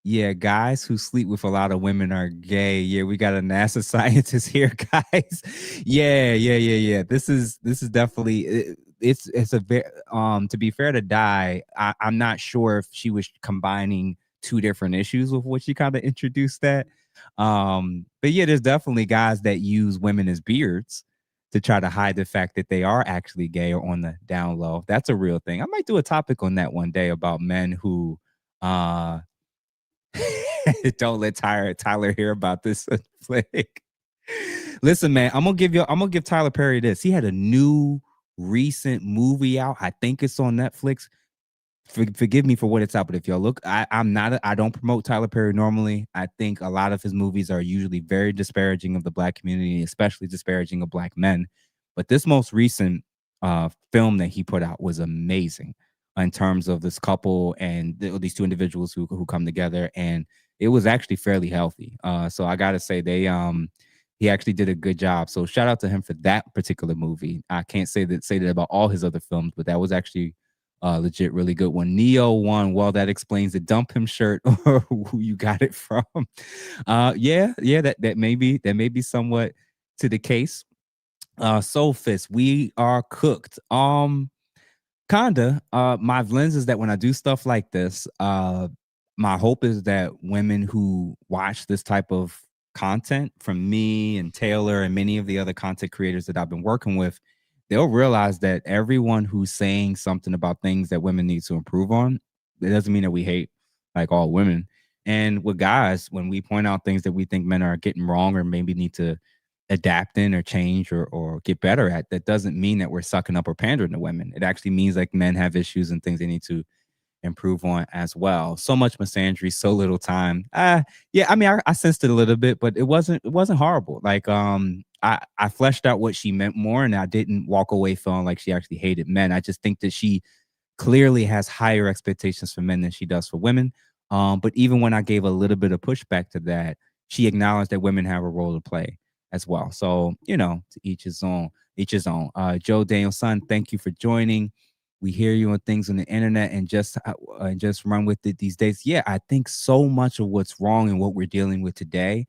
Yeah, guys who sleep with a lot of women are gay. Yeah, we got a NASA scientist here, guys. Yeah. This is definitely, it's a very, to be fair to Di, I'm not sure if she was combining two different issues with what she kind of introduced that. But yeah, there's definitely guys that use women as beards to try to hide the fact that they are actually gay or on the down low. That's a real thing. I might do a topic on that one day about men who don't let Tyler hear about this. Listen, man, I'm gonna give Tyler Perry this. He had a new recent movie out. I think it's on Netflix. Forgive me for what it's out, but if y'all look, I don't promote Tyler Perry normally. I think a lot of his movies are usually very disparaging of the Black community, especially disparaging of Black men. But this most recent film that he put out was amazing in terms of this couple and these two individuals who come together, and it was actually fairly healthy. So I gotta say he actually did a good job. So shout out to him for that particular movie. I can't say that about all his other films, but that was actually legit really good one. Neo one, well, that explains the dump him shirt or who you got it from. That may be somewhat to the case. Soul Fist, we are cooked. Kinda. My lens is that when I do stuff like this, my hope is that women who watch this type of content from me and Taylor and many of the other content creators that I've been working with, they'll realize that everyone who's saying something about things that women need to improve on, it doesn't mean that we hate like all women. And with guys, when we point out things that we think men are getting wrong or maybe need to adapt in or change or get better at, that doesn't mean that we're sucking up or pandering to women. It actually means like men have issues and things they need to improve on as well. So much misandry, so little time. Yeah, I mean, I sensed it a little bit, but it wasn't horrible. Like, I fleshed out what she meant more, and I didn't walk away feeling like she actually hated men. I just think that she clearly has higher expectations for men than she does for women. But even when I gave a little bit of pushback to that, she acknowledged that women have a role to play as well. So, to each his own. Joe Danielson, thank you for joining. We hear you on things on the internet and just run with it these days. Yeah, I think so much of what's wrong and what we're dealing with today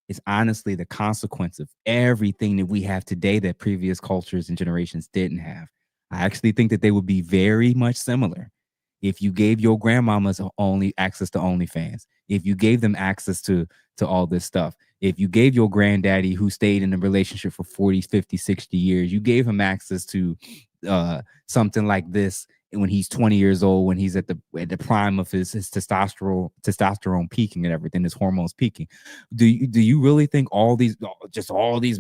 is honestly the consequence of everything that we have today that previous cultures and generations didn't have. I actually think that they would be very much similar. If you gave your grandmamas only access to OnlyFans, if you gave them access to all this stuff, if you gave your granddaddy who stayed in a relationship for 40, 50, 60 years, you gave him access to something like this when he's 20 years old, when he's at the prime of his testosterone peaking and everything, his hormones peaking. Do you really think all these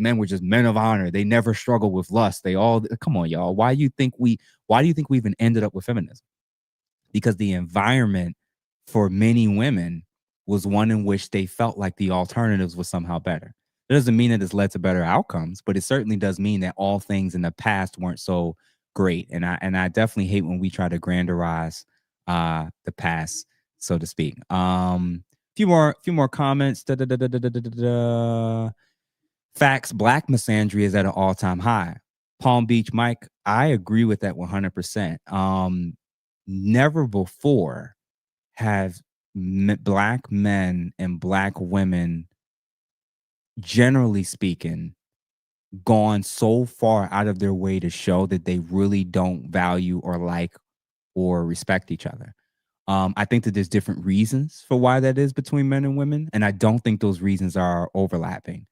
men were just men of honor? They never struggle with lust. They all, come on, y'all. Why do you think we even ended up with feminism? Because the environment for many women was one in which they felt like the alternatives was somehow better. It doesn't mean that it's led to better outcomes, but it certainly does mean that all things in the past weren't so great. And I definitely hate when we try to granderize the past, so to speak. Few more comments. Facts, Black misandry is at an all-time high. Palm Beach Mike, I agree with that 100%. Never before have Black men and Black women, generally speaking, gone so far out of their way to show that they really don't value or like or respect each other. I think that there's different reasons for why that is between men and women, and I don't think those reasons are overlapping.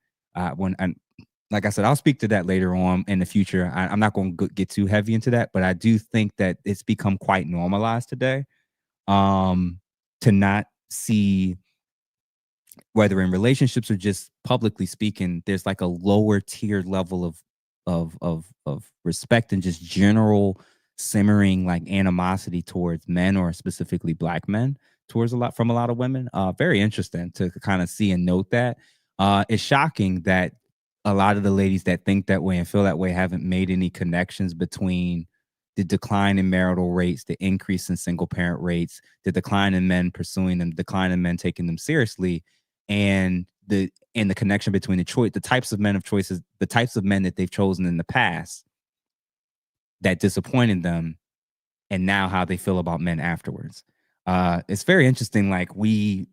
Like I said, I'll speak to that later on in the future. I'm not going to get too heavy into that, but I do think that it's become quite normalized today to not see, whether in relationships or just publicly speaking, there's like a lower tier level of respect and just general simmering like animosity towards men, or specifically Black men, from a lot of women. Very interesting to kind of see and note that. It's shocking that a lot of the ladies that think that way and feel that way haven't made any connections between the decline in marital rates, the increase in single parent rates, the decline in men pursuing them, decline in men taking them seriously, and the connection between the types of men that they've chosen in the past that disappointed them, and now how they feel about men afterwards. It's very interesting. Like we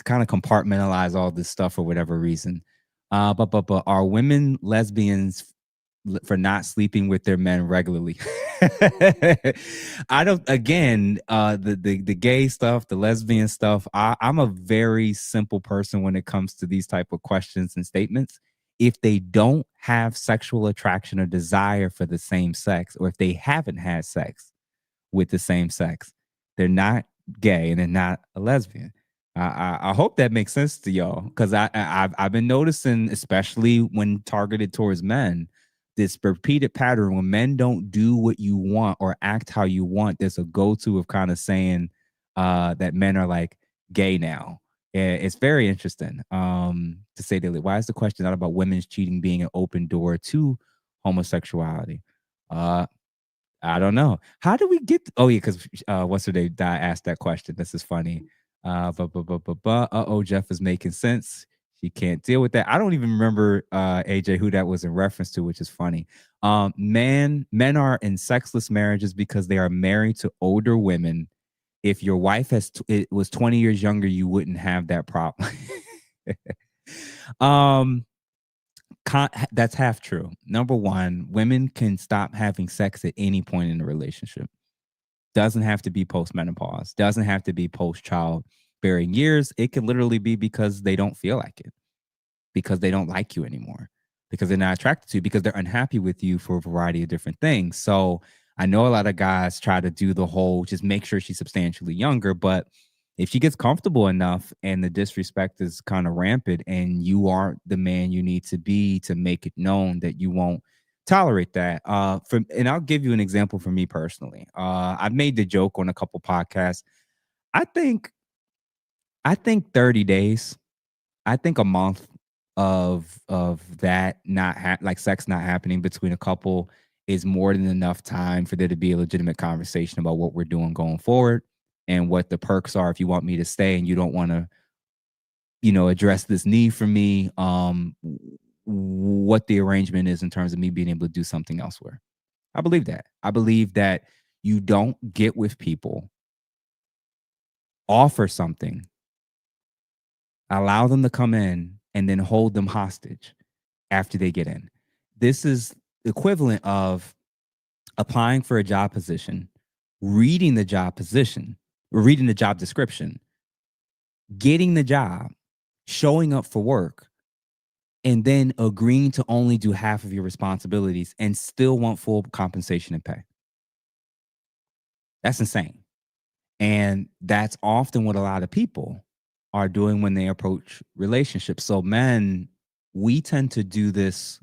kind of compartmentalize all this stuff for whatever reason. But are women lesbians for not sleeping with their men regularly? I don't. Again, the gay stuff, the lesbian stuff. I'm a very simple person when it comes to these type of questions and statements. If they don't have sexual attraction or desire for the same sex, or if they haven't had sex with the same sex, they're not gay and they're not a lesbian. I hope that makes sense to y'all, because I've been noticing, especially when targeted towards men, this repeated pattern when men don't do what you want or act how you want. There's a go-to of kind of saying that men are like gay now. It's very interesting to say the least. Why is the question not about women's cheating being an open door to homosexuality? I don't know. How do we get? Oh yeah, because what's her name? Asked that question. This is funny. Jeff is making sense. She can't deal with that. I don't even remember AJ who that was in reference to, which is funny. Men are in sexless marriages because they are married to older women. If your wife was 20 years younger, you wouldn't have that problem. That's half true. Number one, women can stop having sex at any point in the relationship. Doesn't have to be post-menopause. Doesn't have to be post-childbearing years. It can literally be because they don't feel like it, because they don't like you anymore, because they're not attracted to you, because they're unhappy with you for a variety of different things. So I know a lot of guys try to do the whole just make sure she's substantially younger, but if she gets comfortable enough and the disrespect is kind of rampant and you aren't the man you need to be to make it known that you won't tolerate that. And I'll give you an example for me personally. I've made the joke on a couple podcasts. I think 30 days, I think a month of that like sex not happening between a couple is more than enough time for there to be a legitimate conversation about what we're doing going forward and what the perks are if you want me to stay and you don't want to, address this need for me. What the arrangement is in terms of me being able to do something elsewhere. I believe that. I believe that you don't get with people, offer something, allow them to come in, and then hold them hostage after they get in. This is equivalent of applying for a job position, reading the job description, getting the job, showing up for work, and then agreeing to only do half of your responsibilities and still want full compensation and pay. That's insane. And that's often what a lot of people are doing when they approach relationships. So men, we tend to do this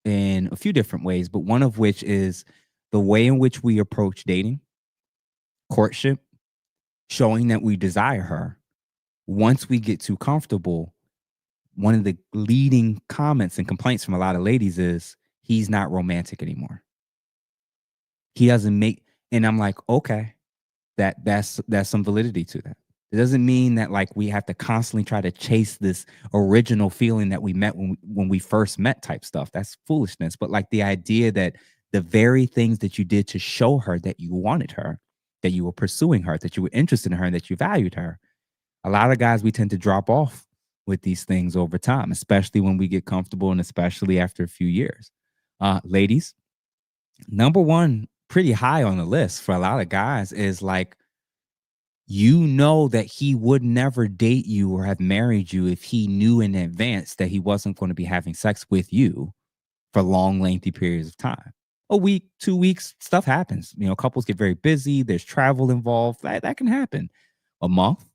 in a few different ways, but one of which is the way in which we approach dating, courtship, showing that we desire her. Once we get too comfortable, one of the leading comments and complaints from a lot of ladies is he's not romantic anymore. He doesn't make, and I'm like, okay, that's some validity to that. It doesn't mean that like we have to constantly try to chase this original feeling that we met when we first met type stuff. That's foolishness. But like the idea that the very things that you did to show her that you wanted her, that you were pursuing her, that you were interested in her, and that you valued her. A lot of guys, we tend to drop off with these things over time, especially when we get comfortable and especially after a few years. Ladies, number one, pretty high on the list for a lot of guys is like, you know that he would never date you or have married you if he knew in advance that he wasn't going to be having sex with you for long, lengthy periods of time. A week, 2 weeks, stuff happens. You know, couples get very busy. There's travel involved. That can happen. A month,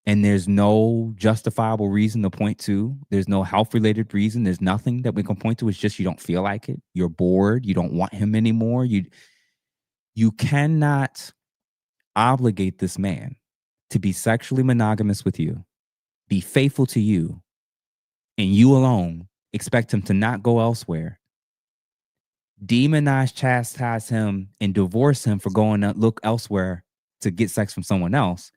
and there's no justifiable reason to point to. There's no health-related reason. There's nothing that we can point to. It's just you don't feel like it. You're bored. You don't want him anymore. You cannot obligate this man to be sexually monogamous with you, be faithful to you, and you alone, expect him to not go elsewhere, demonize, chastise him, and divorce him for going to look elsewhere to get sex from someone else,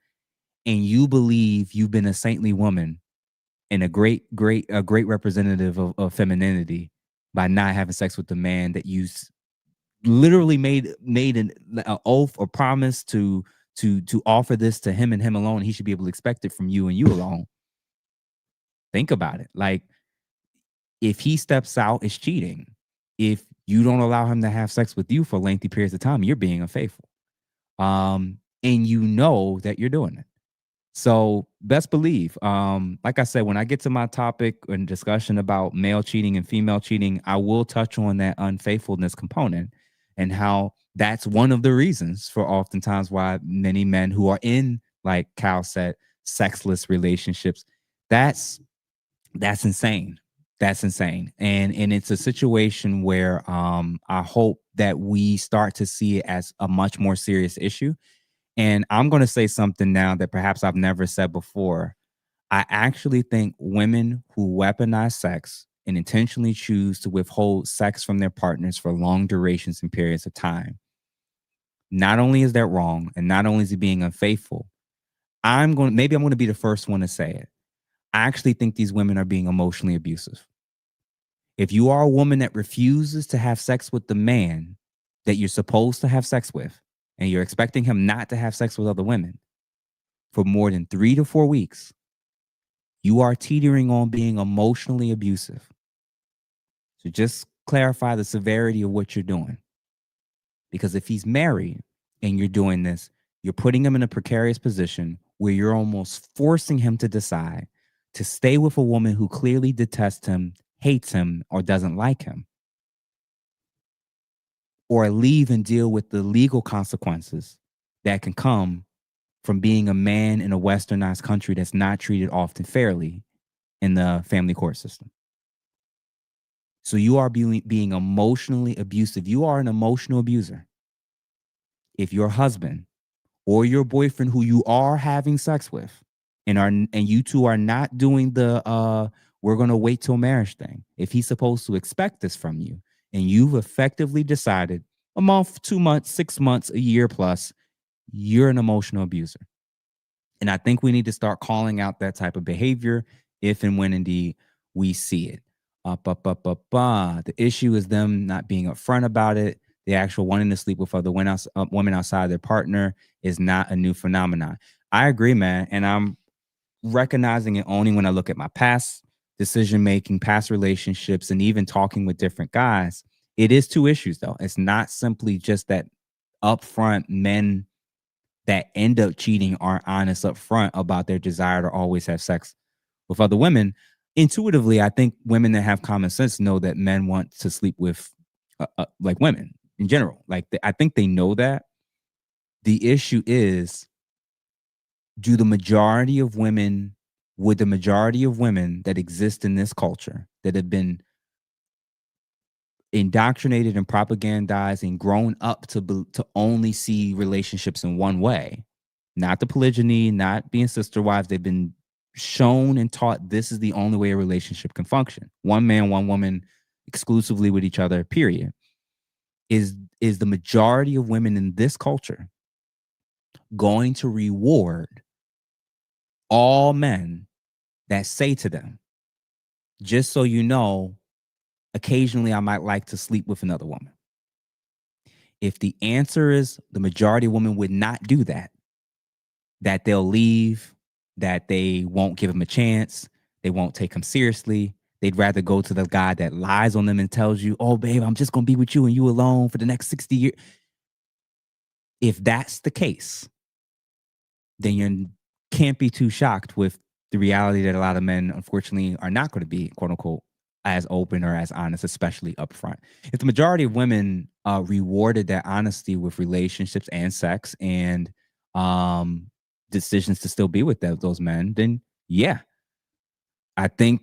and you believe you've been a saintly woman and a great representative of femininity by not having sex with the man that you literally made an oath or promise to offer this to him and him alone. He should be able to expect it from you and you alone. Think about it. Like, if he steps out, it's cheating. If you don't allow him to have sex with you for lengthy periods of time, you're being unfaithful. And you know that you're doing it. So best believe, like I said, when I get to my topic and discussion about male cheating and female cheating, I will touch on that unfaithfulness component and how that's one of the reasons for oftentimes why many men who are in, like Cal said, sexless relationships, that's insane. That's insane. And it's a situation where I hope that we start to see it as a much more serious issue. And I'm going to say something now that perhaps I've never said before. I actually think women who weaponize sex and intentionally choose to withhold sex from their partners for long durations and periods of time, not only is that wrong, and not only is he being unfaithful, maybe I'm going to be the first one to say it. I actually think these women are being emotionally abusive. If you are a woman that refuses to have sex with the man that you're supposed to have sex with, and you're expecting him not to have sex with other women for more than 3 to 4 weeks, you are teetering on being emotionally abusive. So just clarify the severity of what you're doing. Because if he's married and you're doing this, you're putting him in a precarious position where you're almost forcing him to decide to stay with a woman who clearly detests him, hates him, or doesn't like him, or leave and deal with the legal consequences that can come from being a man in a westernized country that's not treated often fairly in the family court system. So you are being emotionally abusive. You are an emotional abuser. If your husband or your boyfriend who you are having sex with and you two are not doing the we're going to wait till marriage thing, if he's supposed to expect this from you, and you've effectively decided a month, 2 months, 6 months, a year plus, you're an emotional abuser. And I think we need to start calling out that type of behavior if and when indeed we see it. The issue is them not being upfront about it. The actual wanting to sleep with other women outside their partner is not a new phenomenon. I agree, man. And I'm recognizing it only when I look at my past decision-making, past relationships, and even talking with different guys. It is two issues though. It's not simply just that upfront men that end up cheating aren't honest up front about their desire to always have sex with other women. Intuitively, I think women that have common sense know that men want to sleep with like women in general. Like I think they know that. The issue is, would the majority of women that exist in this culture that have been indoctrinated and propagandized and grown up to only see relationships in one way, not the polygyny, not being sister wives, they've been shown and taught this is the only way a relationship can function. One man, one woman, exclusively with each other, period. Is the majority of women in this culture going to reward all men that say to them, just so you know, occasionally I might like to sleep with another woman? If the answer is the majority of women would not do that, that they'll leave, that they won't give him a chance, they won't take him seriously, they'd rather go to the guy that lies on them and tells you, oh, babe, I'm just going to be with you and you alone for the next 60 years. If that's the case, then you can't be too shocked with the reality that a lot of men, unfortunately, are not going to be, quote unquote, as open or as honest, especially upfront. If the majority of women rewarded that honesty with relationships and sex and decisions to still be with those men, then yeah, I think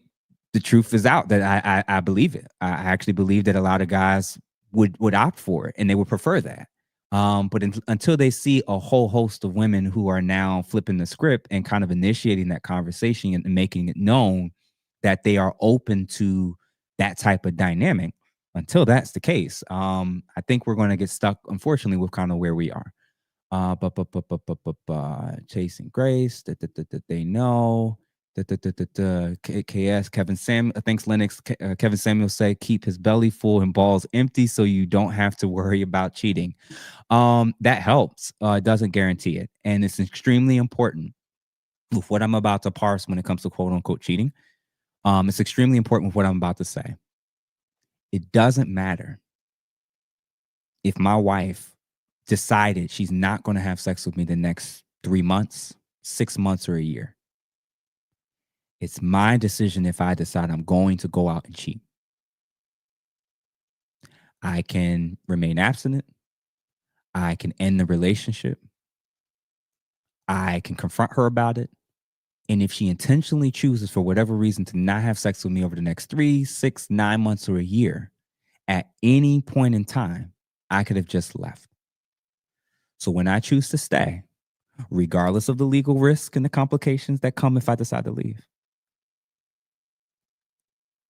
the truth is out that I believe it. I actually believe that a lot of guys would opt for it and they would prefer that. But until they see a whole host of women who are now flipping the script and kind of initiating that conversation and making it known that they are open to that type of dynamic, until that's the case, I think we're going to get stuck, unfortunately, with kind of where we are. Chasing Grace, they know. KS Kevin Sam, thanks Lennox. Kevin Samuel say keep his belly full and balls empty so you don't have to worry about cheating. That helps. It doesn't guarantee it, and it's extremely important with what I'm about to parse when it comes to quote unquote cheating. It's extremely important with what I'm about to say. It doesn't matter if my wife decided she's not going to have sex with me the next 3 months, 6 months, or a year. It's my decision if I decide I'm going to go out and cheat. I can remain abstinent. I can end the relationship. I can confront her about it. And if she intentionally chooses for whatever reason to not have sex with me over the next 3, 6, 9 months, or a year, at any point in time, I could have just left. So when I choose to stay, regardless of the legal risk and the complications that come if I decide to leave,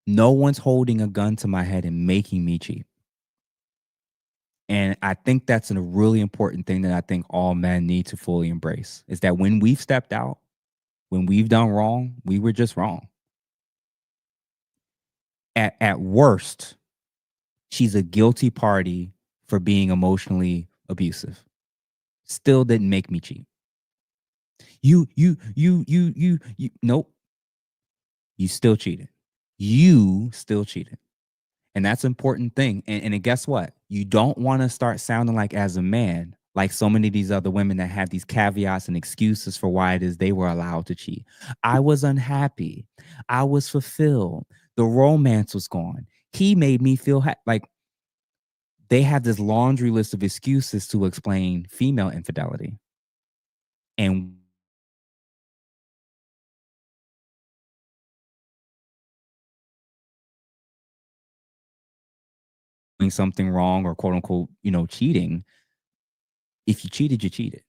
no one's holding a gun to my head and making me cheat. And I think that's a really important thing that I think all men need to fully embrace, is that when we've stepped out, when we've done wrong, we were just wrong. At worst, she's a guilty party for being emotionally abusive. Still didn't make me cheat. Nope. You still cheated. You still cheated. And that's an important thing. And guess what? You don't want to start sounding like, as a man, like so many of these other women that have these caveats and excuses for why it is they were allowed to cheat. I was unhappy. I was fulfilled. The romance was gone. He made me feel like they have this laundry list of excuses to explain female infidelity. And doing something wrong or quote unquote, cheating. If you cheated, you cheated.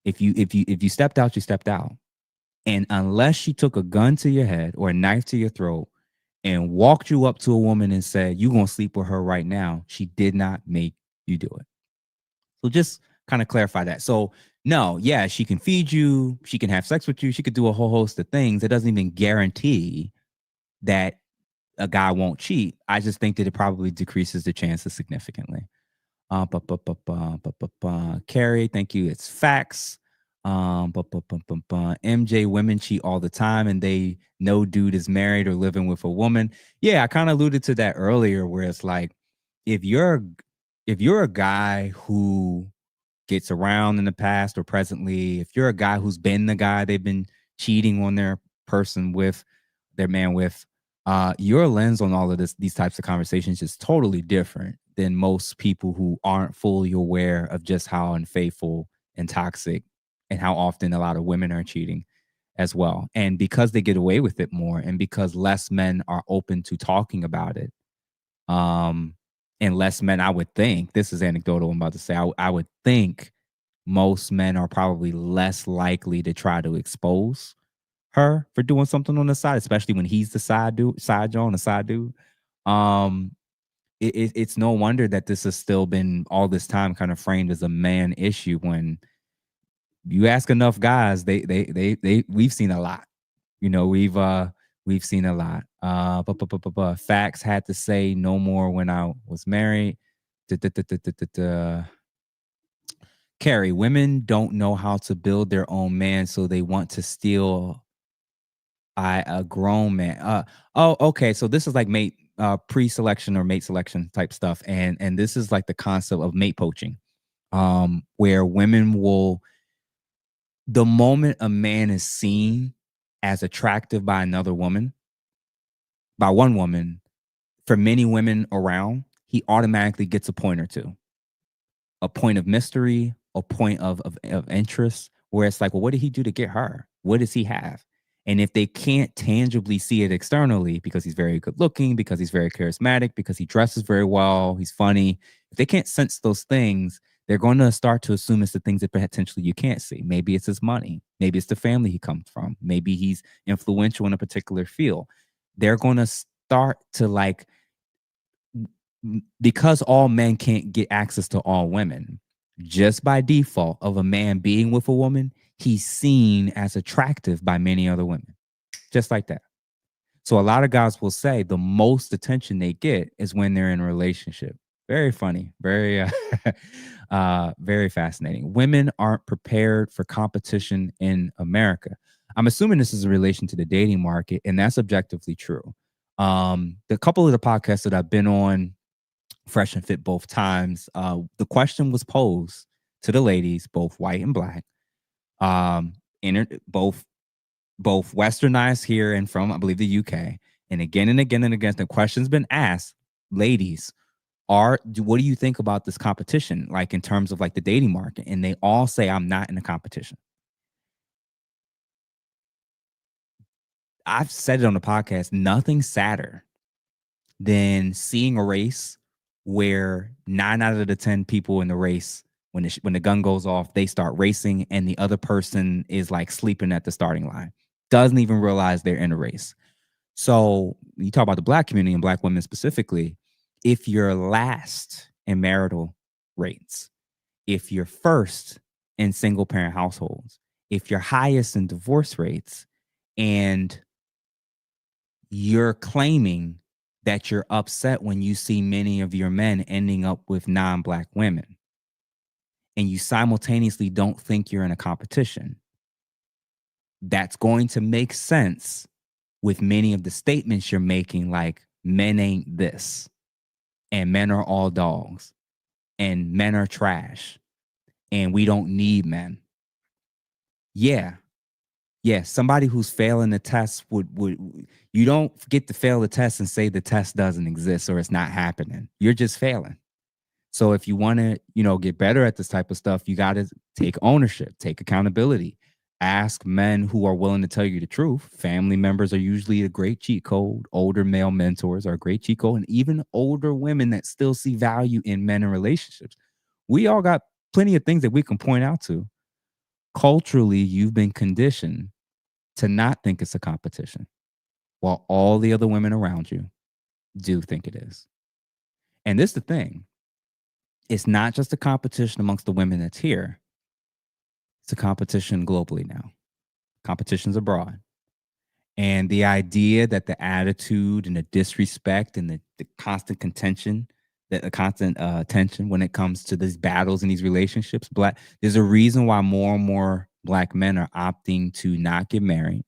If you stepped out, you stepped out. And unless she took a gun to your head or a knife to your throat and walked you up to a woman and said, you're going to sleep with her right now, she did not make you do it. So just kind of clarify that. So no, yeah, she can feed you, she can have sex with you, she could do a whole host of things. It doesn't even guarantee that a guy won't cheat. I just think that it probably decreases the chances significantly. Carrie, thank you. It's facts. MJ, women cheat all the time and they know dude is married or living with a woman. Yeah, I kind of alluded to that earlier, where it's like if you're a guy who gets around in the past or presently, if you're a guy who's been the guy they've been cheating on their person with, their man with, your lens on all of these types of conversations is totally different than most people who aren't fully aware of just how unfaithful and toxic and how often a lot of women are cheating as well. And because they get away with it more, and because less men are open to talking about it, and less men, I would think, this is anecdotal, I'm about to say, I would think most men are probably less likely to try to expose her for doing something on the side, especially when he's the side John, the side dude. It's no wonder that this has still been all this time kind of framed as a man issue. When you ask enough guys, we've seen a lot. You know, we've seen a lot. Facts had to say no more when I was married. Carrie, women don't know how to build their own man, so they want to steal a grown man. Okay. So this is like mate pre-selection or mate selection type stuff, and this is like the concept of mate poaching, where women will, the moment a man is seen as attractive by another woman, by one woman, for many women around, he automatically gets a point or two, a point of mystery, a point of interest, where it's like, well, what did he do to get her? What does he have? And if they can't tangibly see it externally, because he's very good looking, because he's very charismatic, because he dresses very well, he's funny, if they can't sense those things, they're going to start to assume it's the things that potentially you can't see. Maybe it's his money. Maybe it's the family he comes from. Maybe he's influential in a particular field. They're going to start to, like, because all men can't get access to all women, just by default of a man being with a woman, he's seen as attractive by many other women, just like that. So a lot of guys will say the most attention they get is when they're in a relationship. Very funny, very, very fascinating. Women aren't prepared for competition in America. I'm assuming this is in relation to the dating market, and that's objectively true. The couple of the podcasts that I've been on, Fresh and Fit both times, the question was posed to the ladies, both white and black, both westernized here and from, I believe, the UK, and again and again and again, the question's been asked, ladies, what do you think about this competition, like in terms of like the dating market? And they all say, I'm not in a competition. I've said it on the podcast, nothing sadder than seeing a race where 9 out of the 10 people in the race, when the gun goes off, they start racing, and the other person is like sleeping at the starting line, doesn't even realize they're in a race. So you talk about the black community and black women specifically. If you're last in marital rates, if you're first in single parent households, if you're highest in divorce rates, and you're claiming that you're upset when you see many of your men ending up with non-black women, and you simultaneously don't think you're in a competition, that's going to make sense with many of the statements you're making, like men ain't this, and men are all dogs, and men are trash, and we don't need men. Yeah, somebody who's failing the test would you don't get to fail the test and say the test doesn't exist or it's not happening. You're just failing. So if you want to, get better at this type of stuff, you got to take ownership, take accountability. Ask men who are willing to tell you the truth. Family members are usually a great cheat code. Older male mentors are a great cheat code. And even older women that still see value in men and relationships. We all got plenty of things that we can point out to. Culturally, you've been conditioned to not think it's a competition, while all the other women around you do think it is. And this is the thing. It's not just a competition amongst the women that's here. It's a competition globally now. Competition's abroad. And the idea that the attitude and the disrespect and the constant contention, the constant tension when it comes to these battles and these relationships, there's a reason why more and more black men are opting to not get married,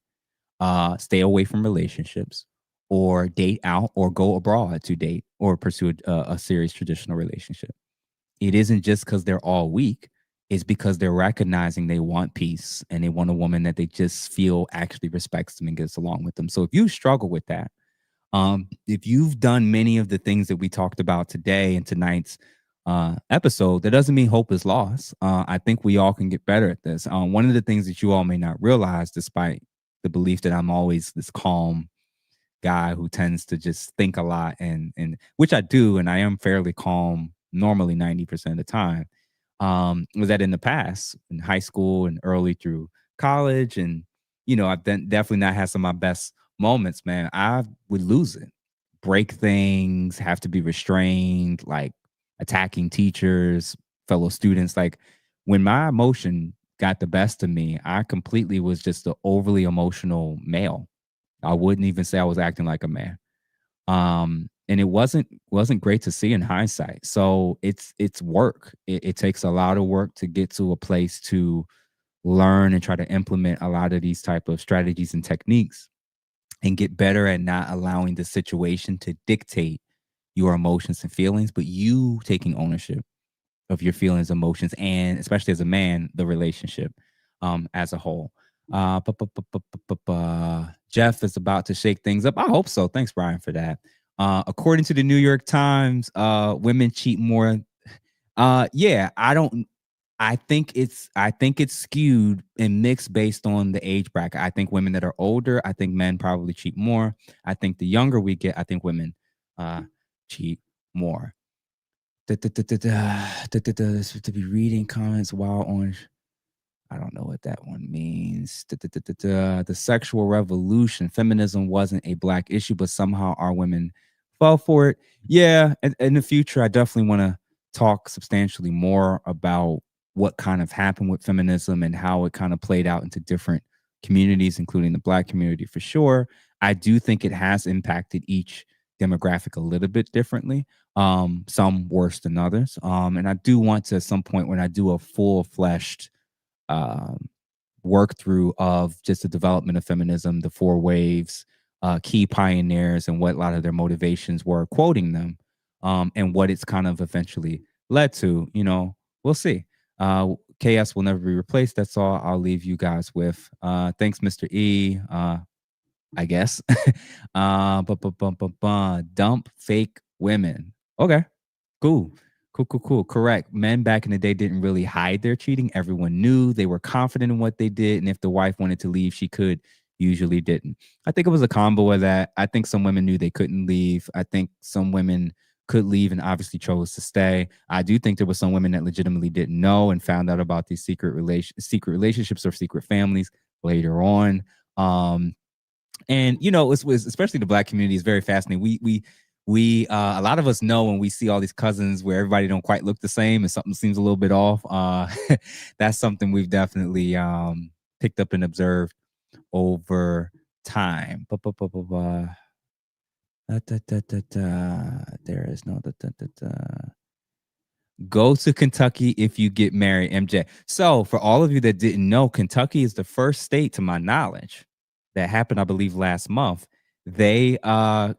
stay away from relationships, or date out or go abroad to date or pursue a serious traditional relationship. It isn't just because they're all weak. It's because they're recognizing they want peace and they want a woman that they just feel actually respects them and gets along with them. So if you struggle with that, if you've done many of the things that we talked about today in tonight's episode, that doesn't mean hope is lost. I think we all can get better at this. One of the things that you all may not realize, despite the belief that I'm always this calm guy who tends to just think a lot, and which I do, and I am fairly calm normally 90% of the time, was that in the past, in high school and early through college, and I've definitely not had some of my best moments, man. I would lose it, break things, have to be restrained, like attacking teachers, fellow students. Like when my emotion got the best of me, I completely was just an overly emotional male. I wouldn't even say I was acting like a man. And it wasn't great to see in hindsight. So it's work. It takes a lot of work to get to a place to learn and try to implement a lot of these type of strategies and techniques and get better at not allowing the situation to dictate your emotions and feelings, but you taking ownership of your feelings, emotions, and especially as a man, the relationship as a whole. Jeff is about to shake things up. I hope so. Thanks, Brian, for that. According to the New York Times, women cheat more. Yeah, I think it's skewed and mixed based on the age bracket. I think women that are older, I think men probably cheat more. I think the younger we get, I think women cheat more. To be reading comments while on. I don't know what that one means. The sexual revolution, feminism wasn't a black issue, but somehow our women fell for it. Yeah, in the future, I definitely want to talk substantially more about what kind of happened with feminism and how it kind of played out into different communities, including the black community for sure. I do think it has impacted each demographic a little bit differently, some worse than others. And I do want to, at some point, when I do a full-fleshed work through of just the development of feminism, the four waves, key pioneers, and what a lot of their motivations were, quoting them, and what it's kind of eventually led to. We'll see. KS will never be replaced. That's all I'll leave you guys with. Thanks, Mr. E. I guess. Dump fake women. Okay, cool. Correct. Men back in the day didn't really hide their cheating. Everyone knew. They were confident in what they did. And if the wife wanted to leave, she could. Usually didn't. I think it was a combo of that. I think some women knew they couldn't leave. I think some women could leave and obviously chose to stay. I do think there were some women that legitimately didn't know and found out about these secret relationships or secret families later on. And it was especially the black community is very fascinating. We a lot of us know when we see all these cousins where everybody don't quite look the same and something seems a little bit off. That's something we've definitely picked up and observed over time. There is no Go to Kentucky if you get married, MJ. So for all of you that didn't know, Kentucky is the first state, to my knowledge, that happened, I believe, last month. They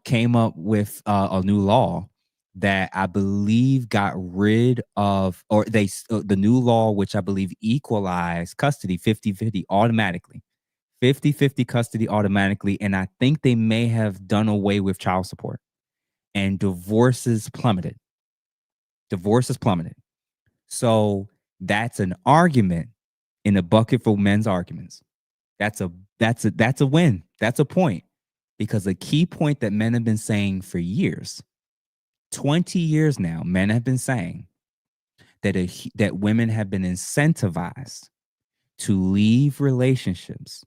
came up with a new law that I believe got rid of, or the new law, which I believe equalized custody 50-50 automatically. 50-50 custody automatically. And I think they may have done away with child support. And divorces plummeted. So that's an argument in a bucket for men's arguments. That's a win. That's a point. Because a key point that men have been saying for years, 20 years now, men have been saying that women have been incentivized to leave relationships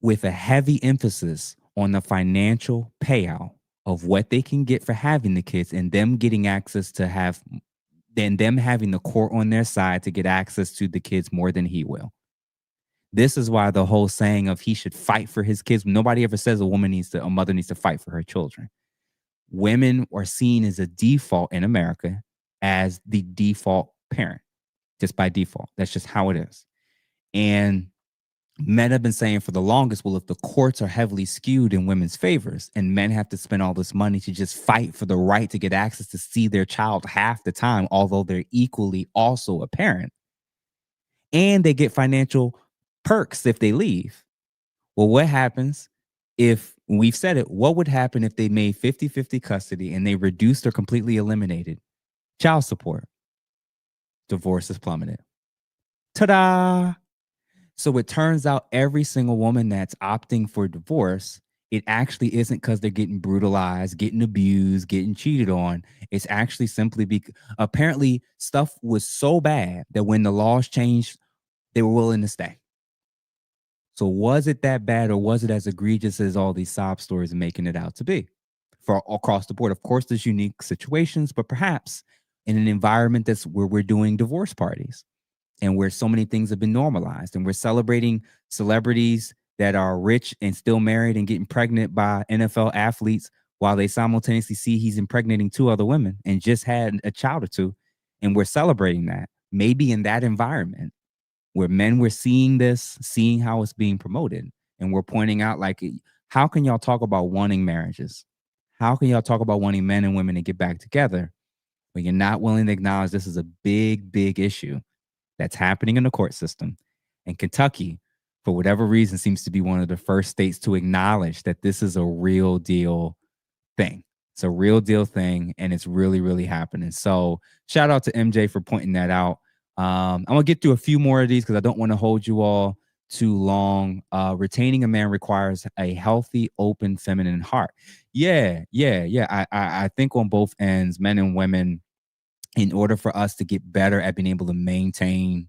with a heavy emphasis on the financial payout of what they can get for having the kids, and them getting access to them having the court on their side to get access to the kids more than he will. This is why the whole saying of he should fight for his kids. Nobody ever says a mother needs to fight for her children. Women are seen as a default in America as the default parent, just by default. That's just how it is. And Men have been saying for the longest, well, if the courts are heavily skewed in women's favors and men have to spend all this money to just fight for the right to get access to see their child half the time, although they're equally also a parent, and they get financial perks if they leave. Well, what happens if, we've said it, what would happen if they made 50-50 custody and they reduced or completely eliminated child support? Divorce is plummeted. Ta-da! So it turns out every single woman that's opting for divorce, it actually isn't because they're getting brutalized, getting abused, getting cheated on. It's actually simply because apparently stuff was so bad that when the laws changed, they were willing to stay. So was it that bad, or was it as egregious as all these sob stories are making it out to be? For across the board, of course, there's unique situations, but perhaps in an environment that's where we're doing divorce parties and where so many things have been normalized, and we're celebrating celebrities that are rich and still married and getting pregnant by NFL athletes while they simultaneously see he's impregnating 2 other women and just had a child or 2, and we're celebrating that. Maybe in that environment where men were seeing this, seeing how it's being promoted, and we're pointing out, like, how can y'all talk about wanting marriages? How can y'all talk about wanting men and women to get back together when you're not willing to acknowledge this is a big, big issue that's happening in the court system? And Kentucky, for whatever reason, seems to be one of the first states to acknowledge that this is a real deal thing. It's a real deal thing, and it's really, really happening. So shout out to MJ for pointing that out. I'm going to get through a few more of these because I don't want to hold you all too long. Retaining a man requires a healthy, open, feminine heart. Yeah. I think on both ends, men and women, in order for us to get better at being able to maintain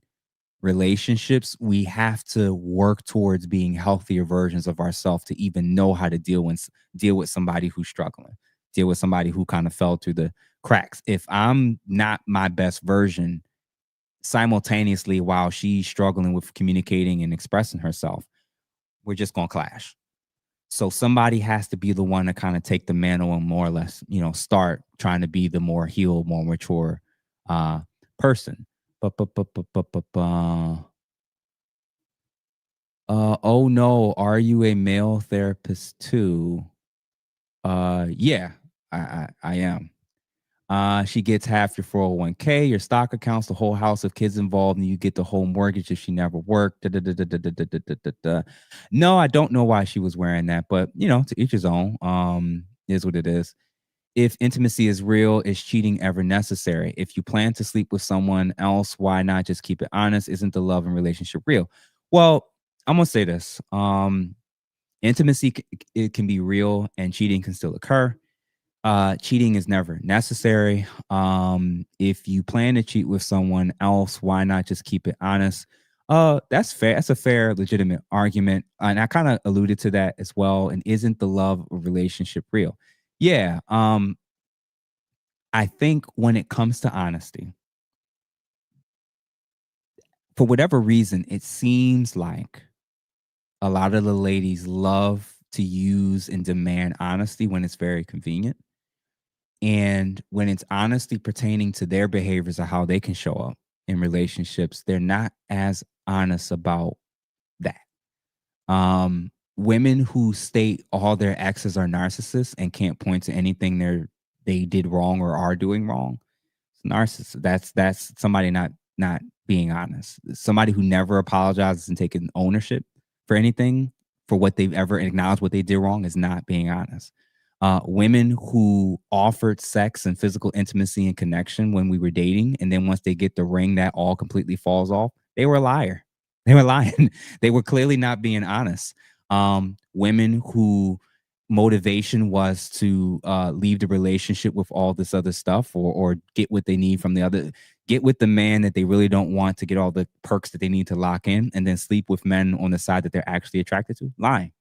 relationships, we have to work towards being healthier versions of ourselves to even know how to deal with somebody who's struggling, deal with somebody who kind of fell through the cracks. If I'm not my best version simultaneously while she's struggling with communicating and expressing herself, we're just going to clash. So somebody has to be the one to kind of take the mantle and more or less, start trying to be the more healed, more mature person. Oh no, are you a male therapist too? Yeah, I am. She gets half your 401k, your stock accounts, the whole house of kids involved, and you get the whole mortgage if she never worked. No, I don't know why she was wearing that, but to each his own. Is what it is. If intimacy is real, is cheating ever necessary? If you plan to sleep with someone else, why not just keep it honest? Isn't the love and relationship real? Well, I'm gonna say this. Intimacy it can be real and cheating can still occur. Cheating is never necessary. If you plan to cheat with someone else, why not just keep it honest? That's fair. That's a fair, legitimate argument. And I kind of alluded to that as well. And isn't the love relationship real? Yeah. I think when it comes to honesty, for whatever reason, it seems like a lot of the ladies love to use and demand honesty when it's very convenient. And when it's honesty pertaining to their behaviors or how they can show up in relationships, they're not as honest about that. Women who state all their exes are narcissists and can't point to anything they did wrong or are doing wrong, it's narcissist. That's somebody not being honest. Somebody who never apologizes and taking ownership for anything, for what they've ever acknowledged what they did wrong, is not being honest. Women who offered sex and physical intimacy and connection when we were dating, and then once they get the ring, that all completely falls off. They were a liar. They were lying. They were clearly not being honest. Women who motivation was to leave the relationship with all this other stuff, or get what they need from the other, get with the man that they really don't want to get all the perks that they need to lock in, and then sleep with men on the side that they're actually attracted to. Lying.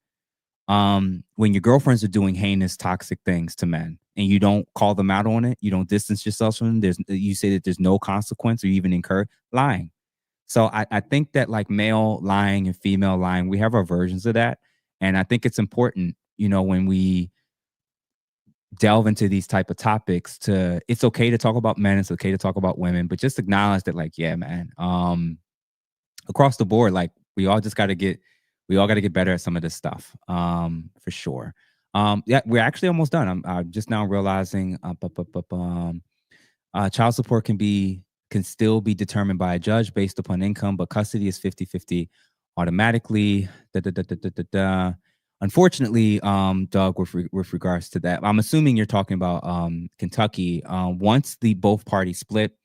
When your girlfriends are doing heinous, toxic things to men and you don't call them out on it, you don't distance yourself from them, you say that there's no consequence or you even incur, lying. So I think that, like, male lying and female lying, we have our versions of that. And I think it's important, when we delve into these type of topics, it's okay to talk about men, it's okay to talk about women, but just acknowledge that, like, yeah, man, across the board, like, we all just got to get we all got to get better at some of this stuff, for sure. Yeah, we're actually almost done. I'm just now realizing child support can still be determined by a judge based upon income, but custody is 50-50 automatically. Unfortunately, Doug, with regards to that, I'm assuming you're talking about Kentucky. Once the both parties split,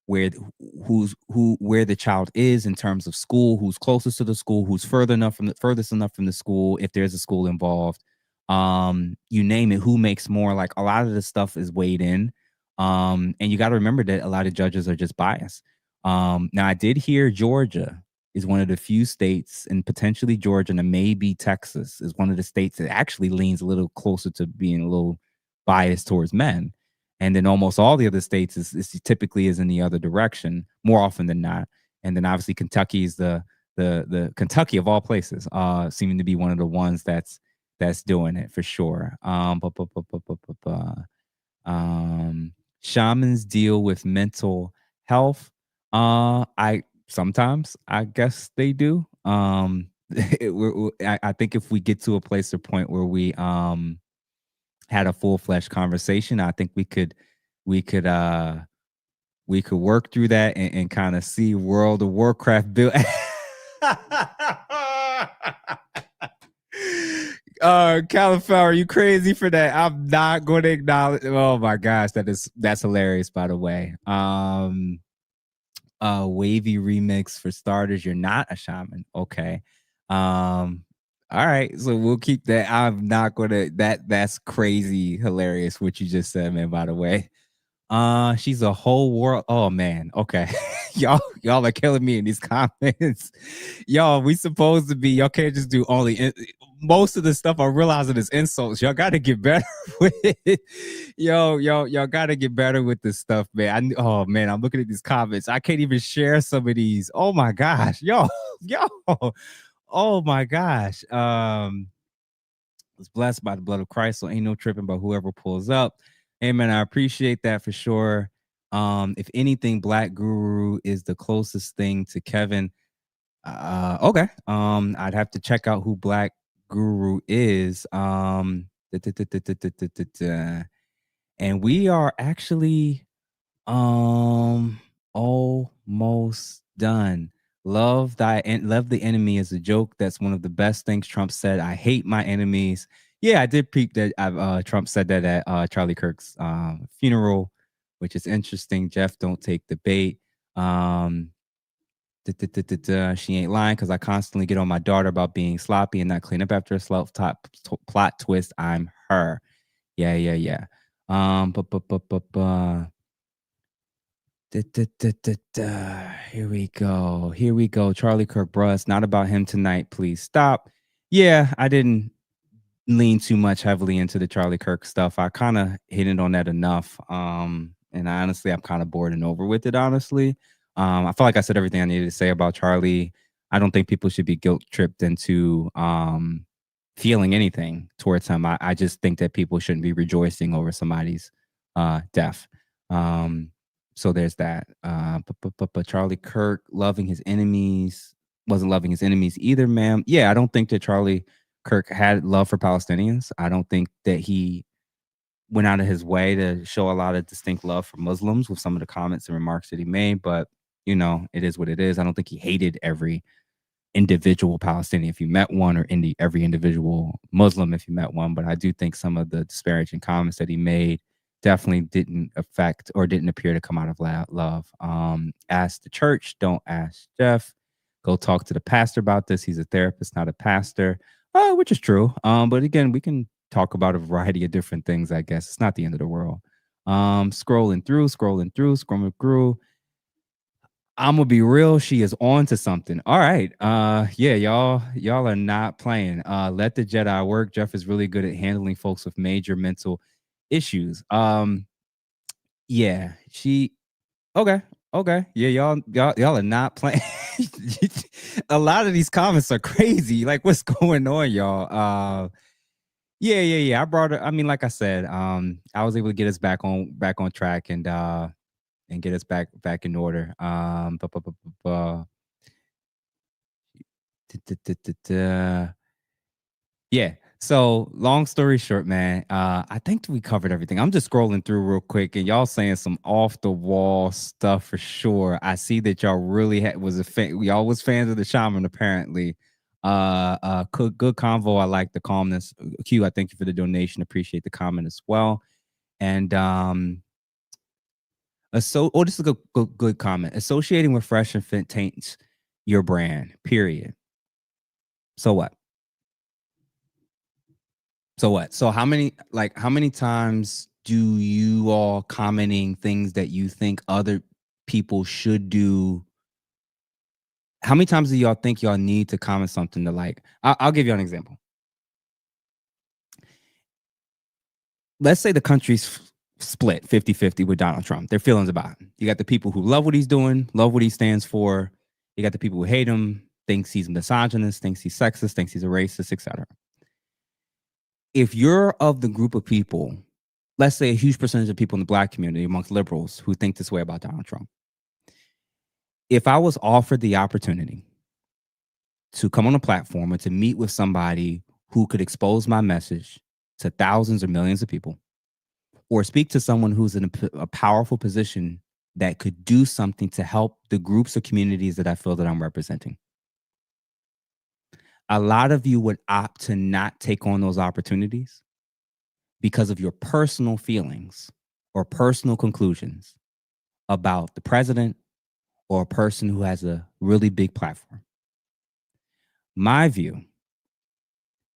where the child is in terms of school, who's closest to the school, who's furthest enough from the school, if there's a school involved, you name it, who makes more, like a lot of this stuff is weighed in. And you got to remember that a lot of judges are just biased. Now I did hear Georgia is one of the few states, and potentially Georgia and maybe Texas is one of the states that actually leans a little closer to being a little biased towards men. And then almost all the other states is typically is in the other direction more often than not. And then obviously Kentucky is the Kentucky of all places, seeming to be one of the ones that's doing it for sure. Shamans deal with mental health. I guess they do. I think if we get to a place or point where we had a full-fledged conversation, I think we could work through that and kind of see World of Warcraft build. Califell, are you crazy for that? I'm not going to acknowledge. Oh my gosh, that's hilarious. By the way, wavy remix for starters. You're not a shaman, okay? All right, so we'll keep that. I'm not gonna. That's crazy, hilarious what you just said, man. By the way, she's a whole world. Oh man, okay. y'all are killing me in these comments. Y'all, we supposed to be. Y'all can't just do only. Most of the stuff I'm realizing is insults. Y'all got to get better with it. Y'all got to get better with this stuff, man. Oh man, I'm looking at these comments. I can't even share some of these. Oh my gosh, yo. Oh my gosh. Was blessed by the blood of Christ, so ain't no tripping about whoever pulls up. Amen. I appreciate that for sure. If anything, Black Guru is the closest thing to Kevin. Okay. I'd have to check out who Black Guru is. And we are actually almost done. Love the enemy is a joke. That's one of the best things Trump said. I hate my enemies. Yeah, I did peep that. Trump said that at Charlie Kirk's funeral, which is interesting. Jeff, don't take the bait. She ain't lying because I constantly get on my daughter about being sloppy and not clean up after a plot twist. I'm her. Yeah. Here we go. Charlie Kirk, bruh. It's not about him tonight. Please stop. Yeah, I didn't lean too much heavily into the Charlie Kirk stuff. I kind of hinted on that enough. And honestly, I'm kind of bored and over with it, honestly. I feel like I said everything I needed to say about Charlie. I don't think people should be guilt tripped into feeling anything towards him. I just think that people shouldn't be rejoicing over somebody's death. So there's that. But Charlie Kirk loving his enemies wasn't loving his enemies either, ma'am. Yeah, I don't think that Charlie Kirk had love for Palestinians. I don't think that he went out of his way to show a lot of distinct love for Muslims with some of the comments and remarks that he made. But, you know, it is what it is. I don't think he hated every individual Palestinian if you met one, or every individual Muslim if you met one. But I do think some of the disparaging comments that he made definitely didn't affect or didn't appear to come out of love. Ask the church, don't ask Jeff. Go talk to the pastor about this. He's a therapist, not a pastor, which is true. But again, we can talk about a variety of different things, I guess. It's not the end of the world. Scrolling through. I'm gonna be real. She is on to something. All right. Yeah, y'all are not playing. Let the Jedi work. Jeff is really good at handling folks with major mental issues. Yeah, okay. Yeah, y'all are not playing. A lot of these comments are crazy. Like, what's going on, y'all? Yeah. I brought it. I mean, like I said, I was able to get us back on track and get us back in order. Yeah. So long story short, man, I think we covered everything. I'm just scrolling through real quick, and y'all saying some off the wall stuff for sure. I see that y'all really was a fan. Y'all was fans of the shaman, apparently. Good convo. I like the calmness. Q, I thank you for the donation. Appreciate the comment as well. And this is a good comment. Associating with Fresh and Fit taints your brand. Period. So what? So how many times do you all commenting things that you think other people should do? How many times do y'all think y'all need to comment something to like? I'll give you an example. Let's say the country's split 50-50 with Donald Trump. Their feelings about him. You got the people who love what he's doing, love what he stands for. You got the people who hate him, thinks he's misogynist, thinks he's sexist, thinks he's a racist, etc. If you're of the group of people, let's say a huge percentage of people in the Black community amongst liberals who think this way about Donald Trump, if I was offered the opportunity to come on a platform or to meet with somebody who could expose my message to thousands or millions of people, or speak to someone who's in a powerful position that could do something to help the groups or communities that I feel that I'm representing, a lot of you would opt to not take on those opportunities because of your personal feelings or personal conclusions about the president or a person who has a really big platform. My view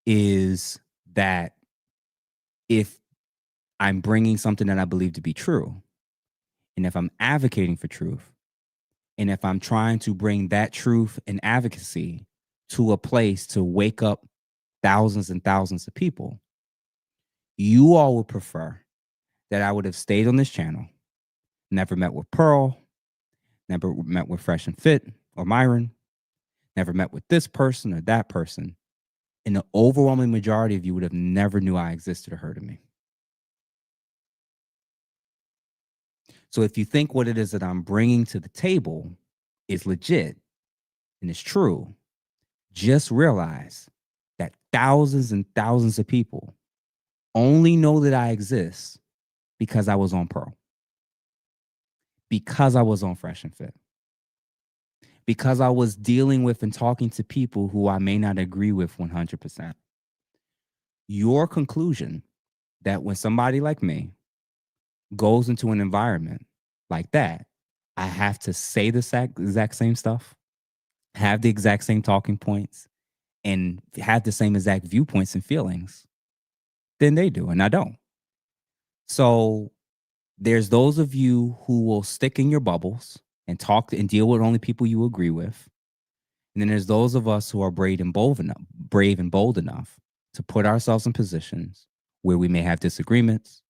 is that if I'm bringing something that I believe to be true, and if I'm advocating for truth, and if I'm trying to bring that truth and advocacy to a place to wake up thousands and thousands of people, you all would prefer that I would have stayed on this channel, never met with Pearl, never met with Fresh and Fit or Myron, never met with this person or that person, and the overwhelming majority of you would have never knew I existed or heard of me. So if you think what it is that I'm bringing to the table is legit and is true, just realize that thousands and thousands of people only know that I exist because I was on Pearl, because I was on Fresh and Fit, because I was dealing with and talking to people who I may not agree with 100%. Your conclusion that when somebody like me goes into an environment like that, I have to say the exact same stuff, have the exact same talking points, and have the same exact viewpoints and feelings, then they do, and I don't. So there's those of you who will stick in your bubbles and talk and deal with only people you agree with. And then there's those of us who are brave and bold enough to put ourselves in positions where we may have disagreements,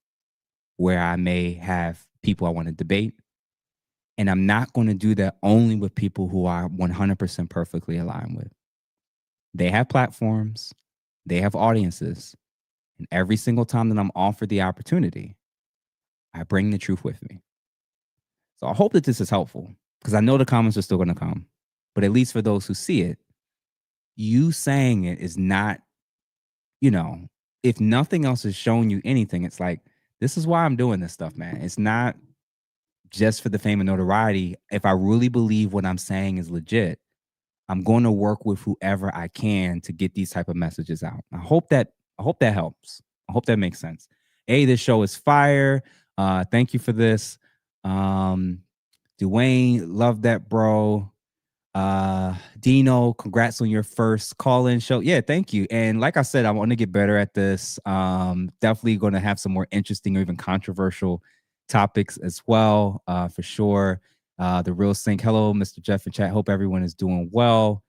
where I may have people I want to debate. And I'm not going to do that only with people who are 100% perfectly aligned with. They have platforms, they have audiences, and every single time that I'm offered the opportunity, I bring the truth with me. So I hope that this is helpful, because I know the comments are still going to come, but at least for those who see it, you saying it is not, if nothing else is showing you anything, it's like, this is why I'm doing this stuff, man. It's not just for the fame and notoriety. If I really believe what I'm saying is legit, I'm going to work with whoever I can to get these type of messages out. I hope that helps. I hope that makes sense. Hey, this show is fire. Thank you for this. Dwayne, love that, bro. Dino, congrats on your first call-in show. Yeah, thank you. And like I said, I want to get better at this. Definitely going to have some more interesting or even controversial topics as well, for sure. The Real Sync. Hello, Mr. Jeff in chat. Hope everyone is doing well.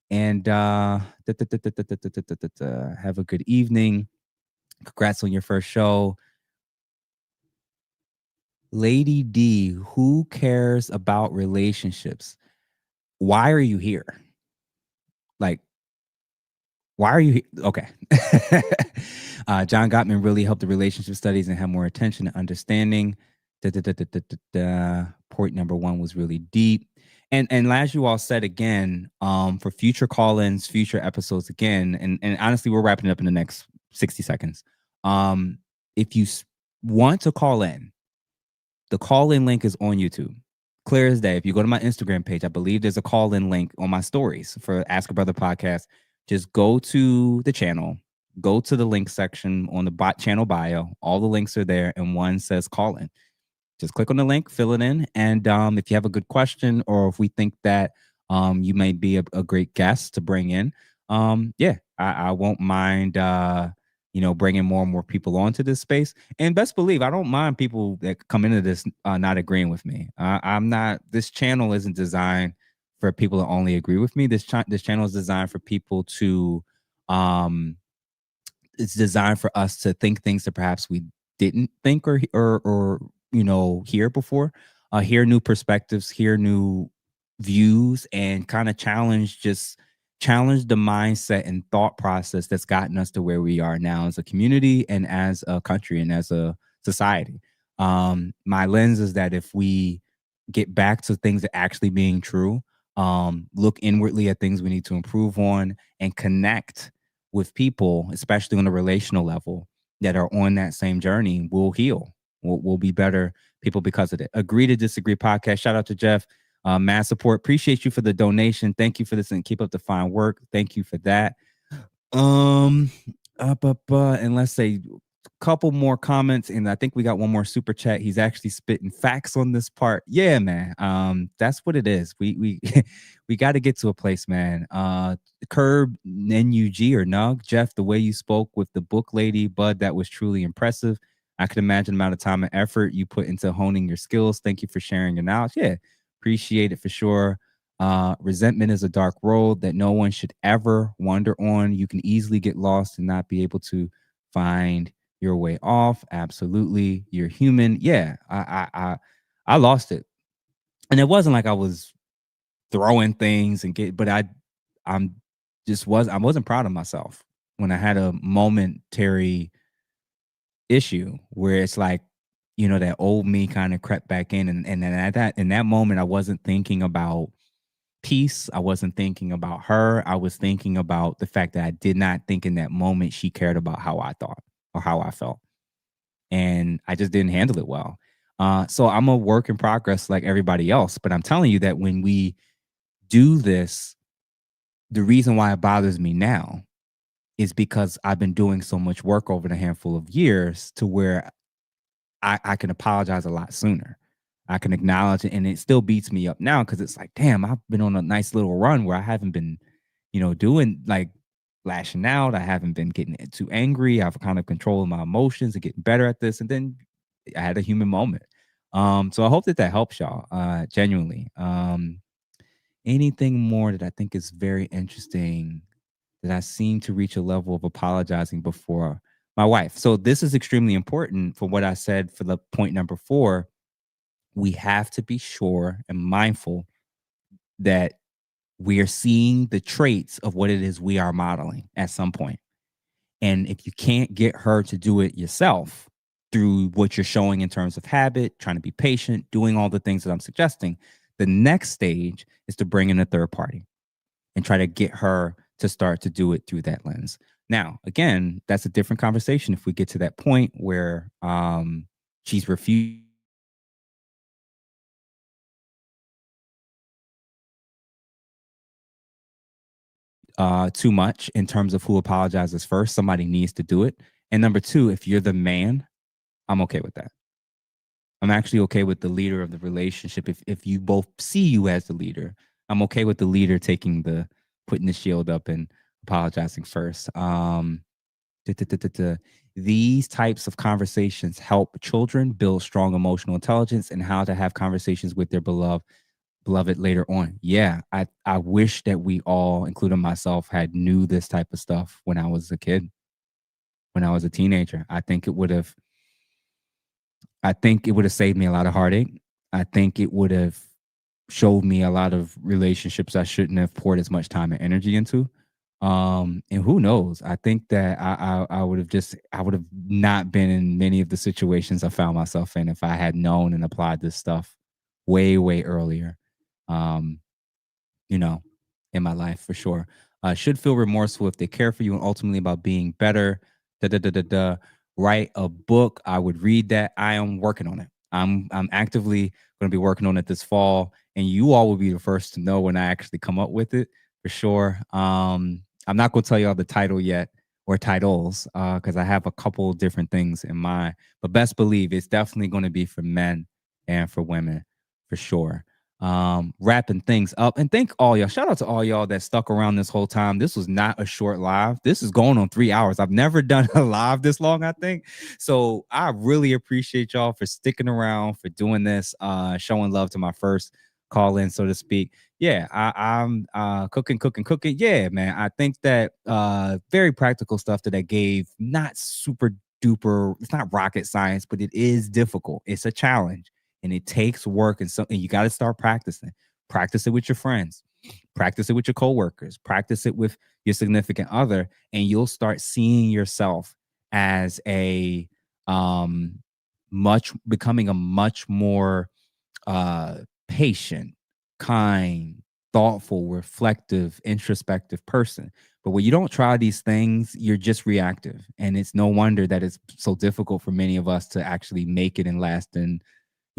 And have a good evening. Congrats on your first show. Lady D, who cares about relationships? Why are you here? Like, why are you here? Okay. John Gottman really helped the relationship studies and have more attention and understanding. Point number one was really deep. And as you all said again, for future call-ins, future episodes again, and honestly, we're wrapping up in the next 60 seconds. If you want to call in, the call-in link is on YouTube. Clear as day. If you go to my Instagram page, I believe there's a call-in link on my stories for Ask a Brother podcast. Just go to the channel, go to the link section on the channel bio. All the links are there, and one says call in. Just click on the link, fill it in, and if you have a good question, or if we think that you may be a great guest to bring in, I won't mind bringing more and more people onto this space. And best believe, I don't mind people that come into this not agreeing with me. I'm not. This channel isn't designed for people to only agree with me. This channel is designed for people to. It's designed for us to think things that perhaps we didn't think or hear before. Hear new perspectives, hear new views, and kind of challenge the mindset and thought process that's gotten us to where we are now as a community and as a country and as a society. My lens is that if we get back to things that actually being true, look inwardly at things we need to improve on, and connect with people, especially on a relational level, that are on that same journey, we'll heal. We'll be better people because of it. Agree to Disagree podcast. Shout out to Jeff. Mad support. Appreciate you for the donation. Thank you for this and keep up the fine work. Thank you for that. And let's say a couple more comments, and I think we got one more super chat. He's actually spitting facts on this part. Yeah, man. That's what it is. We we got to get to a place, man. Curb NUG or Nug, Jeff, the way you spoke with the book lady, Bud, that was truly impressive. I can imagine the amount of time and effort you put into honing your skills. Thank you for sharing your knowledge. Yeah, appreciate it for sure. Resentment is a dark road that no one should ever wander on. You can easily get lost and not be able to find your way off. Absolutely. You're human. Yeah, I lost it. And it wasn't like I was throwing things but I wasn't proud of myself when I had a momentary issue where it's like, that old me kind of crept back in, and then in that moment I wasn't thinking about peace. I wasn't thinking about her. I was thinking about the fact that I did not think in that moment she cared about how I thought or how I felt, and I just didn't handle it well. So I'm a work in progress like everybody else, but I'm telling you that when we do this, the reason why it bothers me now is because I've been doing so much work over the handful of years to where I can apologize a lot sooner. I can acknowledge it, and it still beats me up now because it's like, damn, I've been on a nice little run where I haven't been, doing like lashing out. I haven't been getting too angry. I've kind of controlled my emotions and getting better at this. And then I had a human moment. So I hope that helps y'all, genuinely. Anything more that I think is very interesting that I seem to reach a level of apologizing before my wife. So this is extremely important for what I said for the point number 4. We have to be sure and mindful that we are seeing the traits of what it is we are modeling at some point. And if you can't get her to do it yourself through what you're showing in terms of habit, trying to be patient, doing all the things that I'm suggesting, the next stage is to bring in a third party and try to get her to start to do it through that lens. Now, again, that's a different conversation if we get to that point where she's refused too much in terms of who apologizes first. Somebody needs to do it. And number 2, if you're the man, I'm okay with that. I'm actually okay with the leader of the relationship. If you both see you as the leader, I'm okay with the leader putting the shield up and apologizing first. These types of conversations help children build strong emotional intelligence and how to have conversations with their beloved later on. Yeah, I wish that we all, including myself, had knew this type of stuff when I was a kid, when I was a teenager. I think it would have saved me a lot of heartache. I think it would have showed me a lot of relationships I shouldn't have poured as much time and energy into. And who knows? I think that I would have not been in many of the situations I found myself in if I had known and applied this stuff way, way earlier. um, you know, in my life for sure. Should feel remorseful if they care for you and ultimately about being better. Da da da da da. Write a book. I would read that. I am working on it. I'm actively going to be working on it this fall, and you all will be the first to know when I actually come up with it for sure. I'm not going to tell you all the title yet or titles because I have a couple different things in mind. But best believe it's definitely going to be for men and for women for sure. Wrapping things up, and thank all y'all. Shout out to all y'all that stuck around this whole time. This was not a short live. This is going on 3 hours. I've never done a live this long, I think. So I really appreciate y'all for sticking around, for doing this, showing love to my first call in, so to speak. Yeah, I'm cooking. Yeah, man. I think that very practical stuff that I gave, not super duper, it's not rocket science, but it is difficult. It's a challenge. And it takes work, and something you got to start practicing. Practice it with your friends, practice it with your coworkers, practice it with your significant other, and you'll start seeing yourself as a becoming a much more patient, kind, thoughtful, reflective, introspective person. But when you don't try these things, you're just reactive, and it's no wonder that it's so difficult for many of us to actually make it and last in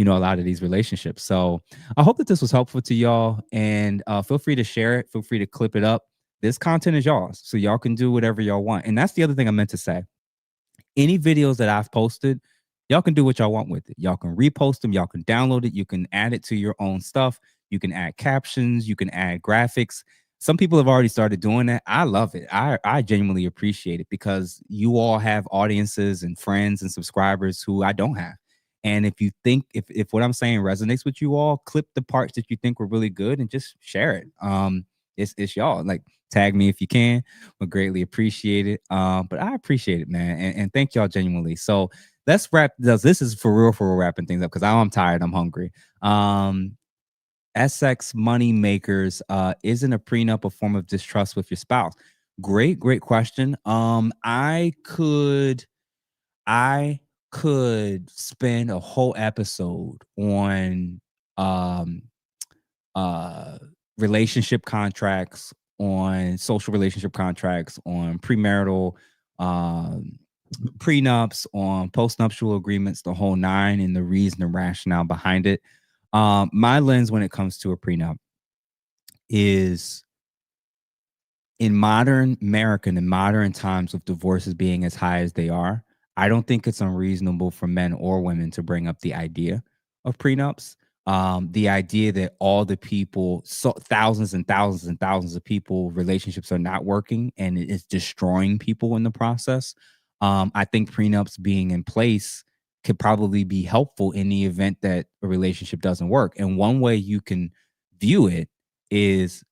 a lot of these relationships. So I hope that this was helpful to y'all, and feel free to share it. Feel free to clip it up. This content is y'all's, so y'all can do whatever y'all want. And that's the other thing I meant to say. Any videos that I've posted, y'all can do what y'all want with it. Y'all can repost them. Y'all can download it. You can add it to your own stuff. You can add captions. You can add graphics. Some people have already started doing that. I love it. I genuinely appreciate it because you all have audiences and friends and subscribers who I don't have. And if you think if what I'm saying resonates with you all, clip the parts that you think were really good and just share it. It's y'all. Like, tag me if you can. Would greatly appreciate it. But I appreciate it, man, and thank y'all genuinely. So let's wrap this. This is for real wrapping things up because I'm tired. I'm hungry. SX Money Makers, isn't a prenup a form of distrust with your spouse? Great question. I could spend a whole episode on relationship contracts, on social relationship contracts, on premarital prenups, on postnuptial agreements, the whole nine, and the reason and rationale behind it. My lens when it comes to a prenup is, in modern America, in modern times with divorces being as high as they are, I don't think it's unreasonable for men or women to bring up the idea of prenups. The idea that all the people, so thousands and thousands and thousands of people, relationships are not working and it is destroying people in the process. I think prenups being in place could probably be helpful in the event that a relationship doesn't work. And one way you can view it is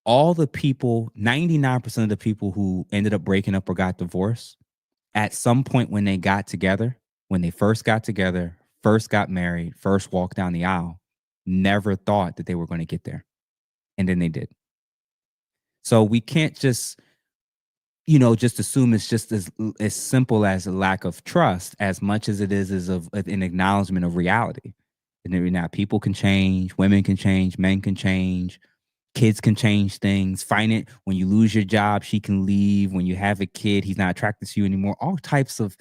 all the people, 99% of the people who ended up breaking up or got divorced, at some point when they got together, when they first got together, first got married, first walked down the aisle, never thought that they were going to get there. And then they did. So we can't just, just assume it's just as simple as a lack of trust, as much as it is of an acknowledgement of reality. And now people can change, women can change, men can change, kids can change things. When you lose your job, she can leave. When you have a kid, he's not attracted to you anymore. All types of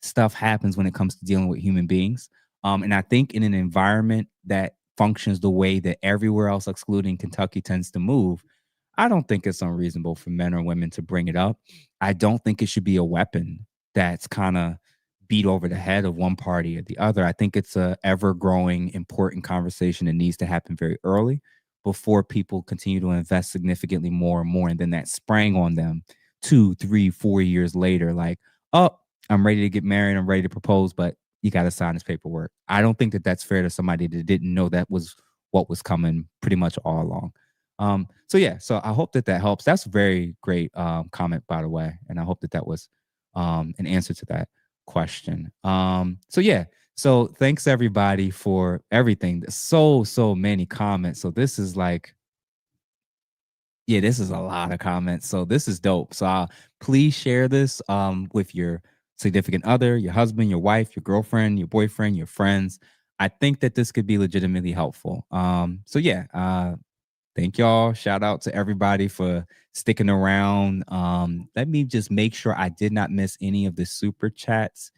stuff happens when it comes to dealing with human beings. And I think in an environment that functions the way that everywhere else, excluding Kentucky, tends to move, I don't think it's unreasonable for men or women to bring it up. I don't think it should be a weapon that's kind of beat over the head of one party or the other. I think it's a ever-growing, important conversation that needs to happen very early, before people continue to invest significantly more and more, and then that sprang on them 2, 3, 4 years later, like, oh, I'm ready to get married, I'm ready to propose, but you got to sign this paperwork. I don't think that that's fair to somebody that didn't know that was what was coming pretty much all along. So I hope that helps. That's a very great comment, by the way, and I hope that was an answer to that question. So thanks everybody for everything. So many comments. So this is this is a lot of comments. So this is dope. So please share this with your significant other, your husband, your wife, your girlfriend, your boyfriend, your friends. I think that this could be legitimately helpful. So yeah, thank y'all. Shout out to everybody for sticking around. Let me just make sure I did not miss any of the super chats.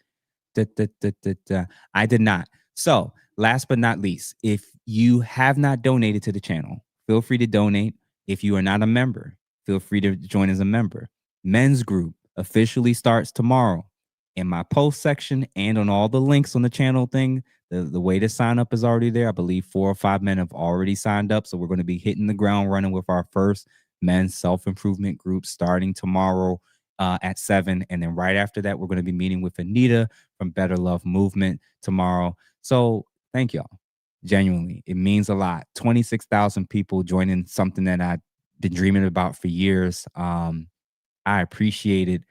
Da, da, da, da, da. I did not. So, last but not least, if you have not donated to the channel, feel free to donate. If you are not a member, feel free to join as a member. Men's group officially starts tomorrow. In my post section and on all the links on the channel thing, the way to sign up is already there. I believe 4 or 5 men have already signed up. So we're going to be hitting the ground running with our first men's self-improvement group starting tomorrow at 7. And then right after that, we're going to be meeting with Anita from Better Love Movement tomorrow. So thank y'all. Genuinely, it means a lot. 26,000 people joining something that I've been dreaming about for years. I appreciate it.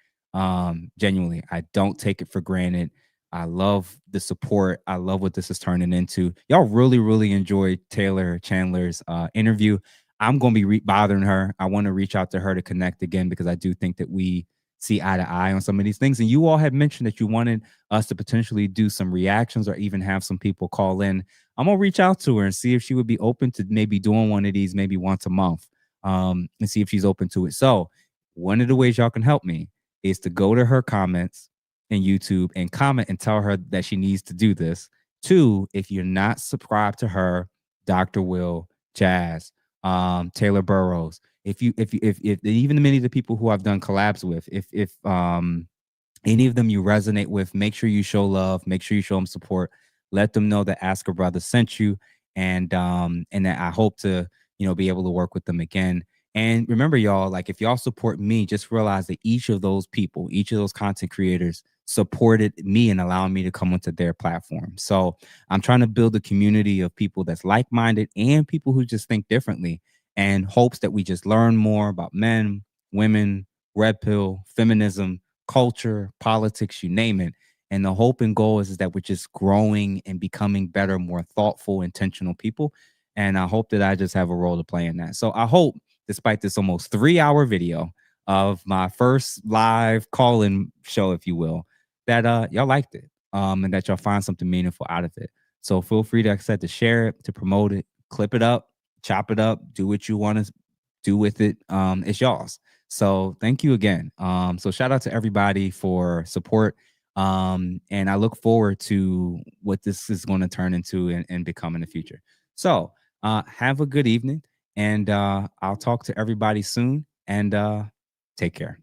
Genuinely, I don't take it for granted. I love the support. I love what this is turning into. Y'all really enjoyed Taylor Chandler's interview. I'm going to be bothering her. I want to reach out to her to connect again because I do think that we see eye to eye on some of these things. And you all had mentioned that you wanted us to potentially do some reactions or even have some people call in. I'm going to reach out to her and see if she would be open to maybe doing one of these maybe once a month and see if she's open to it. So one of the ways y'all can help me is to go to her comments in YouTube and comment and tell her that she needs to do this. 2, if you're not subscribed to her, Dr. Will, Jazz, Taylor Burrows, if even many of the people who I've done collabs with, if any of them you resonate with, make sure you show love, make sure you show them support, let them know that Ask a Brother sent you, and that I hope to be able to work with them again. And remember, y'all, like if y'all support me, just realize that each of those people, each of those content creators supported me and allowing me to come onto their platform. So I'm trying to build a community of people that's like-minded and people who just think differently, and hopes that we just learn more about men, women, red pill, feminism, culture, politics, you name it. And the hope and goal is that we're just growing and becoming better, more thoughtful, intentional people. And I hope that I just have a role to play in that. So I hope, despite this almost 3-hour video of my first live call-in show, if you will, that y'all liked it, and that y'all find something meaningful out of it. So feel free to, like I said, to share it, to promote it, clip it up, chop it up, do what you want to do with it. It's y'all's. So thank you again. So shout out to everybody for support. And I look forward to what this is going to turn into and become in the future. So have a good evening, and I'll talk to everybody soon, and take care.